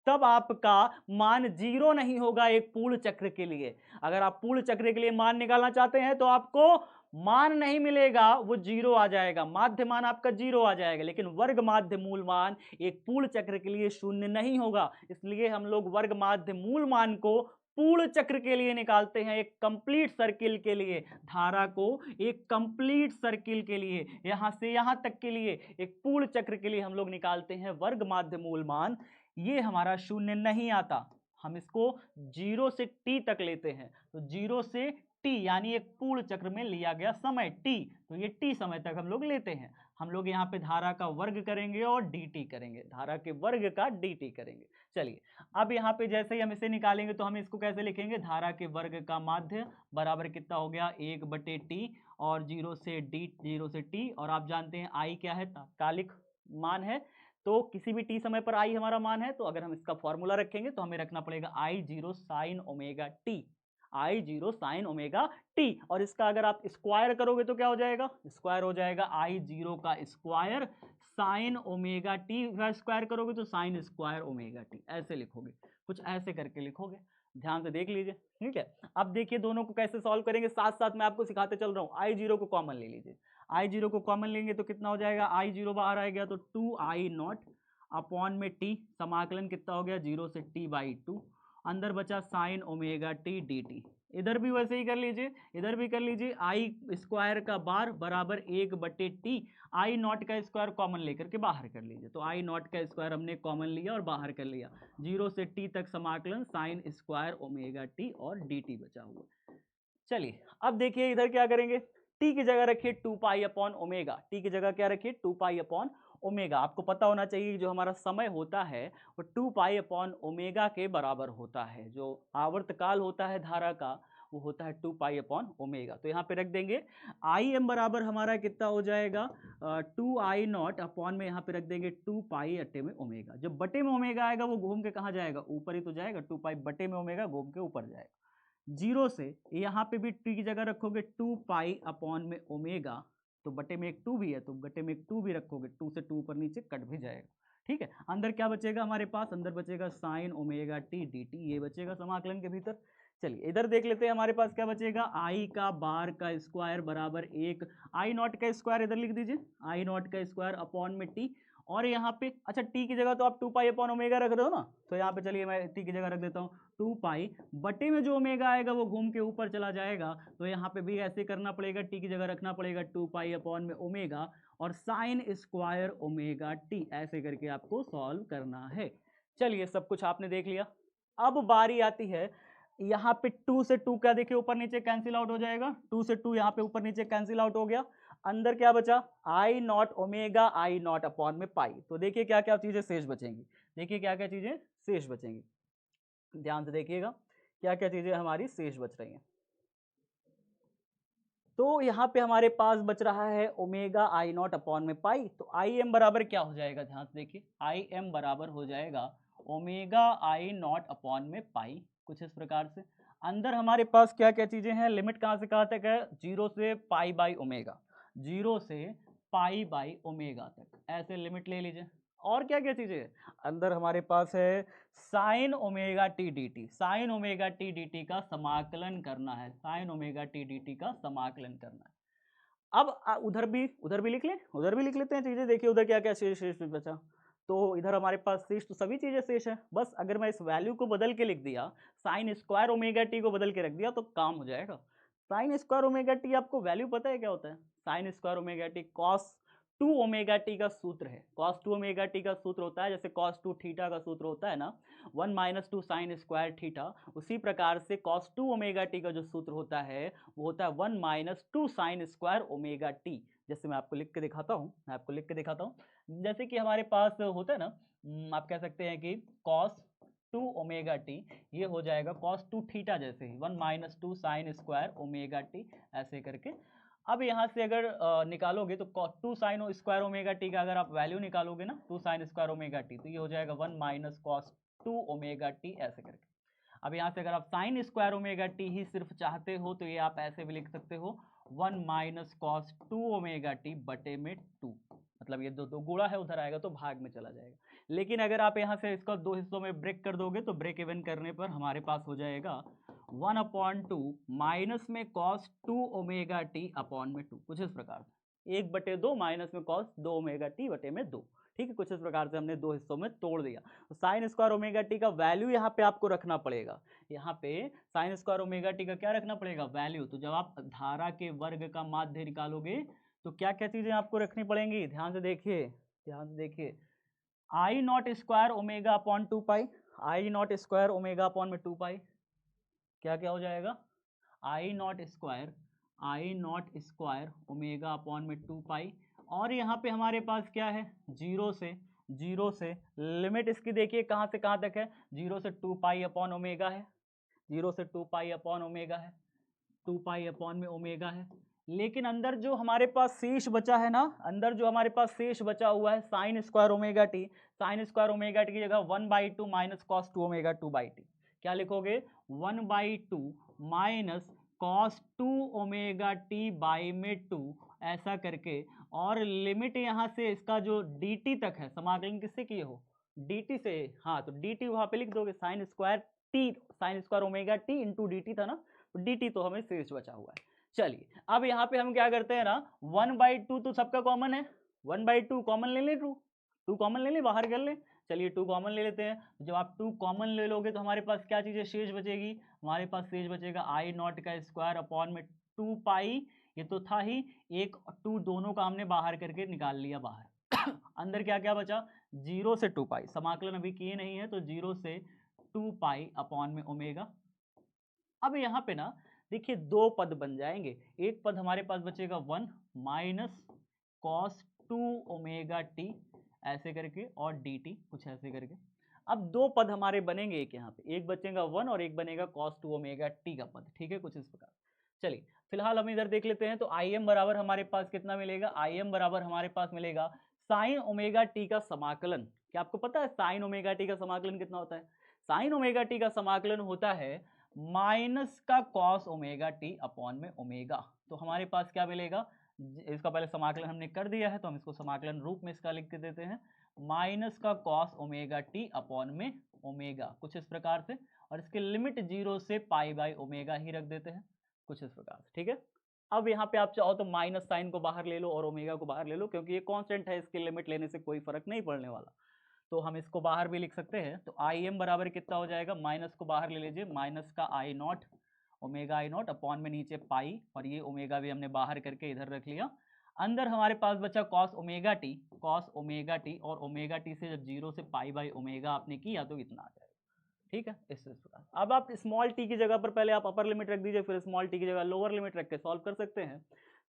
तब आपका मान 0 नहीं होगा एक पूर्ण चक्र के लिए। अगर आप पूर्ण चक्र के लिए मान निकालना चाहते हैं तो आपको मान नहीं मिलेगा, वो 0 आ जाएगा, माध्य मान आपका 0 आ जाएगा। लेकिन वर्ग माध्य मूल मान एक पूर्ण चक्र के लिए 0 नहीं होगा, इसलिए हम लोग वर्ग माध्य मूल मान को पूर्ण चक्र के लिए निकालते हैं, एक कंप्लीट सर्किल के लिए। धारा को एक कंप्लीट सर्किल के लिए, यहां से यहां तक के लिए, एक पूर्ण चक्र के लिए हम लोग निकालते हैं वर्ग माध्य मूल मान। ये हमारा 0 नहीं आता, हम इसको 0 से t तक लेते हैं। तो 0 से t यानी एक पूर्ण चक्र में लिया गया समय t, तो ये t समय तक हम लोग लेते हैं। हम लोग यहाँ पे धारा का वर्ग करेंगे और dt करेंगे, धारा के वर्ग का dt करेंगे। चलिए, अब यहाँ पे जैसे ही हम इसे निकालेंगे तो हम इसको कैसे लिखेंगे? धारा के वर्ग का माध्य बराबर कितना हो गया? 1/t, और 0 से t, और आप जानते हैं I क्या है? तात्कालिक मान है, तो किसी भी टी समय पर आई हमारा मान है, तो अगर हम इसका फॉर्मूला रखेंगे तो हमें रखना पड़ेगा I0 sine omega T, I0 sine omega T. और इसका अगर आप स्क्वायर करोगे तो क्या हो जाएगा, स्क्वायर हो जाएगा I0 का स्क्वायर साइन ओमेगा टी का स्क्वायर करोगे तो साइन स्क्वायर ओमेगा टी, ऐसे लिखोगे, कुछ ऐसे करके लिखोगे, ध्यान से देख लीजिए। ठीक है, अब देखिए दोनों को कैसे सॉल्व करेंगे, साथ साथ मैं आपको सिखाते चल रहा हूँ। I0 को कॉमन ले लीजिए, I0 को कॉमन लेंगे तो कितना हो जाएगा, I0 बाहर आ गया तो 2I0 अपॉन में टी, समाकलन कितना हो गया 0 से t/2, अंदर बचा sine omega T D T. इधर भी वैसे ही कर लीजिए, इधर भी कर लीजिए, आई स्क्वायर का बार बराबर 1/t, आई नॉट का स्क्वायर कॉमन लेकर के बाहर कर लीजिए, तो आई नॉट का स्क्वायर हमने कॉमन लिया और बाहर कर लिया, 0 से t तक समाकलन साइन स्क्वायर ओमेगा टी और डी टी बचा हुआ। चलिए अब देखिए इधर क्या करेंगे, टी की जगह रखिए 2 पाई अपॉन ओमेगा, टी की जगह क्या रखिए 2 पाई अपॉन ओमेगा। आपको पता होना चाहिए जो हमारा समय होता है वो 2 पाई अपॉन ओमेगा के बराबर होता है, जो आवर्तकाल होता है धारा का वो होता है 2 पाई अपॉन ओमेगा। तो यहाँ पे रख देंगे आई एम बराबर हमारा कितना हो जाएगा 2I0 अपॉन में यहाँ पे रख देंगे 2 पाई अट्टे में ओमेगा। जब बटे में ओमेगा आएगा वो घूम के कहाँ जाएगा, ऊपर ही तो जाएगा, 2 पाई बटे में ओमेगा घूम के ऊपर जाएगा। 0 से यहाँ पे भी टी की जगह रखोगे 2 पाई अपॉन में ओमेगा, तो बटे में एक 2 भी है तो बटे में एक 2 भी रखोगे, 2 से 2 ऊपर नीचे कट भी जाएगा। ठीक है, अंदर क्या बचेगा हमारे पास, अंदर बचेगा sine omega T D T, ये बचेगा समाकलन के भीतर। चलिए इधर देख लेते हैं हमारे पास क्या बचेगा, आई का बार का स्क्वायर बराबर 1, आई नॉट का स्क्वायर इधर लिख दीजिए, आई नॉट का स्क्वायर अपॉन में टी, और यहाँ पे अच्छा टी की जगह तो आप 2 पाई अपॉन ओमेगा रख रहे हो ना, तो यहाँ पे चलिए मैं टी की जगह रख देता हूँ 2 पाई बटे में जो ओमेगा आएगा वो घूम के ऊपर चला जाएगा, तो यहाँ पे भी ऐसे करना पड़ेगा, टी की जगह रखना पड़ेगा 2 पाई अपॉन में ओमेगा और साइन स्क्वायर ओमेगा टी, ऐसे करके आपको सॉल्व करना है। चलिए सब कुछ आपने देख लिया, अब बारी आती है यहाँ पे 2 से 2 क्या देखिए ऊपर नीचे कैंसिल आउट हो जाएगा, 2 से 2 यहाँ पे ऊपर नीचे कैंसिल आउट हो गया, अंदर क्या बचा I naught omega I naught upon में पाई। तो देखिए क्या क्या चीजें शेष बचेंगी, देखिए क्या क्या चीजें शेष बचेंगी, ध्यान से देखिएगा क्या क्या चीजें हमारी शेष बच रही हैं। तो यहाँ पे हमारे पास बच रहा है ओमेगा आई नॉट अपॉन में पाई, तो आई एम बराबर क्या हो जाएगा, ध्यान से देखिए आई एम बराबर हो जाएगा ओमेगा आई नॉट अपॉन में पाई, कुछ इस प्रकार से। अंदर हमारे पास क्या क्या चीजें हैं, लिमिट कहाँ से कहाँ तक है, 0 से पाई बाई ओमेगा, 0 से पाई बाई ओमेगा तक, ऐसे लिमिट ले लीजिए। और क्या क्या चीजें हैं, अंदर हमारे पास है sine omega T D T, sine omega T D T का समाकलन करना है, sine omega T D T का समाकलन करना है। अब उधर भी लिख लें, उधर भी लिख लेते हैं चीजें, देखिए उधर क्या क्या शेष शेष बचा, तो इधर हमारे पास शेष तो सभी चीजें शेष है, बस अगर मैं इस वैल्यू को बदल के लिख दिया, साइन स्क्वायर ओमेगा टी को बदल के रख दिया तो काम हो जाएगा। साइन स्क्वायर ओमेगा टी आपको वैल्यू पता है क्या होता है, sine square omega T cos 2 omega T का सूत्र है, कॉस 2 ओमेगा टी का सूत्र होता है, जैसे कॉस 2 थीटा का सूत्र होता है ना 1 - 2 साइन स्क्वायर थीटा, उसी प्रकार से कॉस 2 ओमेगा टी का जो सूत्र होता है वो होता है 1 - 2 साइन स्क्वायर ओमेगा टी। जैसे मैं आपको लिख के दिखाता हूँ, मैं आपको लिख के दिखाता हूँ, जैसे कि हमारे पास होता है ना, आप कह सकते हैं कि कॉस 2 ओमेगा टी ये हो जाएगा कॉस 2 थीटा, जैसे ही 1 - 2 साइन स्क्वायर ओमेगा टी, ऐसे करके। अब यहाँ से अगर निकालोगे तो 2 साइन स्क्वायर ओमेगा टी का अगर आप वैल्यू निकालोगे ना 2 साइन स्क्वायर ओमेगा टी, तो ये हो जाएगा 1 - कॉस 2 ओमेगा टी, ऐसे करके। अब यहाँ से अगर आप साइन स्क्वायर ओमेगा टी ही सिर्फ चाहते हो तो ये आप ऐसे भी लिख सकते हो 1 - कॉस 2 ओमेगा टी बटे में 2, मतलब ये दो गुणा है उधर आएगा तो भाग में चला जाएगा। लेकिन अगर आप यहाँ से इसको 2 हिस्सों में ब्रेक कर दोगे तो ब्रेक इवन करने पर हमारे पास हो जाएगा 1/2 माइनस में कॉस 2 ओमेगा टी अपॉन में 2, कुछ इस प्रकार से 1/2 माइनस में कॉस 2 ओमेगा टी बटे में 2। ठीक है, कुछ इस प्रकार से हमने 2 हिस्सों में तोड़ दिया। तो साइन स्क्वायर ओमेगा टी का वैल्यू यहाँ पे आपको रखना पड़ेगा, यहाँ पे साइन स्क्वायर ओमेगा टी का क्या रखना पड़ेगा, वैल्यू। तो जब आप धारा के वर्ग का माध्य निकालोगे तो क्या क्या चीजें आपको रखनी पड़ेंगी, ध्यान से देखिए, ध्यान से देखिए, I naught square omega upon 2 pi, I naught square omega upon में 2 पाई, क्या क्या हो जाएगा I naught square omega upon में 2 पाई, और यहाँ पे हमारे पास क्या है 0 से लिमिट इसकी देखिए कहाँ से कहाँ तक है, 0 से 2 पाई अपॉन ओमेगा है, 0 से 2 पाई अपॉन ओमेगा है, 2 पाई अपॉन में ओमेगा है, लेकिन अंदर जो हमारे पास शेष बचा है ना, अंदर जो हमारे पास शेष बचा हुआ है sine square omega T, sine square omega T की जगह 1/2 माइनस कॉस 2 ओमेगा 2/t, क्या लिखोगे 1/2 minus cos 2 omega T by में 2, ऐसा करके, और लिमिट यहाँ से इसका जो dt तक है, समाकलन किससे किए हो, dt से, हाँ तो dt वहां पे लिख दोगे, sine square T, sine square omega T into dt था ना, तो dt तो हमें शेष बचा हुआ है। चलिए अब यहाँ पे हम क्या करते हैं ना, 1/2 तो सबका कॉमन है, 1/2 कॉमन ले ले, 2 कॉमन ले ले, बाहर कर ले, चलिए 2 कॉमन ले लेते हैं। जब आप 2 कॉमन ले लोगे तो हमारे पास क्या चीज़ें शेष बचेगी, हमारे पास शेष बचेगा आई नॉट का स्क्वायर अपॉन में 2 पाई, ये तो था ही, एक 2 दोनों का हमने बाहर करके निकाल लिया बाहर अंदर क्या क्या बचा, 0 से 2 पाई, समाकलन अभी किए नहीं है तो 0 से 2 पाई अपॉन में ओमेगा। अब यहाँ पे ना देखिए दो पद बन जाएंगे, एक पद हमारे पास बचेगा 1 माइनस कॉस 2 ओमेगा टी ऐसे करके, और डी टी कुछ ऐसे करके। अब दो पद हमारे बनेंगे, एक यहाँ पे एक बचेगा 1 और एक बनेगा कॉस 2 ओमेगा टी का पद, ठीक है, कुछ इस प्रकार। चलिए फिलहाल हम इधर देख लेते हैं, तो आई एम बराबर हमारे पास कितना मिलेगा, आई एम बराबर हमारे पास मिलेगा साइन ओमेगा टी का समाकलन। क्या आपको पता है साइन ओमेगा टी का समाकलन कितना होता है, साइन ओमेगा टी का समाकलन होता है माइनस का कॉस ओमेगा टी अपॉन में ओमेगा। तो हमारे पास क्या मिलेगा, इसका पहले समाकलन हमने कर दिया है तो हम इसको समाकलन रूप में इसका लिख के देते हैं, माइनस का कॉस ओमेगा टी अपॉन में ओमेगा, कुछ इस प्रकार से, और इसके लिमिट 0 से पाई बाई ओमेगा ही रख देते हैं, कुछ इस प्रकार से, ठीक है। अब यहाँ पे आप चाहो तो माइनस साइन को बाहर ले लो और ओमेगा को बाहर ले लो, क्योंकि ये कांस्टेंट है, इसकी लिमिट लेने से कोई फर्क नहीं पड़ने वाला, तो हम इसको बाहर भी लिख सकते हैं। तो आई एम बराबर कितना हो जाएगा, माइनस को बाहर ले लीजिए, माइनस का I naught omega I naught upon में नीचे पाई, और ये ओमेगा भी हमने बाहर करके इधर रख लिया। अंदर हमारे पास बचा cos omega T, cos omega T, और ओमेगा टी से जब 0 से पाई बाई ओमेगा आपने किया तो इतना आ जाएगा, ठीक है, इस प्रकार। अब आप स्मॉल टी की जगह पर पहले आप अपर लिमिट रख दीजिए, फिर स्मॉल टी की जगह लोअर लिमिट रख के सॉल्व कर सकते हैं।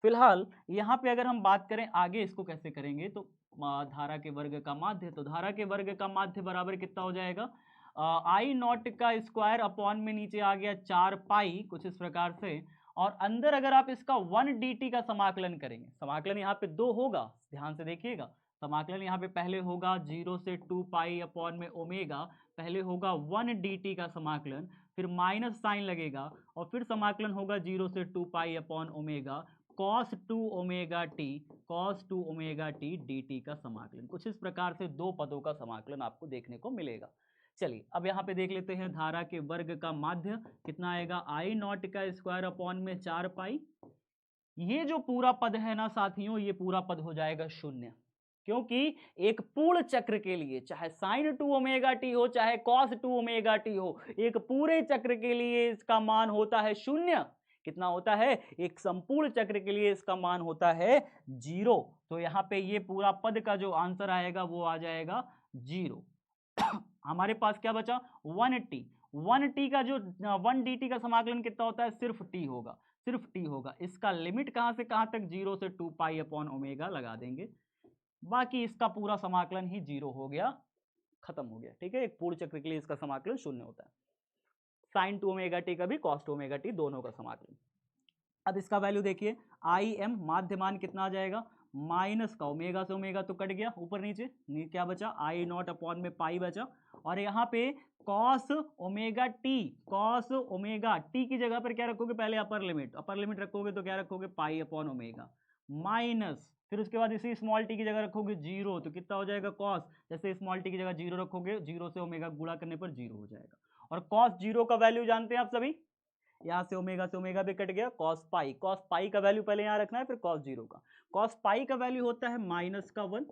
फिलहाल यहाँ पे अगर हम बात करें आगे इसको कैसे करेंगे, तो धारा के वर्ग का माध्य, तो धारा के वर्ग का माध्य बराबर कितना हो जाएगा, आई नॉट का स्क्वायर अपॉन में नीचे आ गया 4 पाई, कुछ इस प्रकार से, और अंदर अगर आप इसका 1 dt का समाकलन करेंगे, समाकलन यहाँ पे 2 होगा, ध्यान से देखिएगा, समाकलन यहाँ पे पहले होगा 0 से 2 पाई अपॉन में ओमेगा, पहले होगा 1 dt का समाकलन, फिर माइनस साइन लगेगा, और फिर समाकलन होगा 0 से 2 pi upon omega cos 2 omega T, cos 2 omega T dt का समाकलन, कुछ इस प्रकार से दो पदों का समाकलन आपको देखने को मिलेगा। चलिए अब यहाँ पे देख लेते हैं धारा के वर्ग का माध्य कितना आएगा, आई नॉट का स्क्वायर अपॉन में 4 पाई, ये जो पूरा पद है ना साथियों, ये पूरा पद हो जाएगा शून्य, क्योंकि एक पूर्ण चक्र के लिए चाहे साइन 2 ओमेगा टी हो चाहे कॉस 2 ओमेगा टी हो, एक पूरे चक्र के लिए इसका मान होता है शून्य। कितना होता है, एक संपूर्ण चक्र के लिए इसका मान होता है 0, तो यहाँ पे ये पूरा पद का जो आंसर आएगा वो आ जाएगा 0। हमारे पास क्या बचा 1t, 1t का जो 1 dt का समाकलन कितना होता है, सिर्फ t होगा, सिर्फ t होगा, इसका लिमिट कहां से कहां तक, 0 से 2 पाई अपॉन ओमेगा लगा देंगे, बाकी इसका पूरा समाकलन ही 0 हो गया, खत्म हो गया, ठीक है। एक पूर्ण चक्र के लिए इसका समाकलन शून्य होता है, साइन 2 ओमेगा टी का भी कॉस 2 ओमेगा टी दोनों का समाकलन। अब इसका वैल्यू देखिए, आई एम माध्यमान कितना आ जाएगा, माइनस का ओमेगा से ओमेगा तो कट गया, ऊपर नीचे क्या बचा, आई नॉट अपॉन में पाई बचा, और यहाँ पे cos omega T, cos omega T की जगह पर क्या रखोगे, पहले अपर लिमिट रखोगे तो क्या रखोगे, पाई अपॉन ओमेगा, माइनस, फिर उसके बाद इसी स्मॉल टी की जगह रखोगे 0, तो कितना हो जाएगा कॉस, जैसे स्मॉल टी की जगह 0 रखोगे, 0 से ओमेगा गुणा करने पर 0 हो जाएगा, और कॉस 0 का वैल्यू जानते हैं आप सभी, यहाँ से ओमेगा भी कट गया, कॉस पाई का वैल्यू पहले यहाँ रखना है, फिर कॉस 0 का, कॉस पाई का वैल्यू होता है माइनस का 1,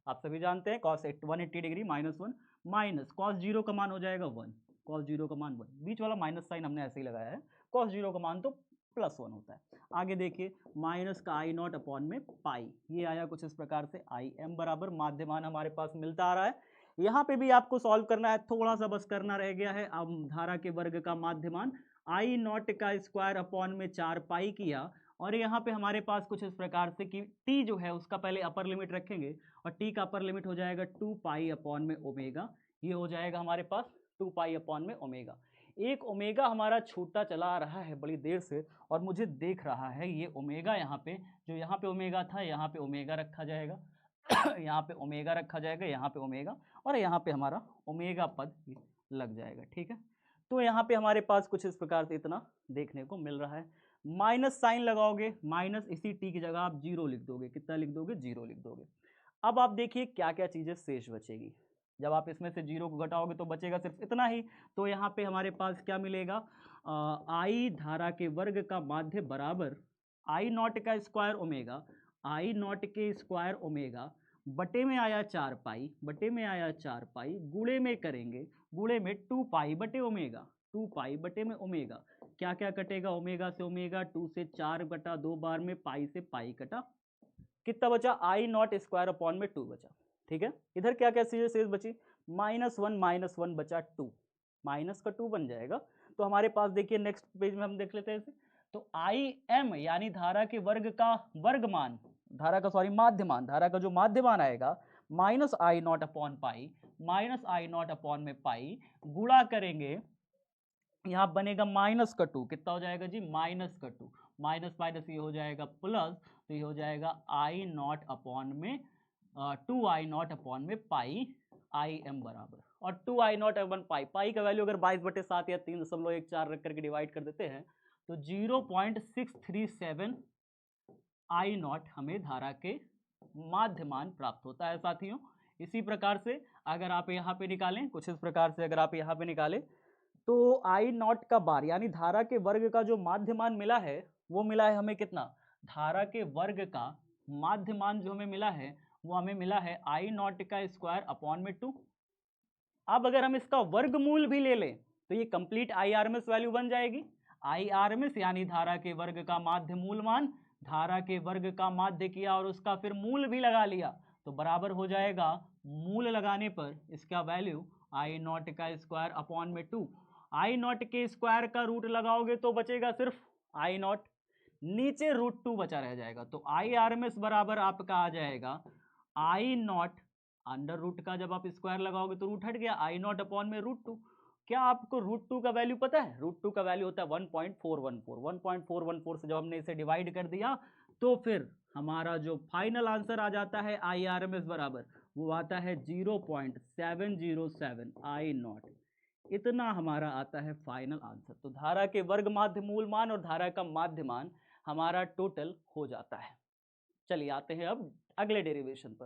आप सभी जानते हैं कॉस 180 डिग्री -1, माइनस कॉस 0 का मान हो जाएगा 1, कॉस 0 का मान 1, बीच वाला माइनस साइन हमने ऐसे ही लगाया है, कॉस 0 का मान तो +1 होता है। आगे देखिए माइनस का आई नॉट अपॉन में पाई, ये आया कुछ इस प्रकार से, आई एम बराबर माध्यमान हमारे पास मिलता आ रहा है। यहाँ पे भी आपको सॉल्व करना है, थोड़ा सा बस करना रह गया है। अब धारा के वर्ग का माध्यमान आई नॉट का स्क्वायर अपॉन में 4 पाई किया, और यहाँ पे हमारे पास कुछ इस प्रकार से कि t जो है उसका पहले अपर लिमिट रखेंगे, और t का अपर लिमिट हो जाएगा 2 पाई अपॉन में ओमेगा, ये हो जाएगा हमारे पास 2 पाई अपॉन में ओमेगा। एक ओमेगा हमारा छूटता चला आ रहा है बड़ी देर से, और मुझे देख रहा है ये ओमेगा यहाँ पे, जो यहाँ पे ओमेगा था यहाँ पे ओमेगा रखा जाएगा यहाँ पे ओमेगा रखा जाएगा, यहाँ पे ओमेगा, और यहाँ पे हमारा ओमेगा पद लग जाएगा। ठीक है, तो यहाँ पे हमारे पास कुछ इस प्रकार से इतना देखने को मिल रहा है। माइनस साइन लगाओगे, माइनस इसी टी की जगह आप जीरो लिख दोगे। कितना लिख दोगे? जीरो लिख दोगे। अब आप देखिए क्या क्या चीज़ें शेष बचेगी। जब आप इसमें से जीरो को घटाओगे तो बचेगा सिर्फ इतना ही। तो यहाँ पे हमारे पास क्या मिलेगा? आई धारा के वर्ग का माध्य बराबर आई नॉट का स्क्वायर ओमेगा, आई नॉट के स्क्वायर ओमेगा बटे में आया 4 पाई, बटे में आया 4 पाई, गुणे में करेंगे, गुणे में 2 पाई बटे ओमेगा, 2 पाई बटे में ओमेगा। क्या क्या कटेगा? ओमेगा से ओमेगा, 2 से 4 कटा, 2 बार में पाई से पाई कटा, कितना बचा? आई नॉट स्क्वायर अपॉन में 2 बचा। ठीक है, इधर क्या क्या चीजें शेष बची? माइनस वन बचा 2, माइनस का 2 बन जाएगा। तो हमारे पास देखिए नेक्स्ट पेज में हम देख लेते हैं इसे। तो आई एम यानी धारा के वर्ग का वर्गमान, धारा का सॉरी माध्यमान, धारा का जो माध्यमान आएगा माइनस आई नॉट अपॉन पाई, माइनस आई नॉट अपॉन में पाई, गुणा करेंगे, यहाँ बनेगा माइनस का 2, कितना हो जाएगा जी? माइनस का 2, माइनस माइनस ये हो जाएगा प्लस, तो ये हो जाएगा आई नॉट अपॉन में 2 आई नॉट अपॉन में पाई आई एम बराबर, और 2 आई नॉट अपॉन पाई, पाई का वैल्यू अगर 22/7 या 3.14 रख करके डिवाइड कर देते हैं तो 0.637 आई नॉट हमें धारा के माध्यमान प्राप्त होता है साथियों। इसी प्रकार से अगर आप यहाँ पे निकालें, कुछ इस प्रकार से अगर आप यहाँ पे निकालें तो आई नॉट का बार यानी धारा के वर्ग का जो माध्यमान मिला है वो मिला है हमें कितना? धारा के वर्ग का माध्यमान जो हमें मिला है वो हमें मिला है आई नॉट का स्क्वायर अपॉन में 2। अब अगर हम इसका वर्गमूल भी ले लें तो ये complete I R M S value बन जाएगी। आई आर एम एस यानी धारा के वर्ग का माध्य मूल मान, धारा के वर्ग का माध्य किया और उसका फिर मूल भी लगा लिया तो बराबर हो जाएगा, मूल लगाने पर इसका वैल्यू आई नॉट का स्क्वायर अपॉन में 2। आई नॉट के स्क्वायर का रूट लगाओगे तो बचेगा सिर्फ आई नॉट, नीचे √2 बचा रह जाएगा। तो आई आर एम एस बराबर आपका आ जाएगा आई नॉट, अंडर रूट का जब आप स्क्वायर लगाओगे तो रूट हट गया, आई नॉट अपॉन में √2। क्या आपको √2 का वैल्यू पता है? √2 का वैल्यू होता है 1.414। 1.414 से जब हमने इसे डिवाइड कर दिया तो फिर हमारा जो फाइनल आंसर आ जाता है आई आर एम एस बराबर, वो आता है 0.707 आई नॉट। इतना हमारा आता है फाइनल आंसर। तो धारा के वर्ग माध्य मूल मान और धारा का माध्य मान हमारा टोटल हो जाता है। चलिए आते हैं अब अगले डेरिवेशन पर।